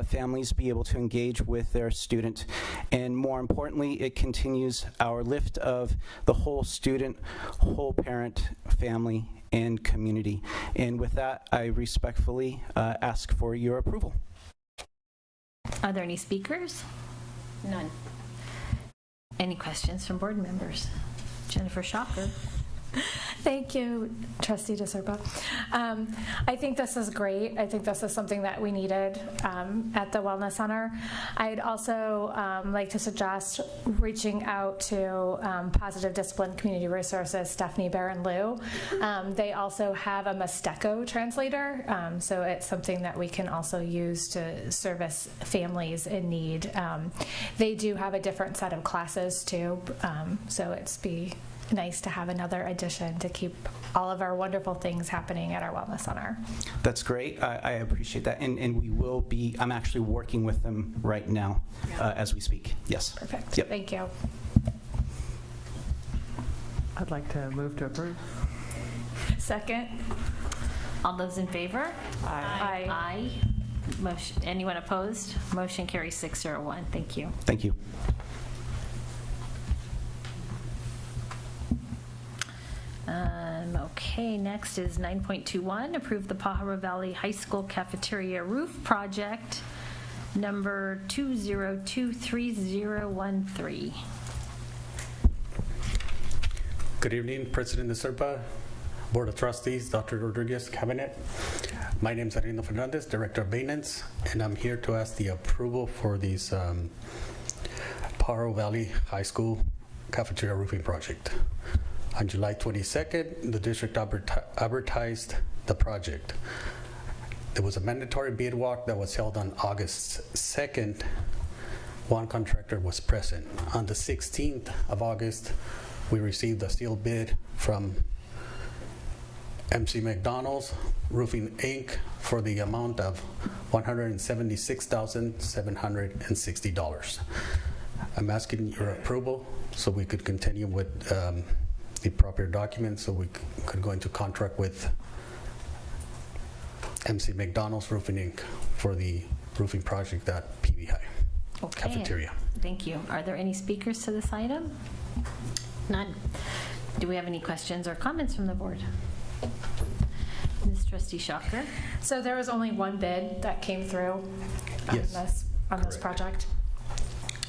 families be able to engage with their student. And more importantly, it continues our lift of the whole student, whole parent, family, and community. And with that, I respectfully ask for your approval. Are there any speakers? None. Any questions from board members? Jennifer Shocker. Thank you, Trustee DeSerpa. I think this is great. I think this is something that we needed at the Wellness Center. I'd also like to suggest reaching out to Positive Discipline Community Resources, Stephanie Barron-Liu. They also have a Mesteco translator, so it's something that we can also use to service families in need. They do have a different set of classes too, so it's nice to have another addition to keep all of our wonderful things happening at our Wellness Center. That's great. I appreciate that. And we will be, I'm actually working with them right now as we speak. Yes. Perfect. Yep. Thank you. I'd like to move to approve. Second. All those in favor? Aye. Aye. Anyone opposed? Motion carries 601. Thank you. Thank you. Okay, next is 9.21, approve the Pajaro Valley High School cafeteria roof project number 2023013. Good evening, President de Serpa, Board of Trustees, Dr. Rodriguez, Cabinet. My name is Arino Fernandez, Director of Maintenance, and I'm here to ask the approval for this Pajaro Valley High School cafeteria roofing project. On July 22nd, the district advertised the project. There was a mandatory bid walk that was held on August 2nd. One contractor was present. On the 16th of August, we received a sealed bid from MC McDonald's Roofing Inc. for the amount of $176,760. I'm asking your approval so we could continue with the proper documents so we could go into contract with MC McDonald's Roofing Inc. for the roofing project at PV High cafeteria. Thank you. Are there any speakers to this item? None. Do we have any questions or comments from the board? Ms. Trustee Shocker? So there was only one bid that came through on Yes. this project.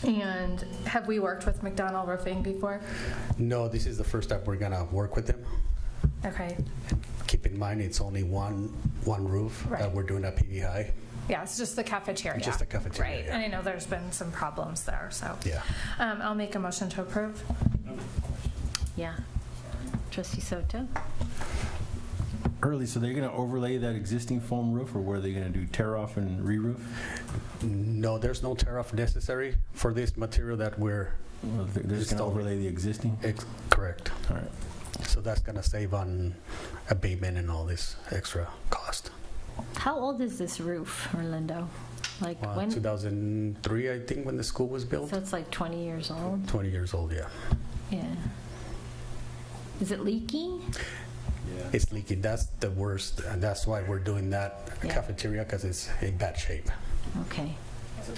And have we worked with McDonald Roofing before? No, this is the first time we're gonna work with them. Okay. Keep in mind, it's only one roof that we're doing at PV High. Yeah, it's just the cafeteria. Just the cafeteria, Right. yeah. And I know there's been some problems there, so. Yeah. I'll make a motion to approve. Yeah. Trustee Soto? Early, so they're going to overlay that existing foam roof, or what are they going to do, tear off and re-roof? No, there's no tear off necessary for this material that we're they're just going to overlay the existing? Correct. All right. So that's going to save on abatement and all this extra cost. How old is this roof, Orlando? Like when? 2003, I think, when the school was built. So it's like 20 years old? 20 years old, yeah. Yeah. Is it leaking? It's leaking. That's the worst, and that's why we're doing that cafeteria, because it's in bad shape. Okay.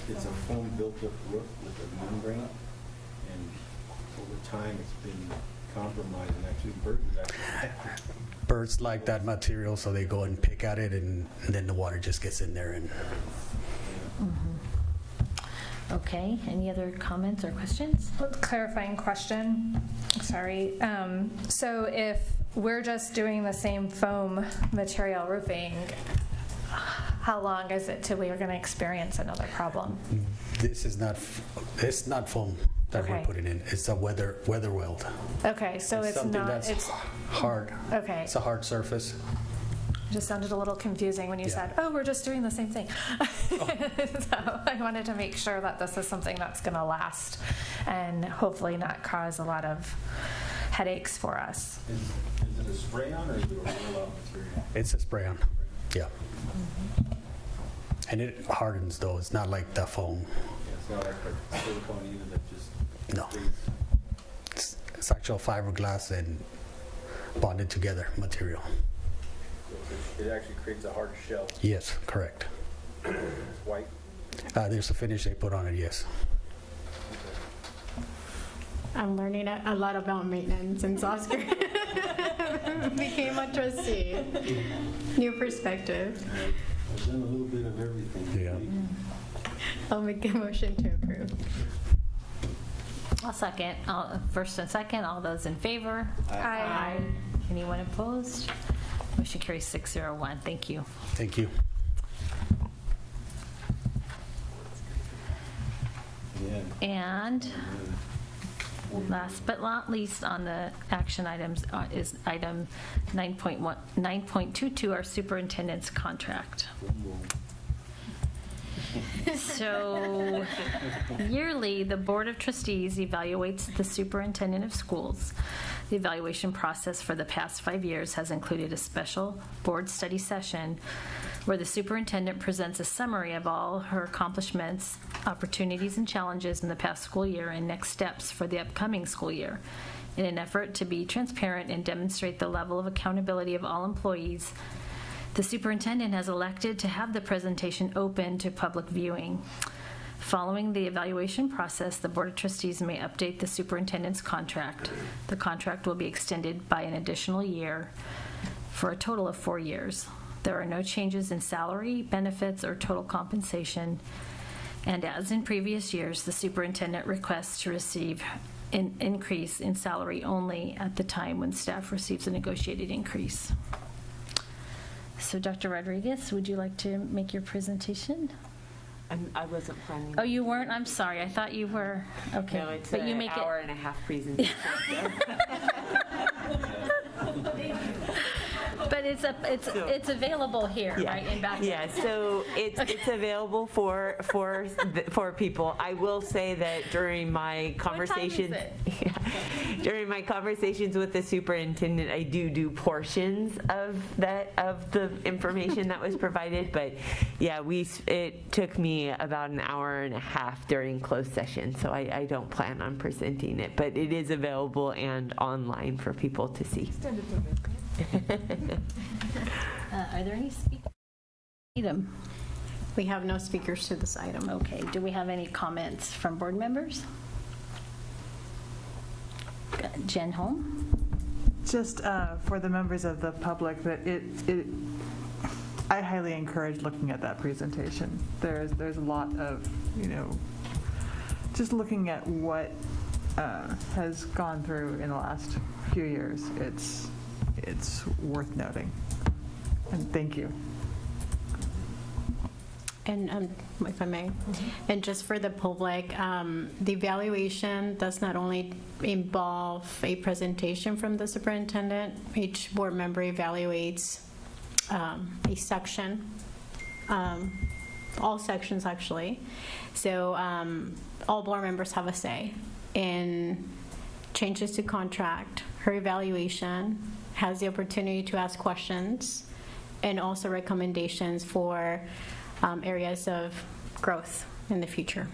It's a foam built-up roof with a membrane, and over time it's been compromised, and actually Birds like that material, so they go and pick at it, and then the water just gets in there. And Okay. Any other comments or questions? Clarifying question. Sorry. So if we're just doing the same foam material roofing, how long is it till we are going to experience another problem? this is not, it's not foam that we're putting in. It's a weather weld. Okay, so it's something not. that's It's hard. okay. It's a hard surface. It just sounded a little confusing when you said, "Oh, we're just doing the same thing." So I wanted to make sure that this is something that's going to last and hopefully not cause a lot of headaches for us. Is it a spray-on or is it a roll-out material? It's a spray-on. Yeah. And it hardens though. It's not like the foam. Yeah, it's not like a silicone either that just No. It's actual fiberglass and bonded together material. It actually creates a hard shell. Yes, correct. It's white. There's a finish they put on it, yes. I'm learning a lot about maintenance since Oscar became a trustee. New perspective. I've done a little bit of everything. Yeah. I'll make a motion to approve. I'll second. First and second, all those in favor? Aye. Anyone opposed? Motion carries 601. Thank you. Thank you. And last but not least on the action items is item 9.22, our superintendent's contract. So yearly, the Board of Trustees evaluates the superintendent of schools. The evaluation process for the past 5 years has included a special board study session where the superintendent presents a summary of all her accomplishments, opportunities, and challenges in the past school year and next steps for the upcoming school year. In an effort to be transparent and demonstrate the level of accountability of all employees, The superintendent has elected to have the presentation open to public viewing. Following the evaluation process, the Board of Trustees may update the superintendent's contract. The contract will be extended by an additional year for a total of 4 years. There are no changes in salary, benefits, or total compensation. And as in previous years, the superintendent requests to receive an increase in salary only at the time when staff receives a negotiated increase. So Dr. Rodriguez, would you like to make your presentation? I wasn't planning. Oh, you weren't? I'm sorry. I thought you were. Okay. No, it's but an you make hour and a half presentation. But it's available here, Yeah. right? In back. Yeah, so it's available for people. I will say that during my conversations, during my conversations with the superintendent, I do portions of the information that was provided. But yeah, it took me about an hour and a half during closed session, so I don't plan on presenting it. But it is available and online for people to see. Are there any speakers? Item. We have no speakers to this item. Okay. Do we have any comments from board members? Jen Holm? Just for the members of the public, that I highly encourage looking at that presentation. There's a lot of, just looking at what has gone through in the last few years. It's worth noting. And thank you. And if I may, and just for the public, the evaluation does not only involve a presentation from the superintendent. Each board member evaluates a section, all sections actually. So all board members have a say in changes to contract, her evaluation, has the opportunity to ask questions, and also recommendations for areas of growth in the future.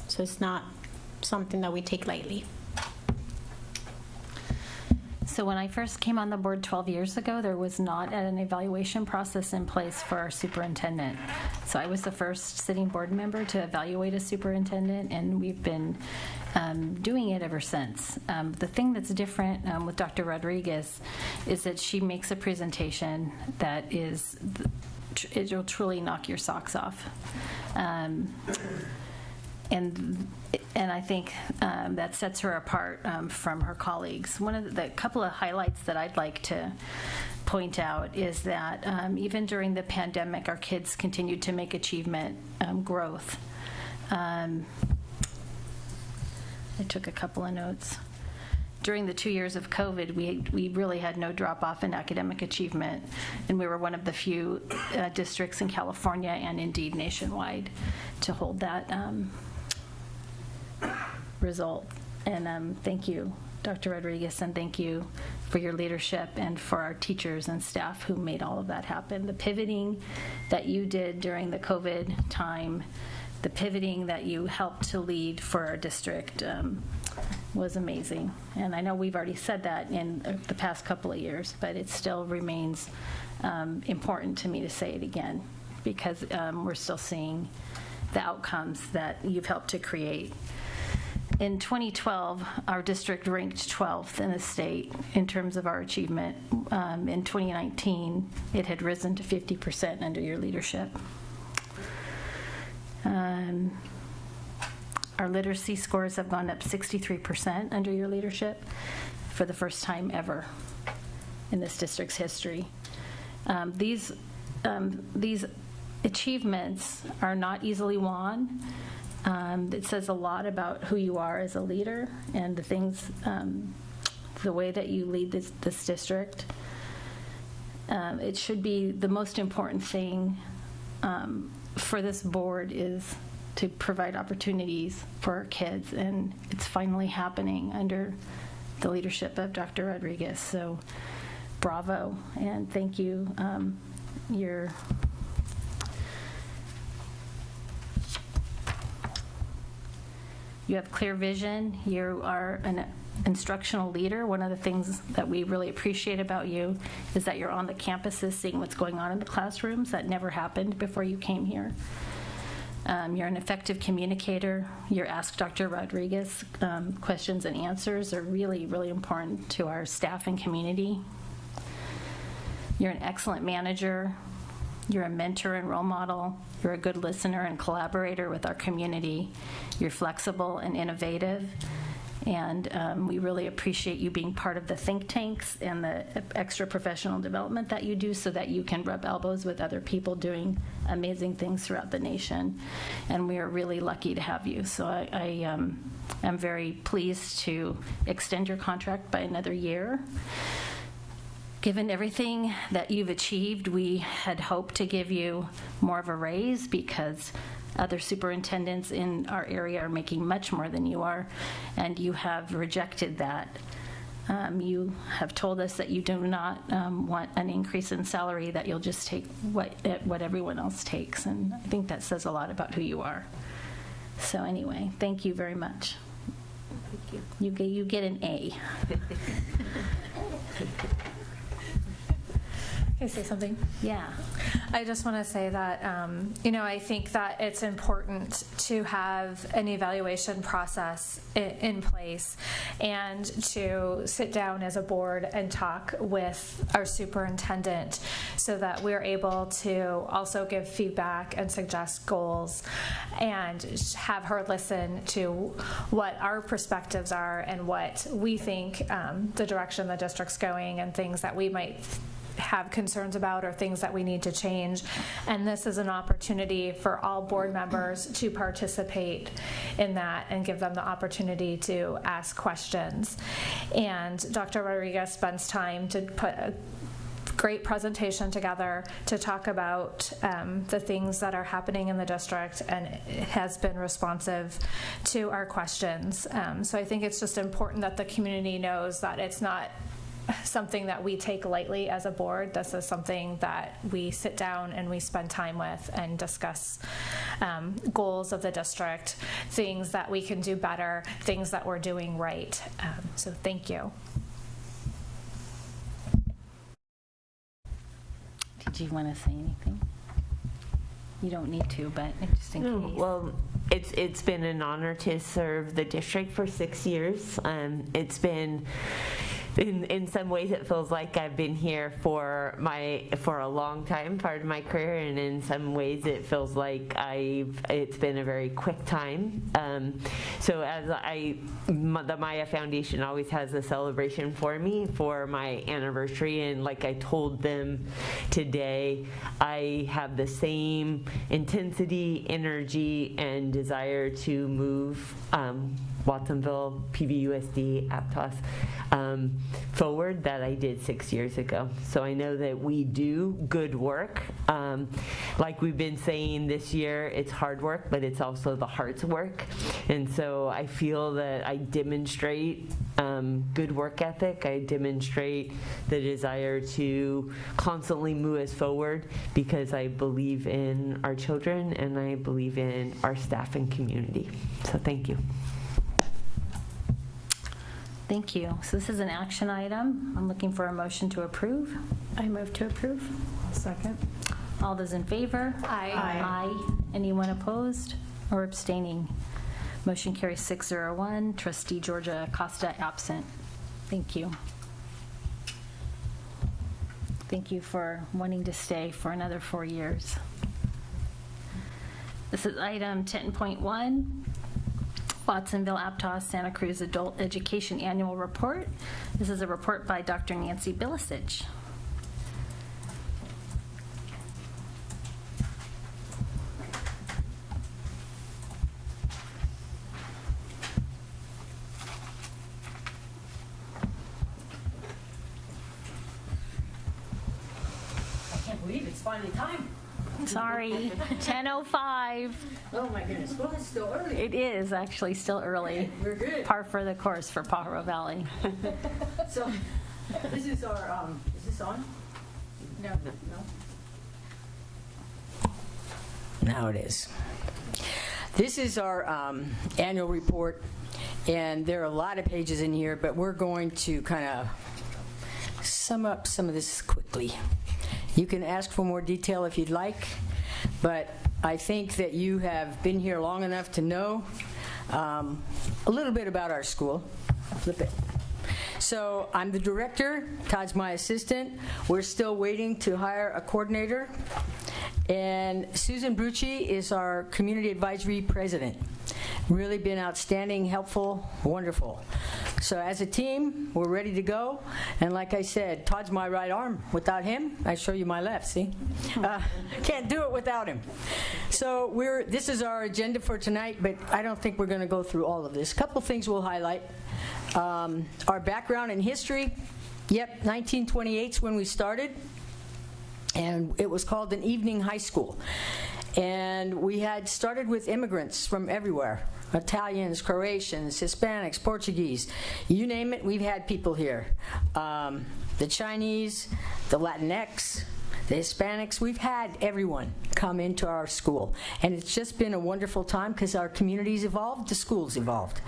So it's not something that we take lightly. So when I first came on the board 12 years ago, there was not an evaluation process in place for our superintendent. So I was the first sitting board member to evaluate a superintendent, and we've been doing it ever since. The thing that's different with Dr. Rodriguez is that she makes a presentation that it'll truly knock your socks off. And I think that sets her apart from her colleagues. One of the couple of highlights that I'd like to point out is that even during the pandemic, our kids continued to make achievement growth. I took a couple of notes. During the 2 years of COVID, we really had no drop-off in academic achievement, and we were one of the few districts in California and indeed nationwide to hold that result. And thank you, Dr. Rodriguez, and thank you for your leadership and for our teachers and staff who made all of that happen. The pivoting that you did during the COVID time, the pivoting that you helped to lead for our district was amazing. And I know we've already said that in the past couple of years, but it still remains important to me to say it again, because we're still seeing the outcomes that you've helped to create. In 2012, our district ranked 12th in the state in terms of our achievement. In 2019, it had risen to 50% under your leadership. Our literacy scores have gone up 63% under your leadership for the first time ever in this district's history. These achievements are not easily won. It says a lot about who you are as a leader and the things, the way that you lead this district. It should be the most important thing for this board is to provide opportunities for our kids, and it's finally happening under the leadership of Dr. Rodriguez. So bravo, and thank you. You have clear vision. You are an instructional leader. One of the things that we really appreciate about you is that you're on the campuses seeing what's going on in the classrooms. That never happened before you came here. You're an effective communicator. Your Ask Dr. Rodriguez questions and answers are really, really important to our staff and community. You're an excellent manager. You're a mentor and role model. You're a good listener and collaborator with our community. You're flexible and innovative. And we really appreciate you being part of the think tanks and the extra professional development that you do so that you can rub elbows with other people doing amazing things throughout the nation. And we are really lucky to have you. So I am very pleased to extend your contract by another year. Given everything that you've achieved, we had hoped to give you more of a raise because other superintendents in our area are making much more than you are, and you have rejected that. You have told us that you do not want an increase in salary, that you'll just take what everyone else takes, and I think that says a lot about who you are. So anyway, thank you very much. Thank you. You get an A. Can I say something? Yeah. I just want to say that, I think that it's important to have an evaluation process in place and to sit down as a board and talk with our superintendent so that we're able to also give feedback and suggest goals and have her listen to what our perspectives are and what we think the direction the district's going and things that we might have concerns about or things that we need to change. And this is an opportunity for all board members to participate in that and give them the opportunity to ask questions. And Dr. Rodriguez spends time to put a great presentation together to talk about the things that are happening in the district, and has been responsive to our questions. So I think it's just important that the community knows that it's not something that we take lightly as a board. This is something that we sit down and we spend time with and discuss goals of the district, things that we can do better, things that we're doing right. So thank you. Did you want to say anything? You don't need to, but just in case. Well, it's been an honor to serve the district for 6 years. It's been, in some ways, it feels like I've been here for a long time, part of my career, and in some ways, it feels like it's been a very quick time. So as the Maya Foundation always has a celebration for me for my anniversary, and like I told them today, I have the same intensity, energy, and desire to move Watsonville, PVUSD, Aptos forward that I did 6 years ago. So I know that we do good work. Like we've been saying this year, it's hard work, but it's also the heart's work. And so I feel that I demonstrate good work ethic. I demonstrate the desire to constantly move us forward because I believe in our children and I believe in our staff and community. So thank you. Thank you. So this is an action item. I'm looking for a motion to approve. I move to approve. Second. All those in favor? Aye. Aye. Anyone opposed or abstaining? Motion carries 601. Trustee Georgia Acosta absent. Thank you. Thank you for wanting to stay for another 4 years. This is item 10.1. Watsonville, Aptos, Santa Cruz Adult Education Annual Report. This is a report by Dr. Nancy Bilasich. I can't believe it's finally time. Sorry, 10:05. Oh my goodness, well, it's still early. It is actually still early. We're good. Par for the course for Pajaro Valley. So, this is our, is this on? No. No? Now it is. This is our annual report, and there are a lot of pages in here, but we're going to kind of sum up some of this quickly. You can ask for more detail if you'd like, but I think that you have been here long enough to know a little bit about our school. Flip it. So I'm the director, Todd's my assistant. We're still waiting to hire a coordinator. And Susan Brucci is our community advisory president. Really been outstanding, helpful, wonderful. So as a team, we're ready to go. And like I said, Todd's my right arm. Without him, I show you my left, see? Can't do it without him. So this is our agenda for tonight, but I don't think we're going to go through all of this. A couple things we'll highlight. Our background in history. Yep, 1928's when we started. And it was called an evening high school. And we had started with immigrants from everywhere. Italians, Croatians, Hispanics, Portuguese, you name it, we've had people here. The Chinese, the Latinx, the Hispanics, we've had everyone come into our school. And it's just been a wonderful time because our communities evolved, the schools evolved.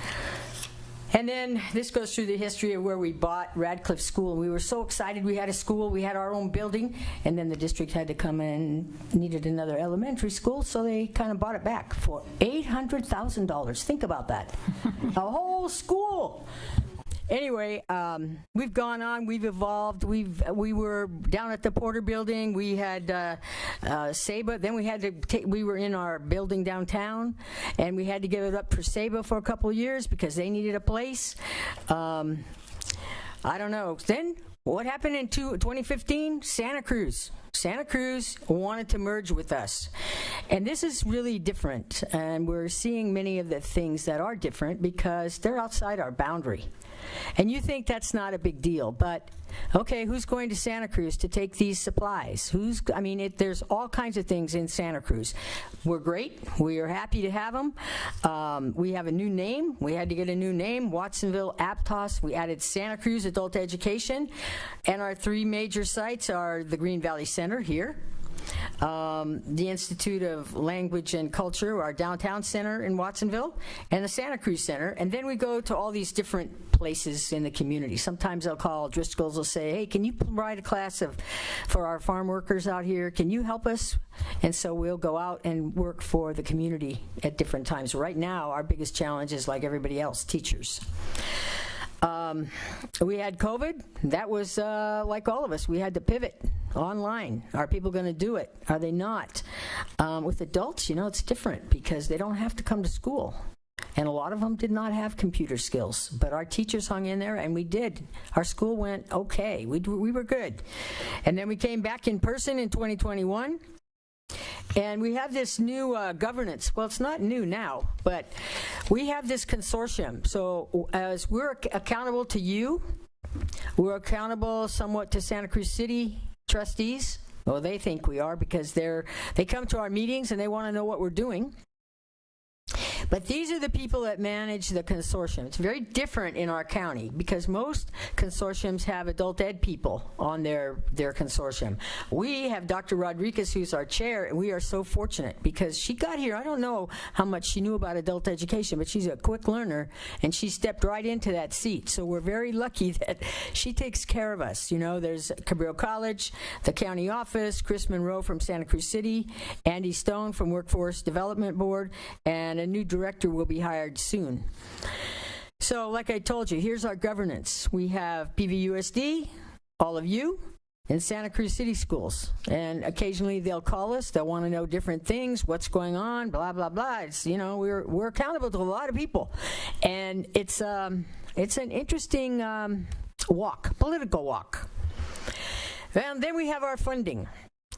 And then this goes through the history of where we bought Radcliffe School. And we were so excited we had a school, we had our own building, and then the district had to come in and needed another elementary school, so they kind of bought it back for $800,000. Think about that. A whole school. Anyway, we've gone on, we've evolved. We were down at the Porter Building. We had SABA. Then we were in our building downtown, and we had to give it up for SABA for a couple of years because they needed a place. I don't know. Then what happened in 2015? Santa Cruz. Santa Cruz wanted to merge with us. And this is really different. And we're seeing many of the things that are different because they're outside our boundary. And you think that's not a big deal, but okay, who's going to Santa Cruz to take these supplies? There's all kinds of things in Santa Cruz. We're great. We are happy to have them. We have a new name. We had to get a new name, Watsonville Aptos. We added Santa Cruz Adult Education. And our three major sites are the Green Valley Center here, the Institute of Language and Culture, our downtown center in Watsonville, and the Santa Cruz Center. And then we go to all these different places in the community. Sometimes they'll call, Driscoll's will say, hey, can you provide a class for our farm workers out here? Can you help us? And so we'll go out and work for the community at different times. Right now, our biggest challenge is, like everybody else, teachers. We had COVID. That was like all of us. We had to pivot online. Are people going to do it? Are they not? With adults, it's different because they don't have to come to school. And a lot of them did not have computer skills. But our teachers hung in there, and we did. Our school went okay. We were good. And then we came back in person in 2021. And we have this new governance. Well, it's not new now, but we have this consortium. So as we're accountable to you, we're accountable somewhat to Santa Cruz City trustees. Well, they think we are because they come to our meetings and they want to know what we're doing. But these are the people that manage the consortium. It's very different in our county because most consortiums have adult ed people on their consortium. We have Dr. Rodriguez, who's our chair, and we are so fortunate because she got here. I don't know how much she knew about adult education, but she's a quick learner, and she stepped right into that seat. So we're very lucky that she takes care of us. There's Cabrillo College, the county office, Chris Monroe from Santa Cruz City, Andy Stone from Workforce Development Board, and a new director will be hired soon. So like I told you, here's our governance. We have PVUSD, all of you, and Santa Cruz City Schools. And occasionally they'll call us. They'll want to know different things, what's going on, blah, blah, blah. It's, we're accountable to a lot of people. And it's an interesting political walk. And then we have our funding.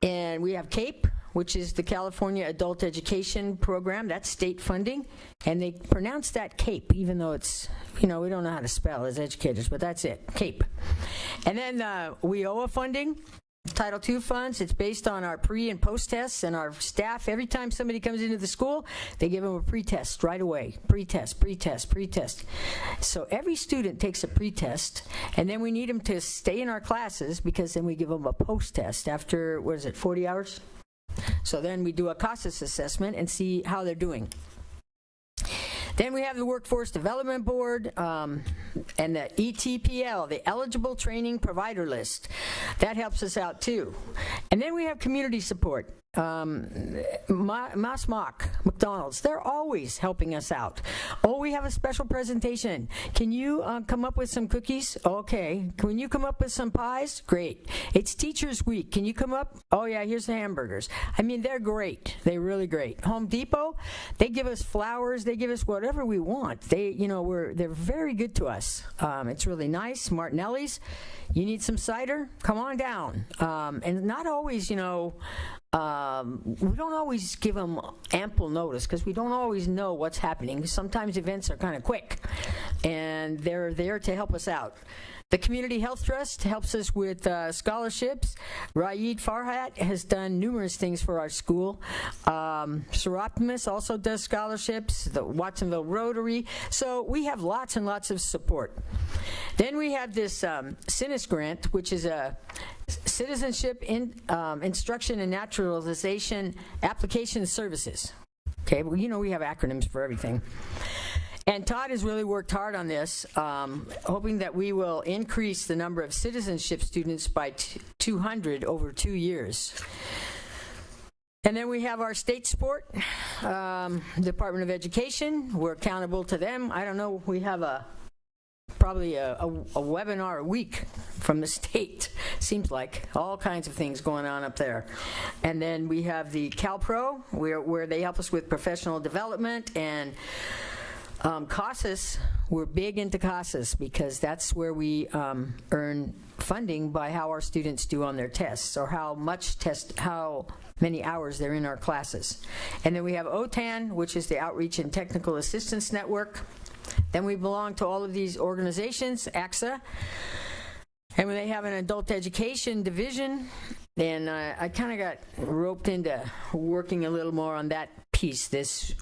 And we have CAPE, which is the California Adult Education Program. That's state funding. And they pronounce that CAPE, even though it's, we don't know how to spell as educators, but that's it, CAPE. And then WIOA funding, Title II funds. It's based on our pre and post tests, and our staff, every time somebody comes into the school, they give them a pre-test right away. Pre-test, pre-test, pre-test. So every student takes a pre-test, and then we need them to stay in our classes because then we give them a post-test after, 40 hours? So then we do a CASAS assessment and see how they're doing. Then we have the Workforce Development Board and the ETPL, the Eligible Training Provider List. That helps us out too. And then we have community support. Masmock, McDonald's, they're always helping us out. Oh, we have a special presentation. Can you come up with some cookies? Okay. Can you come up with some pies? Great. It's Teachers Week. Can you come up? Oh yeah, here's the hamburgers. I mean, they're great. They're really great. Home Depot, they give us flowers. They give us whatever we want. They're very good to us. It's really nice. Martinelli's, you need some cider? Come on down. And not always, we don't always give them ample notice because we don't always know what's happening. Sometimes events are kind of quick, and they're there to help us out. The Community Health Trust helps us with scholarships. Raed Farhat has done numerous things for our school. Seroptimus also does scholarships, the Watsonville Rotary. So we have lots and lots of support. Then we have this CINIS grant, which is a Citizenship Instruction and Naturalization Application Services. Okay, well, we have acronyms for everything. And Todd has really worked hard on this, hoping that we will increase the number of citizenship students by 200 over 2 years. And then we have our state sport, Department of Education. We're accountable to them. I don't know, we have probably a webinar a week from the state. Seems like all kinds of things going on up there. And then we have the CalPro, where they help us with professional development, and CASAS, we're big into CASAS because that's where we earn funding by how our students do on their tests, or how many hours they're in our classes. And then we have OTAN, which is the Outreach and Technical Assistance Network. Then we belong to all of these organizations, AXA, and when they have an adult education division, then I kind of got roped into working a little more on that piece this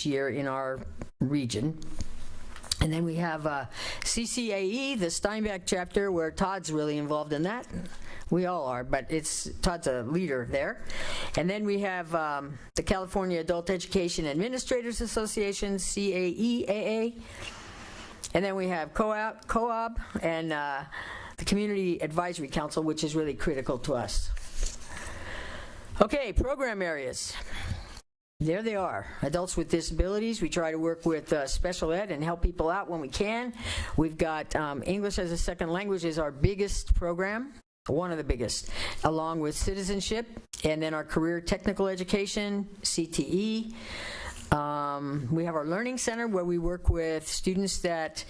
year in our region. And then we have CCAE, the Steinbach chapter, where Todd's really involved in that. We all are, but Todd's a leader there. And then we have the California Adult Education Administrators Association, CAEAA. And then we have COAB and the Community Advisory Council, which is really critical to us. Okay, program areas. There they are. Adults with disabilities. We try to work with special ed and help people out when we can. We've got English as a second language is our biggest program, one of the biggest, along with citizenship, and then our career technical education, CTE. We have our learning center where we work with students that,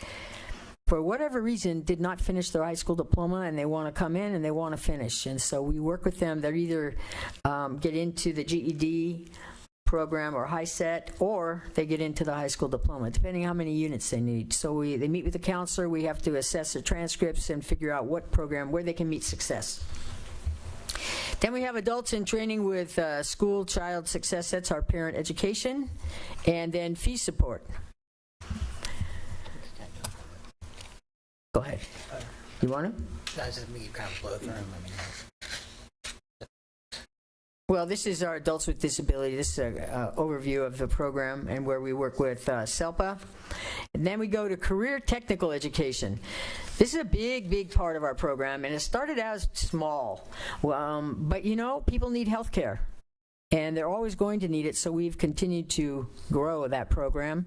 for whatever reason, did not finish their high school diploma and they want to come in and they want to finish. And so we work with them. They're either get into the GED program or high set, or they get into the high school diploma, depending how many units they need. So they meet with the counselor. We have to assess their transcripts and figure out what program, where they can meet success. Then we have adults in training with school child success. That's our parent education. And then fee support. Go ahead. You want to? That's just me kind of blow through them. Well, this is our adults with disability. This is an overview of the program and where we work with SELPA. And then we go to career technical education. This is a big, big part of our program, and it started out small. But people need health care, and they're always going to need it, so we've continued to grow that program.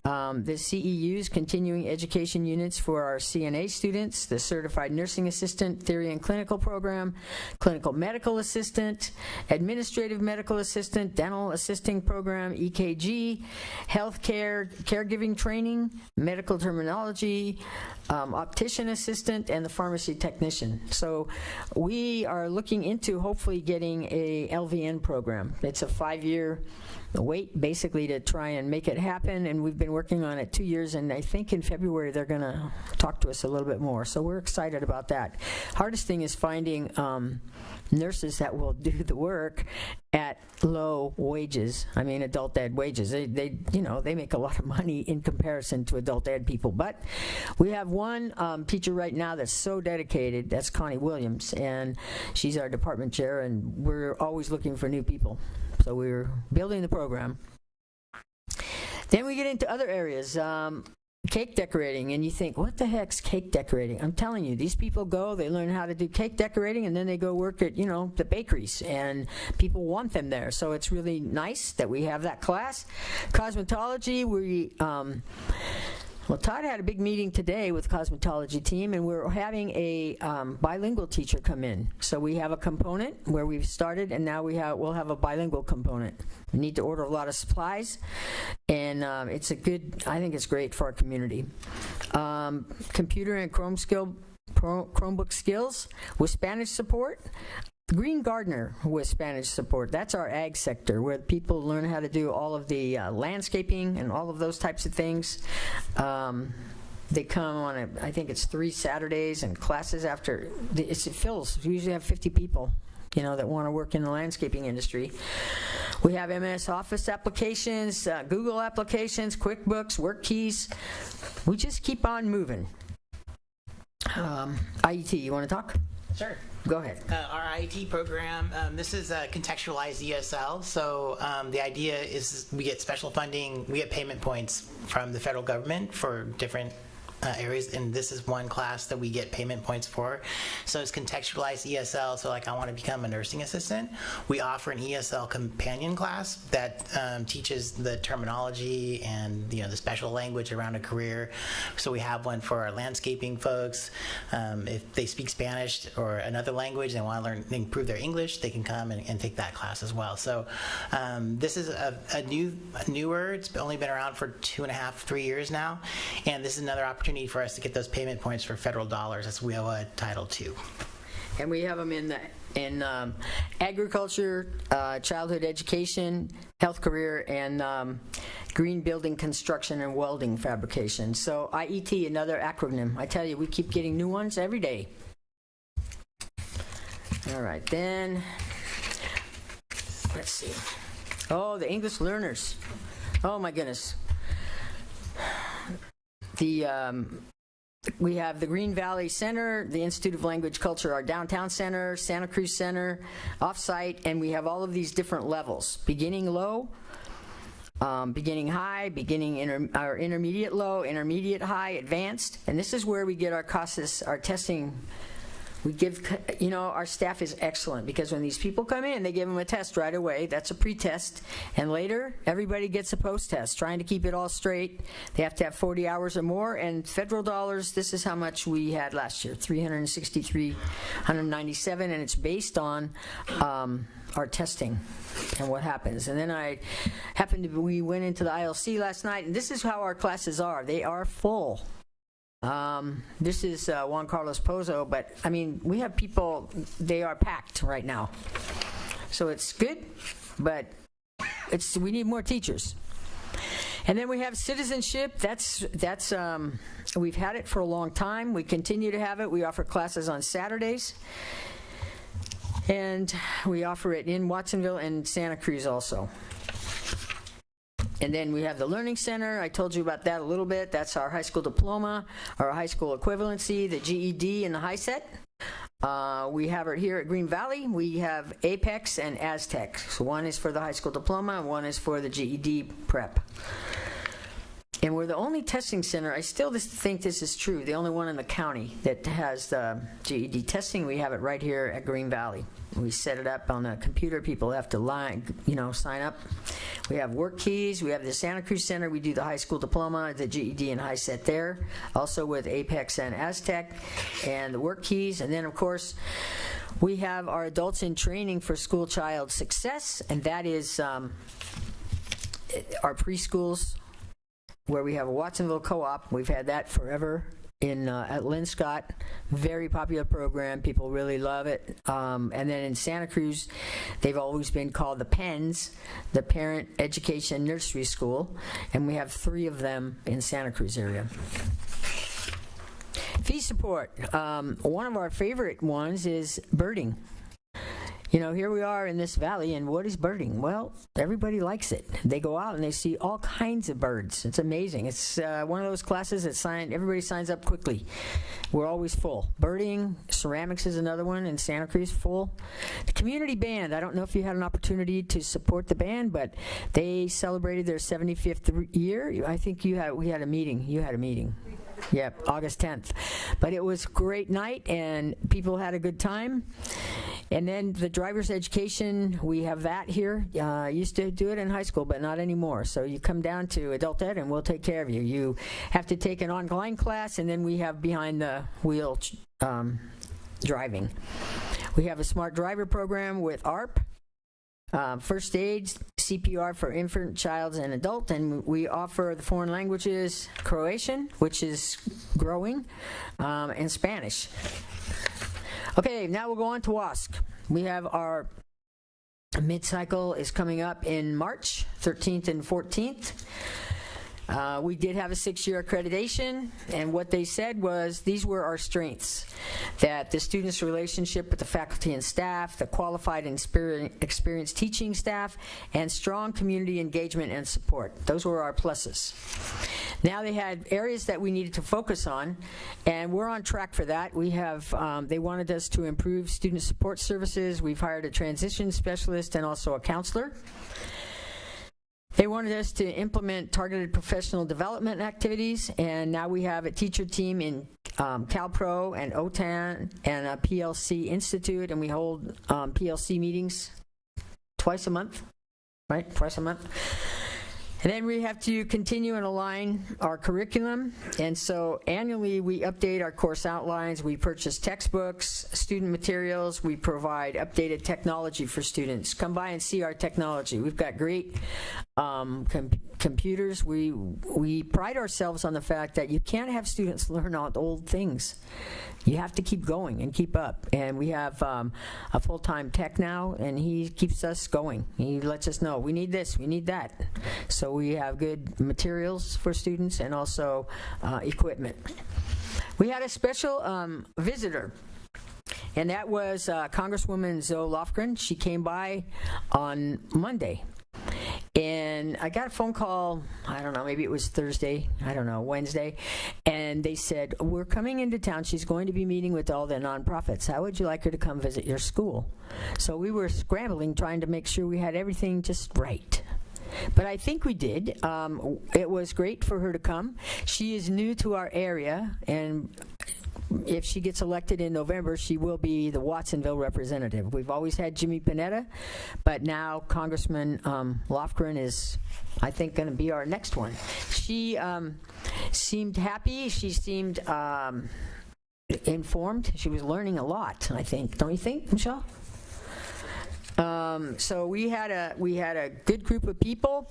The CEUs, continuing education units for our CNA students, the Certified Nursing Assistant, Theory and Clinical Program, Clinical Medical Assistant, Administrative Medical Assistant, Dental Assisting Program, EKG, Healthcare, Caregiving Training, Medical Terminology, Optician Assistant, and the Pharmacy Technician. So we are looking into hopefully getting a LVN program. It's a 5-year wait, basically, to try and make it happen, and we've been working on it 2 years, and I think in February they're going to talk to us a little bit more, so we're excited about that. Hardest thing is finding nurses that will do the work at low wages. I mean, adult ed wages. They make a lot of money in comparison to adult ed people, but we have one teacher right now that's so dedicated. That's Connie Williams, and she's our department chair, and we're always looking for new people. So we're building the program. Then we get into other areas. Cake decorating, and you think, what the heck's cake decorating? I'm telling you, these people go, they learn how to do cake decorating, and then they go work at, the bakeries, and people want them there. So it's really nice that we have that class. Cosmetology, Todd had a big meeting today with the cosmetology team, and we're having a bilingual teacher come in. So we have a component where we've started, and now we'll have a bilingual component. We need to order a lot of supplies, and I think it's great for our community. Computer and Chromebook skills with Spanish support. Green Gardener with Spanish support. That's our ag sector, where people learn how to do all of the landscaping and all of those types of things. They come on, I think it's 3 Saturdays, and classes after. It fills. We usually have 50 people, that want to work in the landscaping industry. We have MS Office applications, Google applications, QuickBooks, Work Keys. We just keep on moving. IET, you want to talk? Sure. Go ahead. Our IET program, this is a contextualized ESL. So the idea is we get special funding, we get payment points from the federal government for different areas, and this is one class that we get payment points for. So it's contextualized ESL. So like I want to become a nursing assistant, we offer an ESL companion class that teaches the terminology and the special language around a career. So we have one for our landscaping folks. If they speak Spanish or another language, they want to learn, improve their English, they can come and take that class as well. So this is newer. It's only been around for 2.5, 3 years now, and this is another opportunity for us to get those payment points for federal dollars. That's WIOA Title II. And we have them in agriculture, childhood education, health career, and green building construction and welding fabrication. So IET, another acronym. I tell you, we keep getting new ones every day. All right, then let's see. Oh, the English learners. Oh my goodness. We have the Green Valley Center, the Institute of Language Culture, our downtown center, Santa Cruz Center, offsite, and we have all of these different levels, beginning low, beginning high, our intermediate low, intermediate high, advanced, and this is where we get our CASAS, our testing. We give, our staff is excellent, because when these people come in, they give them a test right away. That's a pre-test. And later, everybody gets a post-test, trying to keep it all straight. They have to have 40 hours or more. And federal dollars, this is how much we had last year, $363,197, and it's based on our testing and what happens. And then we went into the ILC last night, and this is how our classes are. They are full. This is Juan Carlos Pozo, but we have people, they are packed right now. So it's good, but we need more teachers. And then we have citizenship. That's we've had it for a long time. We continue to have it. We offer classes on Saturdays. And we offer it in Watsonville and Santa Cruz also. And then we have the Learning Center. I told you about that a little bit. That's our high school diploma, our high school equivalency, the GED, and the HiSET. We have it here at Green Valley. We have Apex and Aztec. So one is for the high school diploma, and one is for the GED prep. And we're the only testing center, I still just think this is true, the only one in the county that has the GED testing. We have it right here at Green Valley. We set it up on a computer. People have to sign up. We have Work Keys. We have the Santa Cruz Center. We do the high school diploma, the GED, and HiSET there. Also with Apex and Aztec and the Work Keys. And then, of course, we have our Adults in Training for School Child Success, and that is our preschools, where we have a Watsonville co-op. We've had that forever at Lynn Scott. Very popular program. People really love it. And then in Santa Cruz, they've always been called the PENS, the Parent Education Nursery School, and we have 3 of them in Santa Cruz area. Fee support. One of our favorite ones is birding. You know, here we are in this valley, and what is birding? Well, everybody likes it. They go out and they see all kinds of birds. It's amazing. It's one of those classes that everybody signs up quickly. We're always full. Birding, ceramics is another one in Santa Cruz, full. The community band, I don't know if you had an opportunity to support the band, but they celebrated their 75th year. I think we had a meeting. You had a meeting. Yep, August 10th. But it was a great night, and people had a good time. And then the driver's education, we have that here. Used to do it in high school, but not anymore. So you come down to adult ed, and we'll take care of you. You have to take an online class, and then we have behind the wheel driving. We have a smart driver program with ARP. First aid, CPR for infant, child, and adult, and we offer the foreign languages, Croatian, which is growing, and Spanish. Okay, now we'll go on to WASC. We have our mid-cycle is coming up in March 13th and 14th. We did have a 6-year accreditation, and what they said was these were our strengths, that the students' relationship with the faculty and staff, the qualified and experienced teaching staff, and strong community engagement and support. Those were our pluses. Now they had areas that we needed to focus on, and we're on track for that. We have, they wanted us to improve student support services. We've hired a transition specialist and also a counselor. They wanted us to implement targeted professional development activities, and now we have a teacher team in CalPro and OTAN and a PLC Institute, and we hold PLC meetings twice a month, right? Twice a month. And then we have to continue and align our curriculum, and so annually we update our course outlines, we purchase textbooks, student materials, we provide updated technology for students. Come by and see our technology. We've got great computers. We pride ourselves on the fact that you can't have students learn all old things. You have to keep going and keep up. And we have a full-time tech now, and he keeps us going. He lets us know, we need this, we need that. So we have good materials for students and also equipment. We had a special visitor, and that was Congresswoman Zoe Lofgren. She came by on Monday. And I got a phone call, I don't know, maybe it was Thursday, I don't know, Wednesday, and they said, we're coming into town. She's going to be meeting with all the nonprofits. How would you like her to come visit your school? So we were scrambling, trying to make sure we had everything just right. But I think we did. It was great for her to come. She is new to our area, and if she gets elected in November, she will be the Watsonville representative. We've always had Jimmy Panetta, but now Congressman Lofgren is, I think, going to be our next one. She seemed happy. She seemed informed. She was learning a lot, I think. Don't you think, Michelle? So we had a good group of people.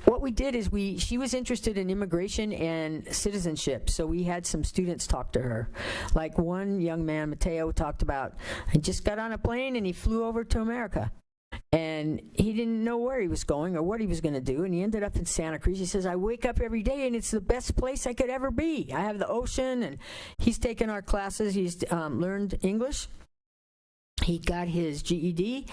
What we did is she was interested in immigration and citizenship, so we had some students talk to her. Like one young man, Mateo, talked about, he just got on a plane and he flew over to America. And he didn't know where he was going or what he was going to do, and he ended up in Santa Cruz. He says, I wake up every day and it's the best place I could ever be. I have the ocean, and he's taken our classes. He's learned English. He got his GED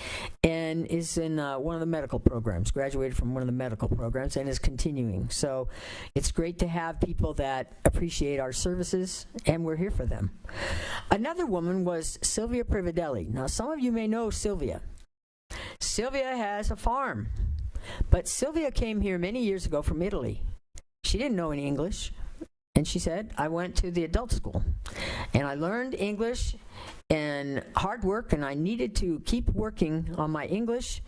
and is in one of the medical programs, graduated from one of the medical programs, and is continuing. So it's great to have people that appreciate our services, and we're here for them. Another woman was Sylvia Prividelli. Now, some of you may know Sylvia. Sylvia has a farm, but Sylvia came here many years ago from Italy. She didn't know any English, and she said, I went to the adult school, and I learned English and hard work, and I needed to keep working on my English.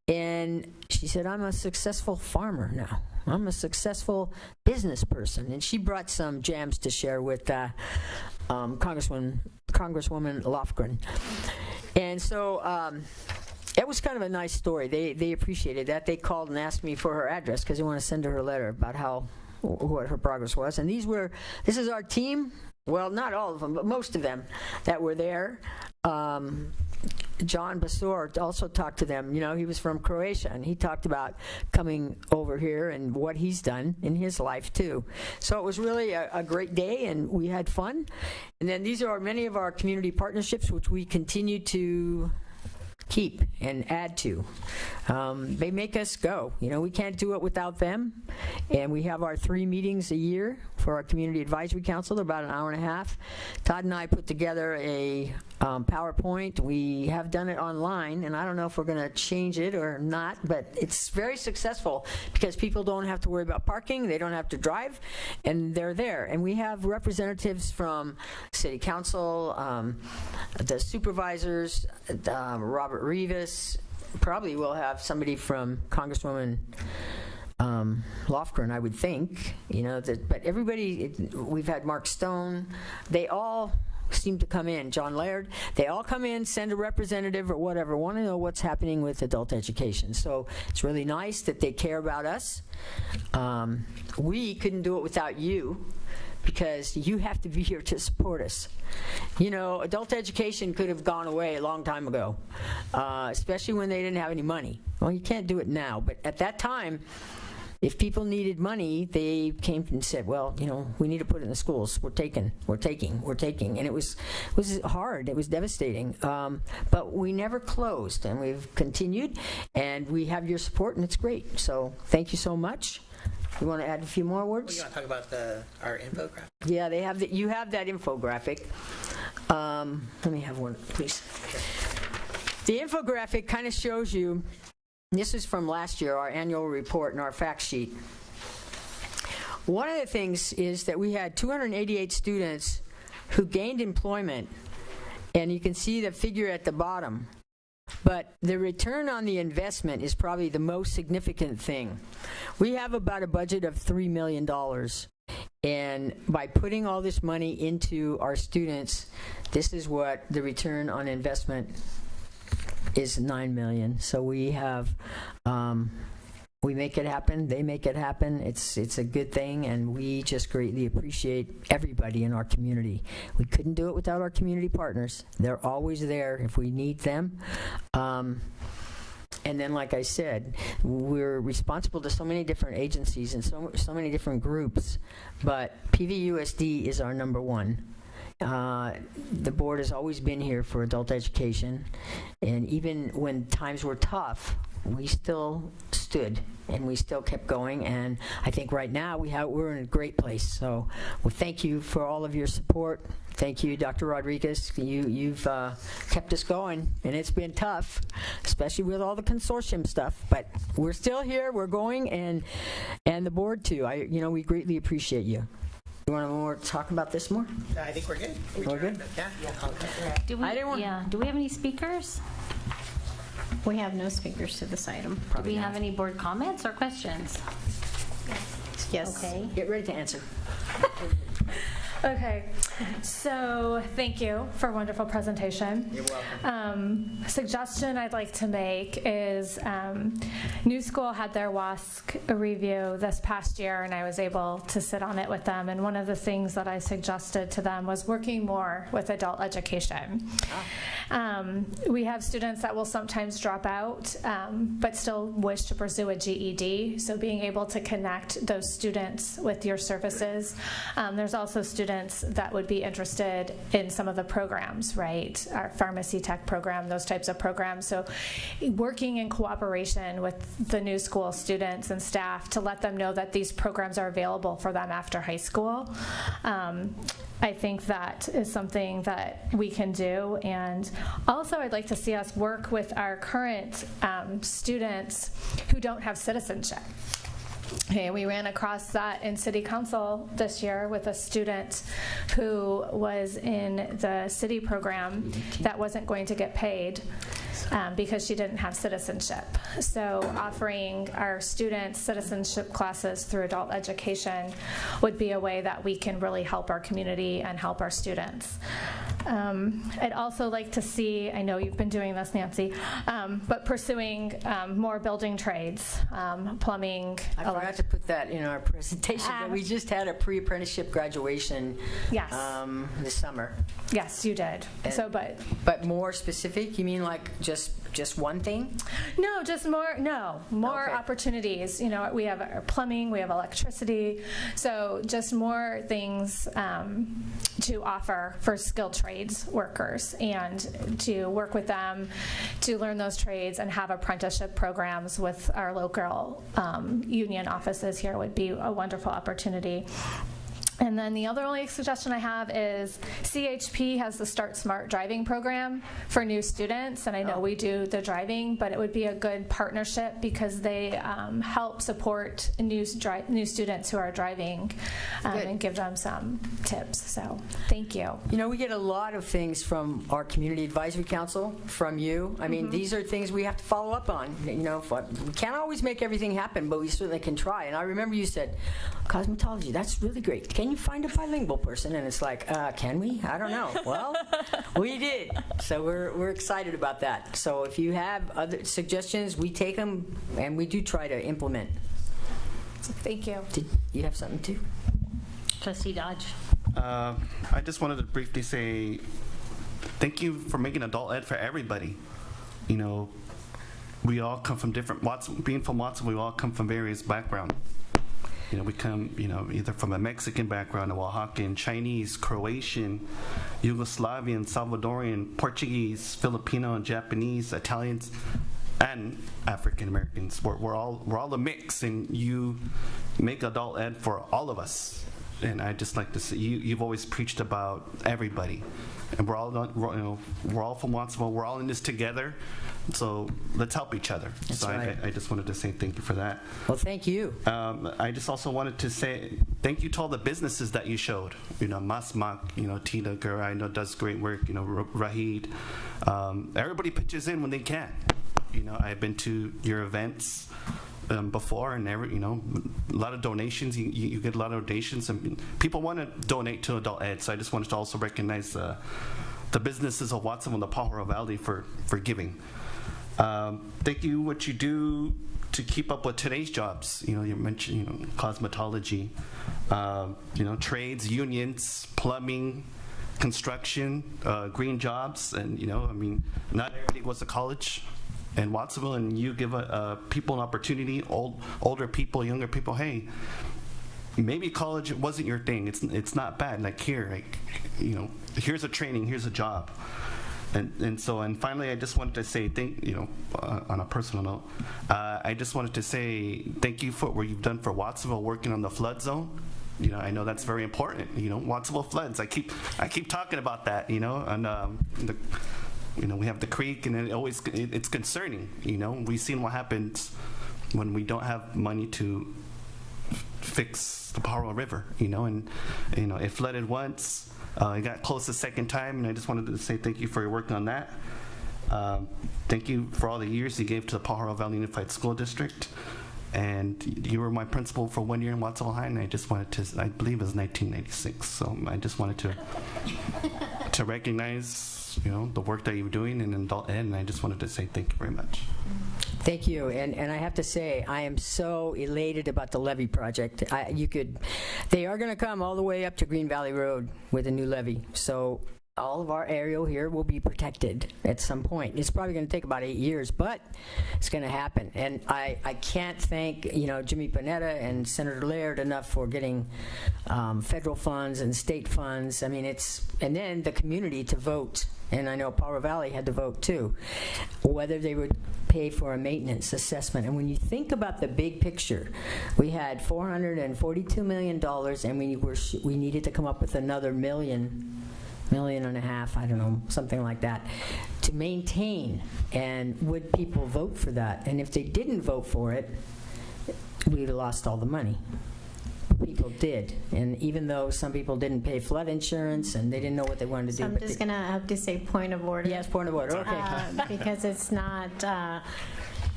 And she said, I'm a successful farmer now. I'm a successful business person. And she brought some gems to share with Congresswoman Lofgren. And so it was kind of a nice story. They appreciated that. They called and asked me for her address because they want to send her a letter about what her progress was. And this is our team. Well, not all of them, but most of them that were there. John Basur also talked to them. You know, he was from Croatia, and he talked about coming over here and what he's done in his life, too. So it was really a great day, and we had fun. And then these are many of our community partnerships, which we continue to keep and add to. They make us go. You know, we can't do it without them. And we have our 3 meetings a year for our Community Advisory Council. They're about an hour and a half. Todd and I put together a PowerPoint. We have done it online, and I don't know if we're going to change it or not, but it's very successful because people don't have to worry about parking, they don't have to drive, and they're there. And we have representatives from City Council, the supervisors, Robert Rivas, probably we'll have somebody from Congresswoman Lofgren, I would think, you know, but everybody, we've had Mark Stone, they all seem to come in, John Laird, they all come in, send a representative or whatever, want to know what's happening with adult education. So it's really nice that they care about us. We couldn't do it without you, because you have to be here to support us. You know, adult education could have gone away a long time ago, especially when they didn't have any money. Well, you can't do it now, but at that time, if people needed money, they came and said, well, you know, we need to put it in the schools. We're taking. And it was hard. It was devastating. But we never closed, and we've continued, and we have your support, and it's great. So thank you so much. You want to add a few more words? You want to talk about our infographic? Yeah, they have you have that infographic. Let me have one, please. The infographic kind of shows you, this is from last year, our annual report and our fact sheet. One of the things is that we had 288 students who gained employment, and you can see the figure at the bottom. But the return on the investment is probably the most significant thing. We have about a budget of $3 million. And by putting all this money into our students, this is what the return on investment is, $9 million. So we have, we make it happen, they make it happen. It's a good thing, and we just greatly appreciate everybody in our community. We couldn't do it without our community partners. They're always there if we need them. And then, like I said, we're responsible to so many different agencies and so many different groups, but PVUSD is our number one. The board has always been here for adult education, and even when times were tough, we still stood and we still kept going, and I think right now we're in a great place. So well, thank you for all of your support. Thank you, Dr. Rodriguez. You've kept us going, and it's been tough, especially with all the consortium stuff, but we're still here, we're going, and the board too. We greatly appreciate you. You want to talk about this more? I think we're good. We're good? Yeah. Do we have any speakers? We have no speakers to this item. Do we have any board comments or questions? Yes. Okay. Get ready to answer. Okay, so thank you for a wonderful presentation. You're welcome. Suggestion I'd like to make is New School had their WASC review this past year, and I was able to sit on it with them, and one of the things that I suggested to them was working more with adult education. We have students that will sometimes drop out, but still wish to pursue a GED, so being able to connect those students with your services. There's also students that would be interested in some of the programs, right? Our pharmacy tech program, those types of programs. So working in cooperation with the New School students and staff to let them know that these programs are available for them after high school. I think that is something that we can do. And also I'd like to see us work with our current students who don't have citizenship. Okay, we ran across that in City Council this year with a student who was in the city program that wasn't going to get paid because she didn't have citizenship. So offering our students citizenship classes through adult education would be a way that we can really help our community and help our students. I'd also like to see, I know you've been doing this, Nancy, but pursuing more building trades, plumbing. I forgot to put that in our presentation, but we just had a pre-apprenticeship graduation this summer. Yes, you did. And, but more specific, you mean like just one thing? No, just more opportunities. You know, we have plumbing, we have electricity, so just more things to offer for skilled trades workers, and to work with them to learn those trades and have apprenticeship programs with our local union offices here would be a wonderful opportunity. And then the only suggestion I have is CHP has the Start Smart driving program for new students, and I know we do the driving, but it would be a good partnership because they help support new students who are driving and give them some tips. So thank you. You know, we get a lot of things from our Community Advisory Council, from you. I mean, these are things we have to follow up on. You know, we can't always make everything happen, but we certainly can try. And I remember you said, cosmetology, that's really great. Can you find a bilingual person? And it's like, can we? I don't know. Well, we did. So we're excited about that. So if you have other suggestions, we take them and we do try to implement. Thank you. Did you have something too? Trustee Dodge. I just wanted to briefly say thank you for making adult ed for everybody. You know, we all come from different, being from Watson, we all come from various backgrounds. You know, we come, you know, either from a Mexican background, a Oaxacan, Chinese, Croatian, Yugoslavian, Salvadorian, Portuguese, Filipino, Japanese, Italians, and African Americans. We're all a mix, and you make adult ed for all of us. And I just like to say, you've always preached about everybody, and we're all from Watsonville. We're all in this together. So let's help each other. That's so right. I just wanted to say thank you for that. Well, thank you. I just also wanted to say thank you to all the businesses that you showed. You know, Masmak, you know, Tina Gur, I know does great work. You know, Rahid. Everybody pitches in when they can. You know, I've been to your events before, and you know, a lot of donations. You get a lot of donations, and people want to donate to adult ed. So I just wanted to also recognize the businesses of Watsonville and the Pajaro Valley for giving. Thank you what you do to keep up with today's jobs. You know, you mentioned, you know, cosmetology, you know, trades, unions, plumbing, construction, green jobs, and you know, I mean, not everybody goes to college in Watsonville, and you give people an opportunity, older people, younger people. Hey, maybe college wasn't your thing. It's not bad. Like here, like, you know, here's a training, here's a job. And finally, I just wanted to say on a personal note, I just wanted to say thank you for what you've done for Watsonville, working on the flood zone. You know, I know that's very important. You know, Watsonville floods. I keep talking about that. You know, and you know, we have the creek, and it's concerning. You know, we've seen what happens when we don't have money to fix the Pajaro River. You know, and you know, it flooded once. It got close the second time, and I just wanted to say thank you for your work on that. Thank you for all the years you gave to the Pajaro Valley Unified School District. And you were my principal for 1 year in Watsonville High, and I just wanted to, I believe it was 1996. So I just wanted to recognize, you know, the work that you were doing in adult ed, and I just wanted to say thank you very much. Thank you, and I have to say, I am so elated about the levee project. They are going to come all the way up to Green Valley Road with a new levee, so all of our area here will be protected at some point. It's probably going to take about 8 years, but it's going to happen. And I can't thank, you know, Jimmy Panetta and Senator Laird enough for getting federal funds and state funds. I mean, and then the community to vote. And I know Pajaro Valley had to vote too, whether they would pay for a maintenance assessment. And when you think about the big picture, we had $442 million, and we needed to come up with another $1.5 million, I don't know, something like that, to maintain. And would people vote for that? And if they didn't vote for it, we'd have lost all the money. People did, and even though some people didn't pay flood insurance and they didn't know what they wanted to do. I'm just going to have to say point of order. Yes, point of order, okay. Because it's not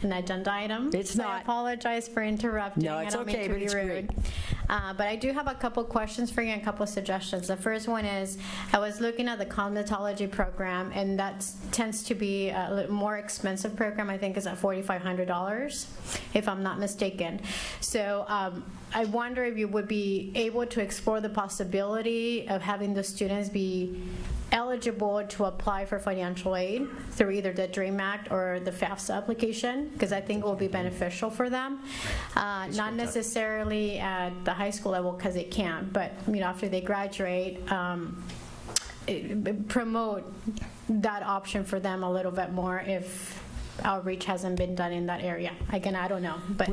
an agenda item. It's so not. I apologize for interrupting. No, it's I don't mean okay, to but be it's rude. great. But I do have a couple questions for you and a couple suggestions. The first one is, I was looking at the cosmetology program, and that tends to be a little more expensive program. I think it's at $4,500, if I'm not mistaken. So I wonder if you would be able to explore the possibility of having the students be eligible to apply for financial aid through either the DREAM Act or the FAFSA application, because I think it will be beneficial for them. Not necessarily at the high school level, because they can't, but after they graduate, promote that option for them a little bit more if outreach hasn't been done in that area. Again, I don't know, but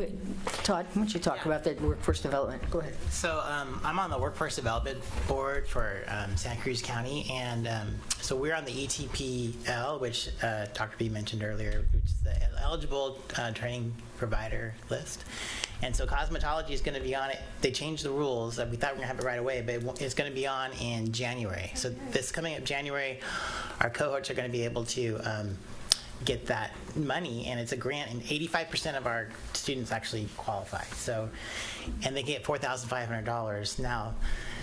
Todd, why don't you talk about that workforce development? Go ahead. So I'm on the Workforce Development Board for Santa Cruz County, and so we're on the ETPL, which Dr. B mentioned earlier, which is the eligible training provider list. And so cosmetology is going to be on it. They changed the rules. We thought we were going to have it right away, but it's going to be on in January. So this coming up January, our cohorts are going to be able to get that money, and it's a grant, and 85% of our students actually qualify. So, and they get $4,500. Now,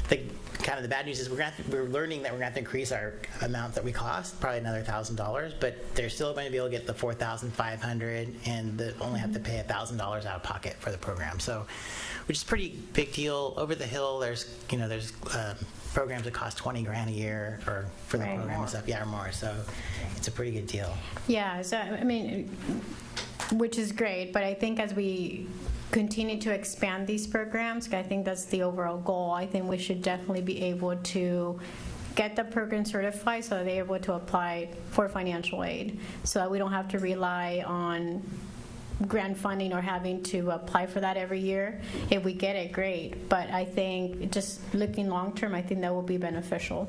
the bad news is we're learning that we're going to have to increase our amount that we cost, probably another $1,000, but they're still going to be able to get the $4,500, and they only have to pay $1,000 out of pocket for the program. So, which is a pretty big deal. Over the hill, there's programs that cost $20,000 a year, or for the program and stuff, or more. So, it's a pretty good deal. Yeah. So I mean, which is great, but I think as we continue to expand these programs, I think that's the overall goal. I think we should definitely be able to get the program certified so that they're able to apply for financial aid, so that we don't have to rely on grant funding or having to apply for that every year. If we get it, great, but I think just looking long term, I think that will be beneficial.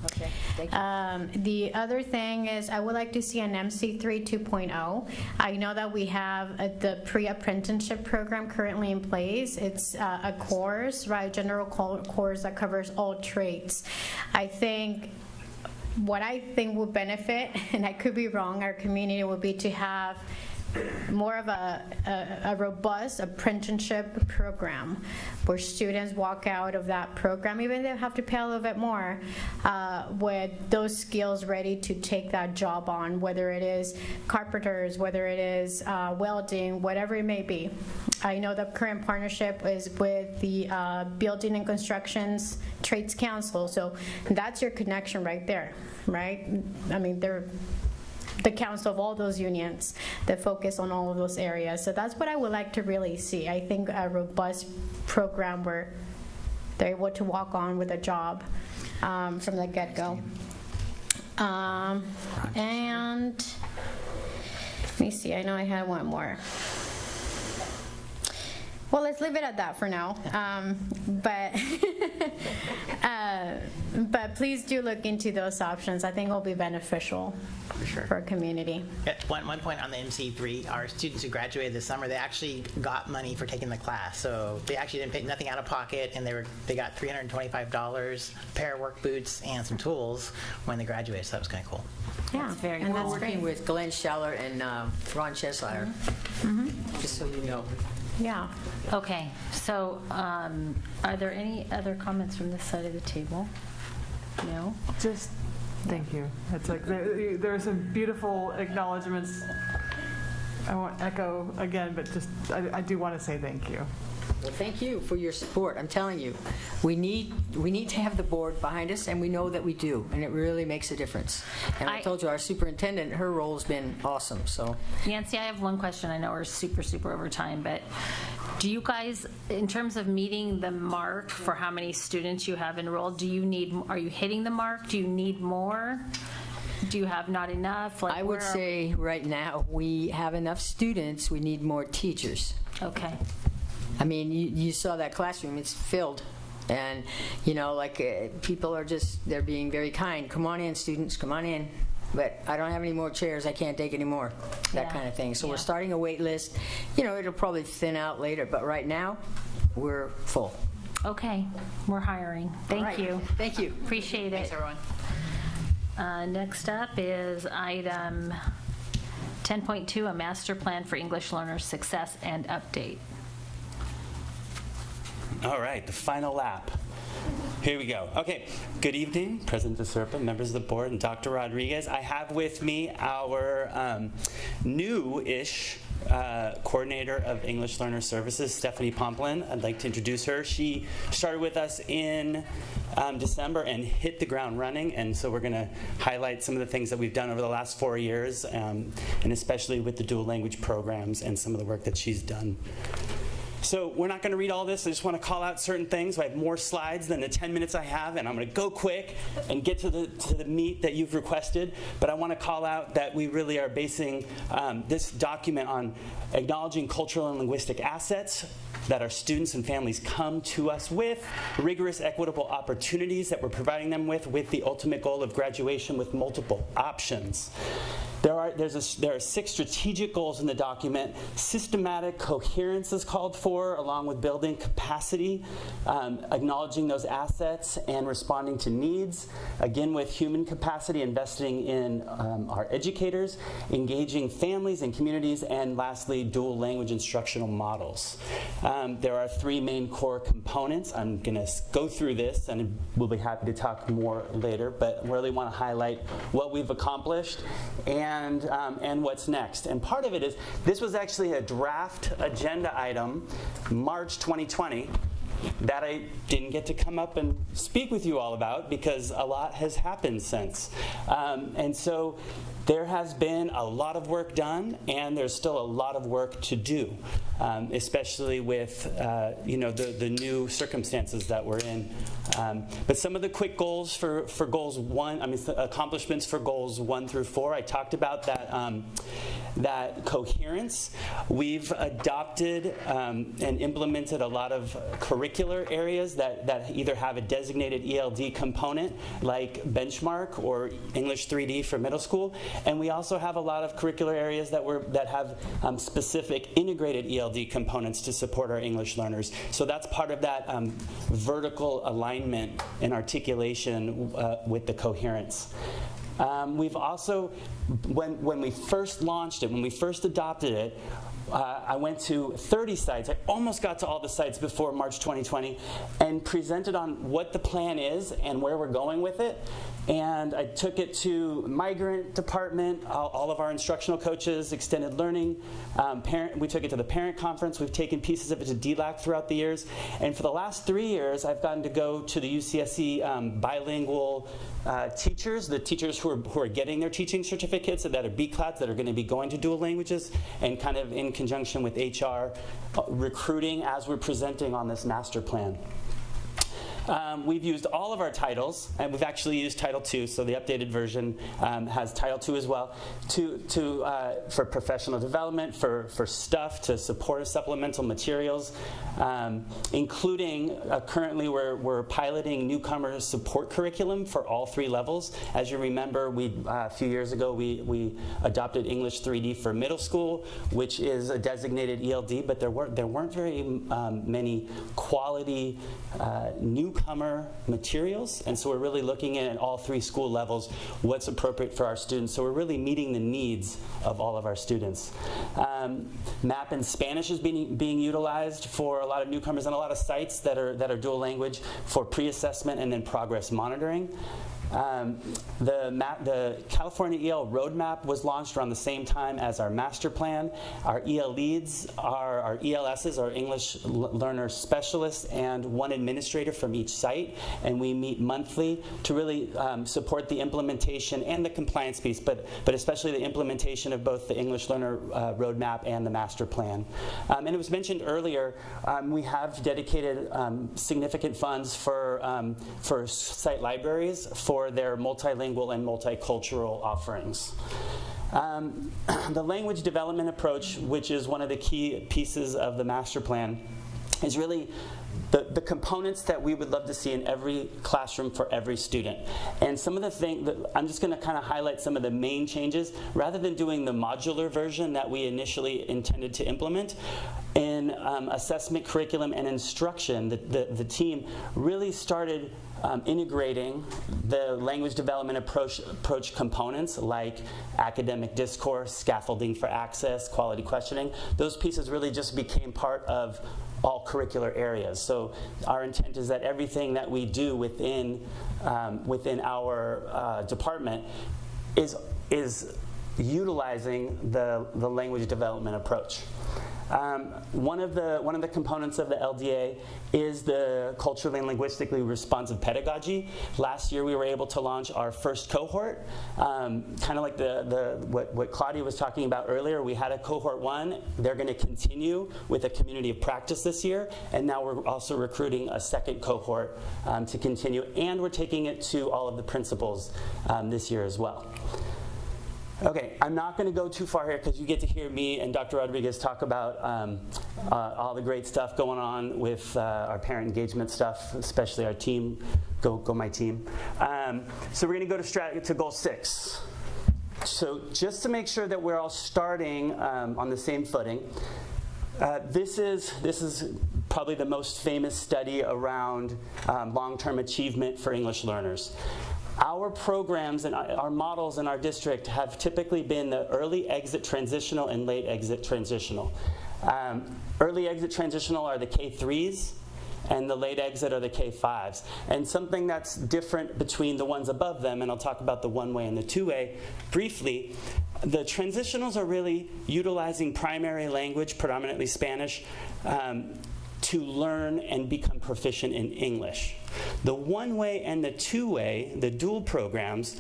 Okay, thank you. The other thing is, I would like to see an MC3 2.0. I know that we have the pre-apprenticeship program currently in place. It's a course, right, general course that covers all trades. I think what I think would benefit, and I could be wrong, our community would be to have more of a robust apprenticeship program where students walk out of that program, even if they have to pay a little bit more, with those skills ready to take that job on, whether it is carpenters, whether it is welding, whatever it may be. I know the current partnership is with the Building and Constructions Trades Council, so that's your connection right there, right? I mean, they're the council of all those unions that focus on all of those areas. So that's what I would like to really see. I think a robust program where they're able to walk on with a job from the get-go. And let me see, I know I had one more. Well, let's leave it at that for now. But please do look into those options. I think it will be beneficial for our community. At one point on the MC3, our students who graduated this summer, they actually got money for taking the class. So they actually didn't pay nothing out of pocket, and they got $325, a pair of work boots, and some tools when they graduated. So that was kind of cool. Yeah, And we're working with Glenn Schaller and Ron Cheslyer, just so you know. Yeah. Okay, so are there any other comments from this side of the table? No? Just thank you. It's like there are some beautiful acknowledgments. I won't echo again, but just I do want to say thank you. Well, thank you for your support. I'm telling you, we need to have the board behind us, and we know that we do, and it really makes a difference. And I told you, our superintendent, her role has been awesome. So, Nancy, I have one question. I know we're super over time, but do you guys, in terms of meeting the mark for how many students you have enrolled, are you hitting the mark? Do you need more? Do you have not enough? I would say right now we have enough students. We need more teachers. Okay. I mean, you saw that classroom, it's filled. And, people are they're being very kind. Come on in, students, come on in. But I don't have any more chairs, I can't take any more, that kind of thing. So we're starting a wait list. It'll probably thin out later, but right now, we're full. Okay, we're hiring. Thank you. Thank you. Appreciate it. Thanks, everyone. Next up is item 10.2, a master plan for English learners' success and update. All right, the final lap. Here we go. Okay, good evening, President DeSerpa, members of the board, and Dr. Rodriguez. I have with me our new-ish coordinator of English Learner Services, Stephanie Pomplin. I'd like to introduce her. She started with us in December and hit the ground running, and so we're going to highlight some of the things that we've done over the last 4 years, and especially with the dual language programs and some of the work that she's done. So we're not going to read all this. I just want to call out certain things. I have more slides than the 10 minutes I have, and I'm going to go quick and get to the meat that you've requested. But I want to call out that we really are basing this document on acknowledging cultural and linguistic assets that our students and families come to us with, rigorous equitable opportunities that we're providing them with the ultimate goal of graduation with multiple options. There are 6 strategic goals in the document. Systematic coherence is called for, along with building capacity, acknowledging those assets and responding to needs. Again, with human capacity, investing in our educators, engaging families and communities, and lastly, dual language instructional models. There are 3 main core components. I'm going to go through this, and we'll be happy to talk more later, but really want to highlight what we've accomplished and what's next. And part of it is, this was actually a draft agenda item, March 2020, that I didn't get to come up and speak with you all about because a lot has happened since. And so there has been a lot of work done, and there's still a lot of work to do, especially with the new circumstances that we're in. But some of the quick goals for goals 1, accomplishments for goals 1 through 4, I talked about that coherence. We've adopted and implemented a lot of curricular areas that either have a designated ELD component, like Benchmark or English 3D for middle school, and we also have a lot of curricular areas that have specific integrated ELD components to support our English learners. So that's part of that vertical alignment and articulation with the coherence. We've also, when we first launched it, when we first adopted it, I went to 30 sites. I almost got to all the sites before March 2020 and presented on what the plan is and where we're going with it. And I took it to migrant department, all of our instructional coaches, extended learning, we took it to the parent conference. We've taken pieces of it to DLAC throughout the years. And for the last 3 years, I've gotten to go to the UCSC bilingual teachers, the teachers who are getting their teaching certificates that are BCLATs, that are going to be going to dual languages, and kind of in conjunction with HR, recruiting as we're presenting on this master plan. We've used all of our titles, and we've actually used Title II, so the updated version has Title II as well, for professional development, for stuff to support supplemental materials, including currently we're piloting newcomer support curriculum for all 3 levels. As you remember, a few years ago we adopted English 3D for middle school, which is a designated ELD, but there weren't very many quality newcomer materials, and so we're really looking at all 3 school levels what's appropriate for our students. So we're really meeting the needs of all of our students. MAP in Spanish is being utilized for a lot of newcomers and a lot of sites that are dual language for pre-assessment and then progress monitoring. The California EL Roadmap was launched around the same time as our master plan. Our EL leads are our ELSs, our English Learner Specialists, and 1 administrator from each site, and we meet monthly to really support the implementation and the compliance piece, but especially the implementation of both the English Learner Roadmap and the master plan. And it was mentioned earlier, we have dedicated significant funds for site libraries for their multilingual and multicultural offerings. The language development approach, which is one of the key pieces of the master plan, is really the components that we would love to see in every classroom for every student. And some of the things, I'm just going to kind of highlight some of the main changes. Rather than doing the modular version that we initially intended to implement, in assessment, curriculum, and instruction, the team really started integrating the language development approach components like academic discourse, scaffolding for access, quality questioning. Those pieces really just became part of all curricular areas. So our intent is that everything that we do within our department is utilizing the language development approach. One of the components of the LDA is the culturally and linguistically responsive pedagogy. Last year we were able to launch our first cohort, kind of like what Claudia was talking about earlier. We had a cohort 1. They're going to continue with a community of practice this year, and now we're also recruiting a second cohort to continue, and we're taking it to all of the principals this year as well. Okay, I'm not going to go too far here because you get to hear me and Dr. Rodriguez talk about all the great stuff going on with our parent engagement stuff, especially our team. Go my team. So we're going to go to goal 6. So just to make sure that we're all starting on the same footing, this is probably the most famous study around long-term achievement for English learners. Our programs and our models in our district have typically been the early exit transitional and late exit transitional. Early exit transitional are the K3s, and the late exit are the K5s. And something that's different between the ones above them, and I'll talk about the one-way and the two-way briefly, the transitionals are really utilizing primary language, predominantly Spanish, to learn and become proficient in English. The one-way and the two-way, the dual programs,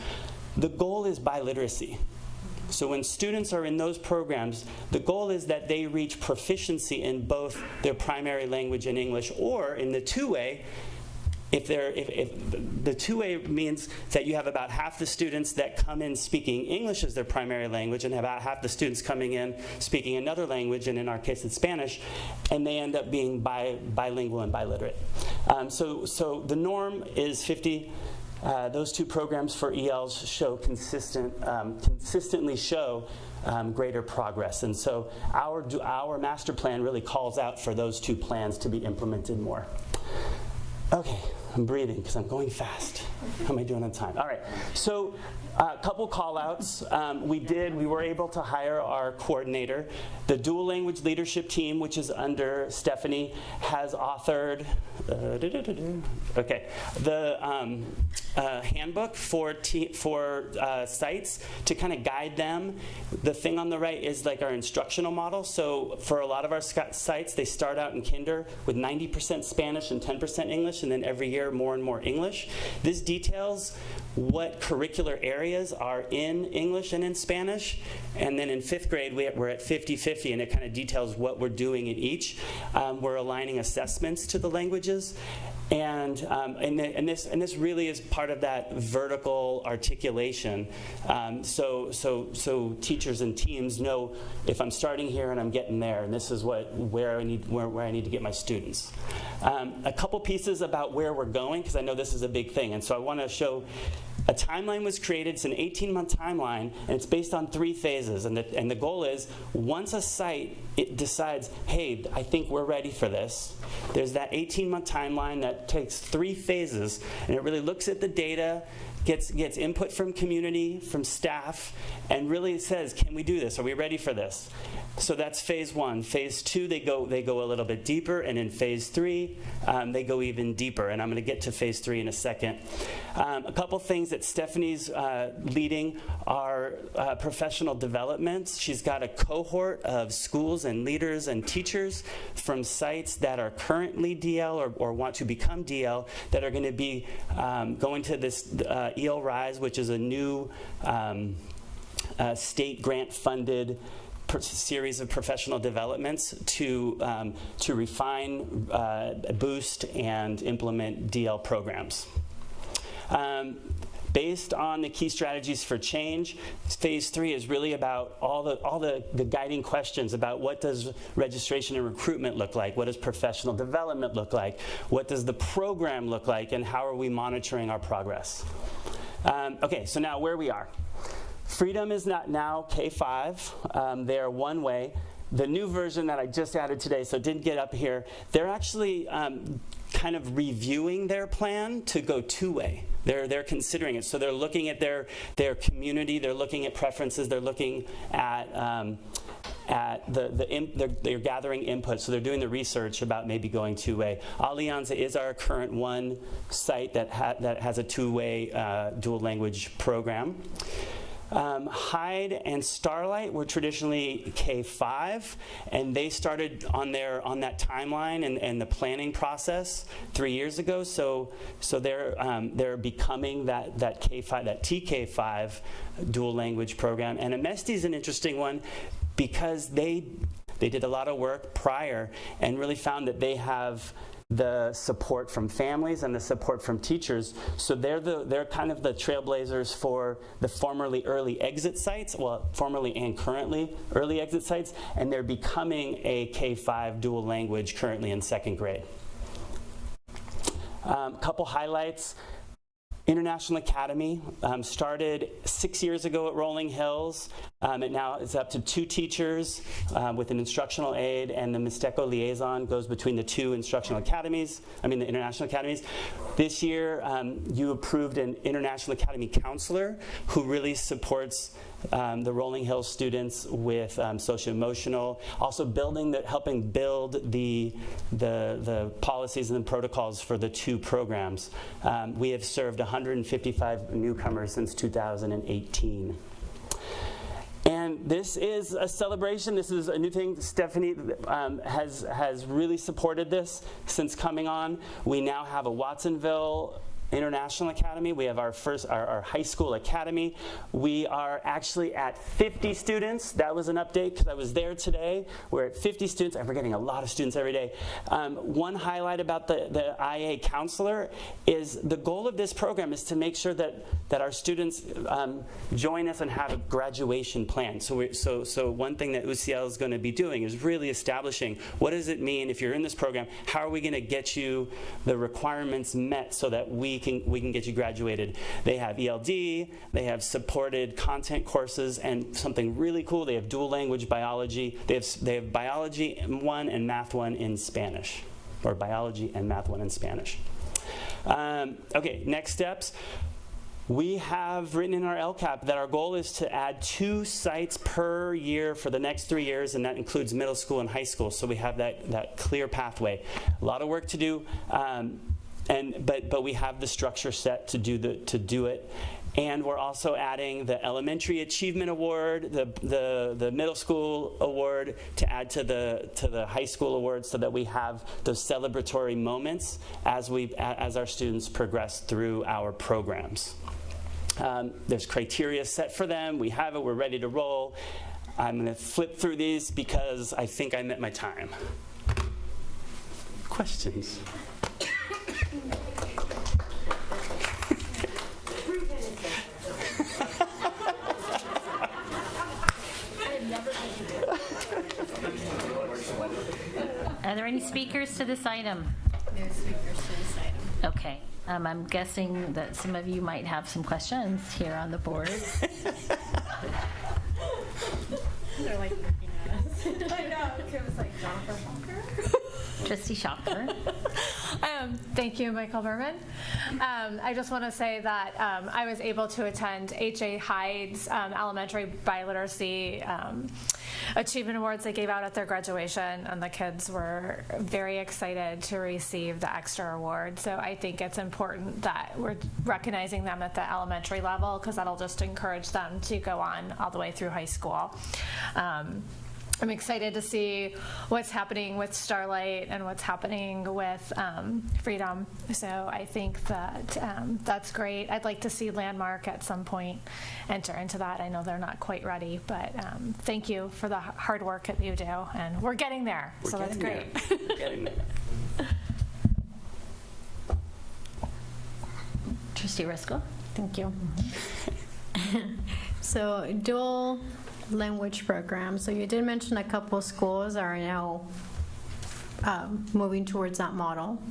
the goal is biliteracy. So when students are in those programs, the goal is that they reach proficiency in both their primary language and English, or in the two-way, if the two-way means that you have about half the students that come in speaking English as their primary language and about half the students coming in speaking another language, and in our case it's Spanish, and they end up being bilingual and biliterate. So the norm is 50. Those two programs for ELs show consistently show greater progress. And so our master plan really calls out for those two plans to be implemented more. Okay, I'm breathing because I'm going fast. How am I doing on time? All right, so a couple call-outs. We were able to hire our coordinator. The dual language leadership team, which is under Stephanie, has authored the handbook for sites to kind of guide them. The thing on the right is like our instructional model. So for a lot of our sites, they start out in kinder with 90% Spanish and 10% English, and then every year more and more English. This details what curricular areas are in English and in Spanish, and then in 5th grade we're at 50-50, and it kind of details what we're doing in each. We're aligning assessments to the languages, and this really is part of that vertical articulation. So teachers and teams know if I'm starting here and I'm getting there, and this is where I need to get my students. A couple pieces about where we're going, because I know this is a big thing, and so I want to show. A timeline was created. It's an 18-month timeline, and it's based on 3 phases. And the goal is, once a site decides, hey, I think we're ready for this, there's that 18-month timeline that takes 3 phases, and it really looks at the data, gets input from community, from staff, and really says, can we do this? Are we ready for this? So that's phase 1. Phase 2, they go a little bit deeper, and in phase 3, they go even deeper. And I'm going to get to phase 3 in a second. A couple things that Stephanie's leading are professional developments. She's got a cohort of schools and leaders and teachers from sites that are currently DL or want to become DL that are going to be going to this EL Rise, which is a new state grant-funded series of professional developments to refine, boost, and implement DL programs. based on the key strategies for change, phase 3 is really about all the guiding questions about what does registration and recruitment look like, what does professional development look like, what does the program look like, and how are we monitoring our progress. Okay, so now where we are. Freedom is not now K-5. They are one way. The new version that I just added today, so it didn't get up here, they're actually kind of reviewing their plan to go two-way. They're considering it. So they're looking at their community, they're looking at preferences, they're looking at they're gathering input, so they're doing the research about maybe going two-way. Alianza is our current one site that has a two-way dual language program. Hyde and Starlight were traditionally K-5, and they started on that timeline and the planning process 3 years ago. So they're becoming that K-5, that TK-5 dual language program. And Amesti is an interesting one because they did a lot of work prior and really found that they have the support from families and the support from teachers. So they're kind of the trailblazers for the formerly early exit sites, well, formerly and currently early exit sites, and they're becoming a K-5 dual language currently in 2nd grade. Couple highlights. International Academy started 6 years ago at Rolling Hills. It now is up to 2 teachers with an instructional aide, and the Mixteco liaison goes between the 2 instructional academies, the international academies. This year, you approved an International Academy counselor who really supports the Rolling Hills students with socio-emotional, also helping build the policies and the protocols for the 2 programs. We have served 155 newcomers since 2018. And this is a celebration. This is a new thing. Stephanie has really supported this since coming on. We now have a Watsonville International Academy. We have our high school academy. We are actually at 50 students. That was an update because I was there today. We're at 50 students, and we're getting a lot of students every day. One highlight about the IA counselor is the goal of this program is to make sure that our students join us and have a graduation plan. So one thing that UCL is going to be doing is really establishing what does it mean if you're in this program, how are we going to get you the requirements met so that we can get you graduated. They have ELD, they have supported content courses, and something really cool, they have dual language biology. They have biology 1 and math 1 in Spanish, or biology and math 1 in Spanish. Okay, next steps. We have written in our LCAP that our goal is to add 2 sites per year for the next 3 years, and that includes middle school and high school, so we have that clear pathway. A lot of work to do. But we have the structure set to do it, and we're also adding the Elementary Achievement Award, the Middle School Award to add to the High School Award, so that we have those celebratory moments as our students progress through our programs. There's criteria set for them. We have it. We're ready to roll. I'm going to flip through these because I think I met my time. Questions? Are there any speakers to this item? No speakers to this item. Okay. I'm guessing that some of you might have some questions here on the board. They're like looking at us. I know. It was like Jennifer Walker. Trustee Schopfer. Thank you, Michael Berman. I just want to say that I was able to attend H.A. Hyde's Elementary Biliteracy Achievement Awards they gave out at their graduation, and the kids were very excited to receive the extra award. So I think it's important that we're recognizing them at the elementary level, because that'll just encourage them to go on all the way through high school. I'm excited to see what's happening with Starlight and what's happening with Freedom. So I think that that's great. I'd like to see Landmark at some point enter into that. I know they're not quite ready, but thank you for the hard work that you do. And we're getting there, so that's great. We're getting there. Trustee Risco. Thank you. So dual language program. So you did mention a couple schools are now moving towards that model.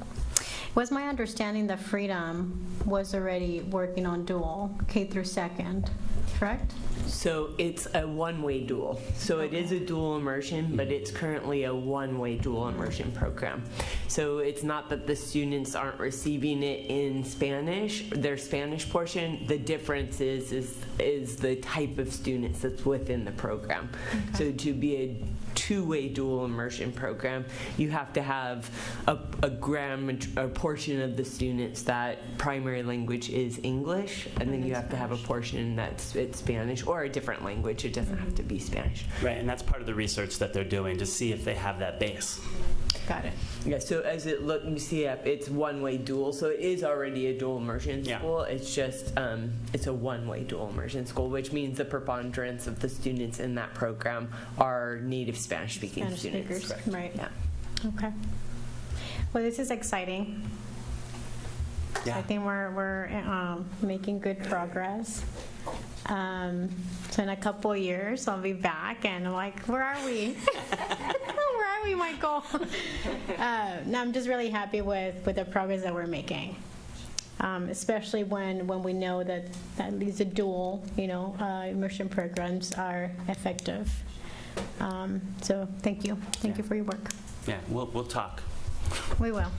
Was my understanding that Freedom was already working on dual K through second, correct? So it's a one-way dual. So it is a dual immersion, but it's currently a one-way dual immersion program. So it's not that the students aren't receiving it in Spanish, their Spanish portion. The difference is the type of students that's within the program. Okay. So to be a two-way dual immersion program, you have to have a portion of the students that primary language is English, and then you have to have a portion that's it's Spanish or a different language. It doesn't have to be Spanish. Right, and that's part of the research that they're doing to see if they have that base. Got it. Yeah, so as you see it's one-way dual, so it is already a dual immersion school. It's just it's a one-way dual immersion school, which means the preponderance of the students in that program are native Spanish-speaking students. Speakers. Right. Yeah. Okay. Well, this is exciting. Yeah. I think we're making good progress. So in a couple of years, I'll be back and I'm like, where are we? Where are we, Michael? No, I'm just really happy with the progress that we're making. Especially when we know that these dual, immersion programs are effective. So thank you. Thank you for your work. Yeah, we'll talk. We will.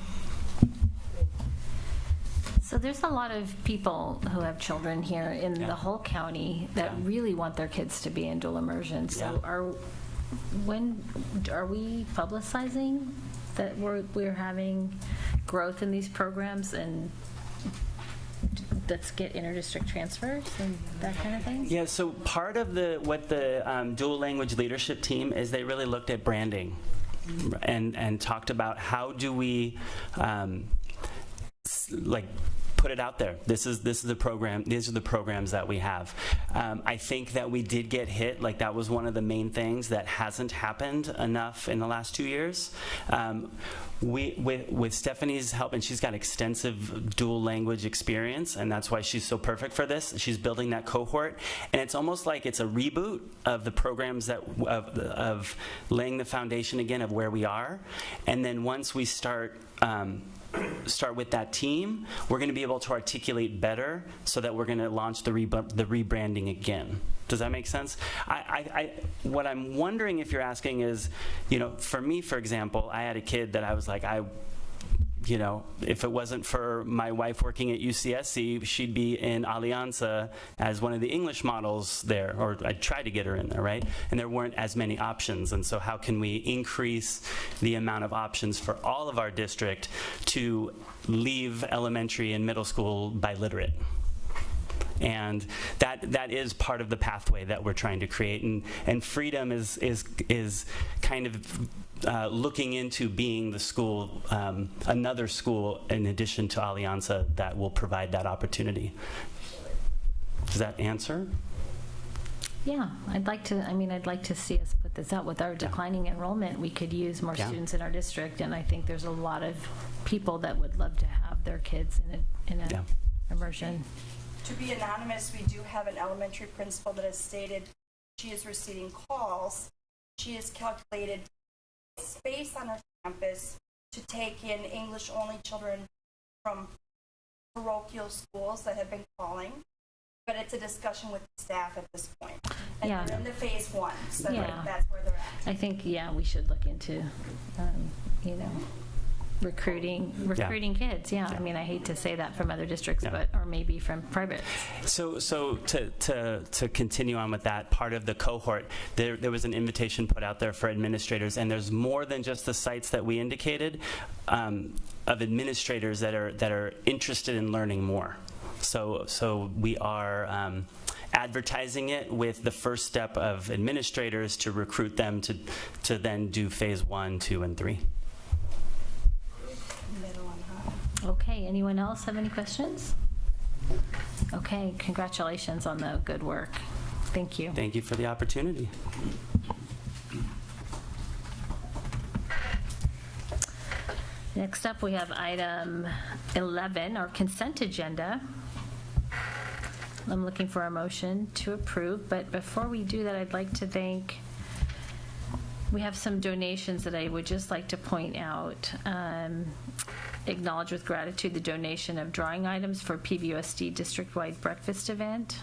So there's a lot of people who have children here in the whole county that really want their kids to be in dual immersion. So when are we publicizing that we're having growth in these programs, and let's get interdistrict transfers and that kind of thing? Yeah, so part of what the dual language leadership team is, they really looked at branding and talked about how do we put it out there. This is the program. These are the programs that we have. I think that we did get hit. Like, that was one of the main things that hasn't happened enough in the last 2 years. With Stephanie's help, and she's got extensive dual language experience, and that's why she's so perfect for this. She's building that cohort, and it's almost like it's a reboot of the programs of laying the foundation again of where we are. And then once we start with that team, we're going to be able to articulate better, so that we're going to launch the rebranding again. Does that make sense? What I'm wondering if you're asking is, for me, for example, I had a kid that I was like, if it wasn't for my wife working at UCSC, she'd be in Alianza as one of the English models there, or I'd try to get her in there, right? And there weren't as many options. And so how can we increase the amount of options for all of our district to leave elementary and middle school biliterate? And that is part of the pathway that we're trying to create. And Freedom is kind of looking into being the school, another school in addition to Alianza that will provide that opportunity. Does that answer? Yeah, I'd like to see us put this out. With our declining enrollment, we could use more students in our district, and I think there's a lot of people that would love to have their kids in a immersion. To be anonymous, we do have an elementary principal that has stated she is receiving calls. She has calculated space on her campus to take in English-only children from parochial schools that have been calling. But it's a discussion with the staff at this point. And they're in the phase 1, so that's where they're at. I think, we should look into, recruiting kids. I mean, I hate to say that from other districts, or maybe from private. So to continue on with that part of the cohort, there was an invitation put out there for administrators, and there's more than just the sites that we indicated of administrators that are interested in learning more. So we are advertising it with the first step of administrators to recruit them to then do phase 1, 2, and 3. Okay, anyone else have any questions? Okay, congratulations on the good work. Thank you. Thank you for the opportunity. Next up, we have item 11, our consent agenda. I'm looking for a motion to approve, but before we do that, I'd like to thank, we have some donations that I would just like to point out. Acknowledge with gratitude the donation of drawing items for PVUSD district-wide breakfast event.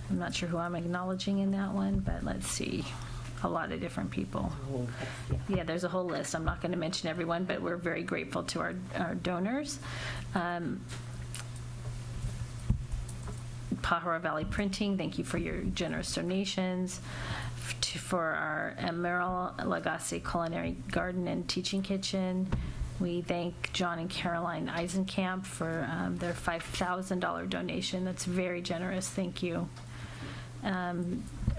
I'm not sure who I'm acknowledging in that one, but let's see. A lot of different people. Yeah, there's a whole list. I'm not going to mention everyone, but we're very grateful to our donors. Pajaro Valley Printing, thank you for your generous donations. For our Emerald Lagasse Culinary Garden and Teaching Kitchen, we thank John and Caroline Eisenkamp for their $5,000 donation. That's very generous. Thank you.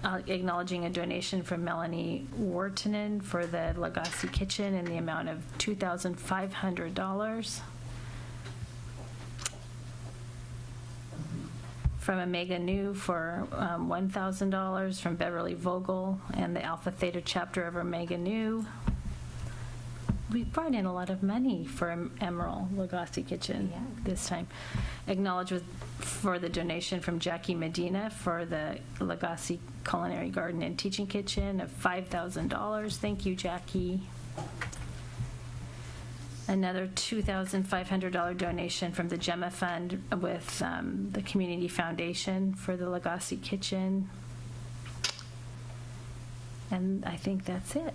Acknowledging a donation from Melanie Wartinen for the Lagasse Kitchen in the amount of $2,500. From Omega Nu for $1,000, from Beverly Vogel and the Alpha Theta chapter of Omega Nu. We brought in a lot of money for Emerald Lagasse Kitchen this time. Acknowledge for the donation from Jackie Medina for the Lagasse Culinary Garden and Teaching Kitchen of $5,000. Thank you, Jackie. Another $2,500 donation from the Gemma Fund with the Community Foundation for the Lagasse Kitchen. And I think that's it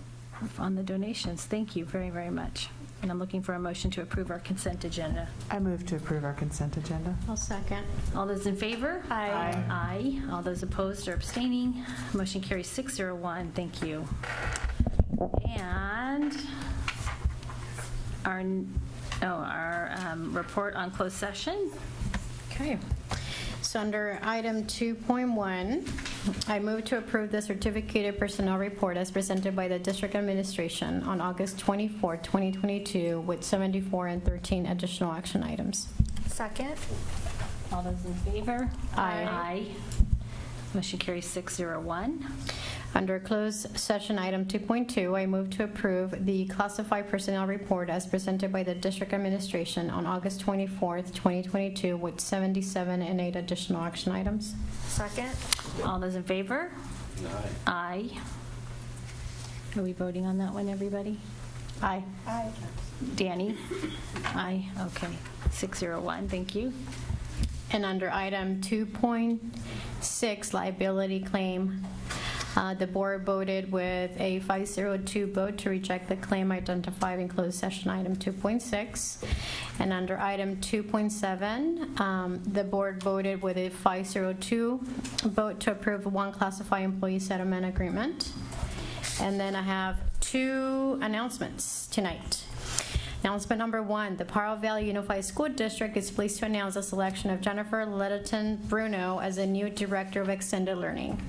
on the donations. Thank you very, very much. And I'm looking for a motion to approve our consent agenda. I move to approve our consent agenda. I'll second. All those in favor? Aye. Aye. All those opposed or abstaining? Motion carries 601. Thank you. And our report on closed session. Okay. So under item 2.1, I move to approve the certificated personnel report as presented by the district administration on August 24, 2022 with 74 and 13 additional action items. Second. All those in favor? Aye. Aye. Motion carries 601. Under closed session item 2.2, I move to approve the classified personnel report as presented by the district administration on August 24th, 2022 with 77 and 8 additional action items. Second. All those in favor? Aye. Aye. Are we voting on that one, everybody? Aye. Aye. Danny? Aye. Okay. 601. Thank you. And under item 2.6, liability claim, the board voted with a 502 vote to reject the claim identified in closed session item 2.6. And under item 2.7, the board voted with a 502 vote to approve one classified employee settlement agreement. And then I have two announcements tonight. Announcement number 1, the Pajaro Valley Unified School District is pleased to announce the selection of Jennifer Littleton Bruno as the new Director of Extended Learning.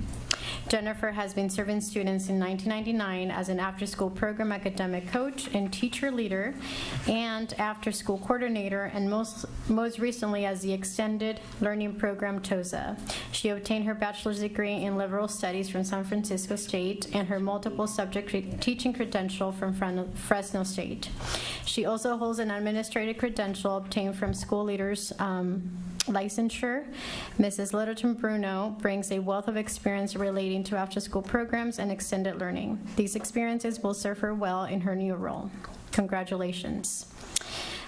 Jennifer has been serving students in 1999 as an after-school program academic coach and teacher leader and after-school coordinator, and most recently as the Extended Learning Program TOSA. She obtained her bachelor's degree in liberal studies from San Francisco State and her multiple subject teaching credential from Fresno State. She also holds an administrative credential obtained from School Leaders licensure. Mrs. Littleton Bruno brings a wealth of experience relating to after-school programs and extended learning. These experiences will serve her well in her new role. Congratulations.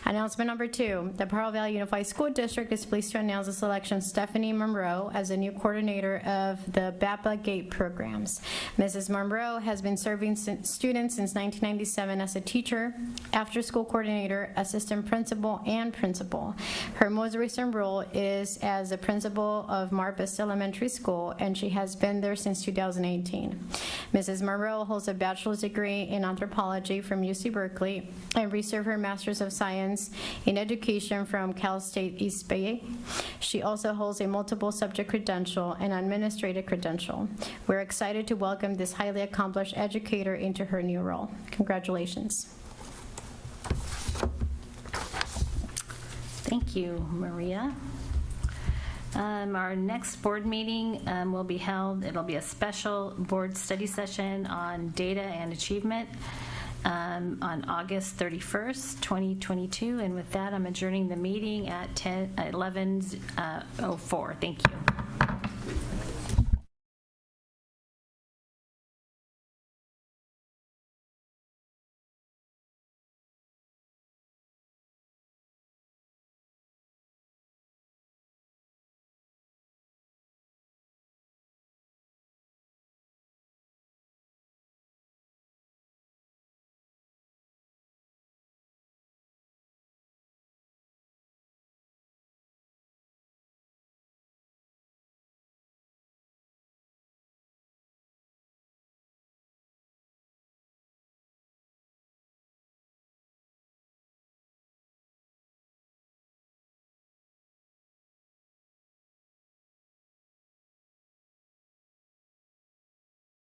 Announcement number 2, the Pajaro Valley Unified School District is pleased to announce the selection of Stephanie Monroe as the new coordinator of the BAPA GATE programs. Mrs. Monroe has been serving students since 1997 as a teacher, after-school coordinator, assistant principal, and principal. Her most recent role is as the principal of Marpus Elementary School, and she has been there since 2018. Mrs. Monroe holds a bachelor's degree in anthropology from UC Berkeley and received her master's of science in education from Cal State East Bay. She also holds a multiple subject credential and administrative credential. We're excited to welcome this highly accomplished educator into her new role. Congratulations. Thank you, Maria. Our next board meeting will be held, it'll be a special board study session on data and achievement. on August 31st, 2022. And with that, I'm adjourning the meeting at 11:04. Thank you.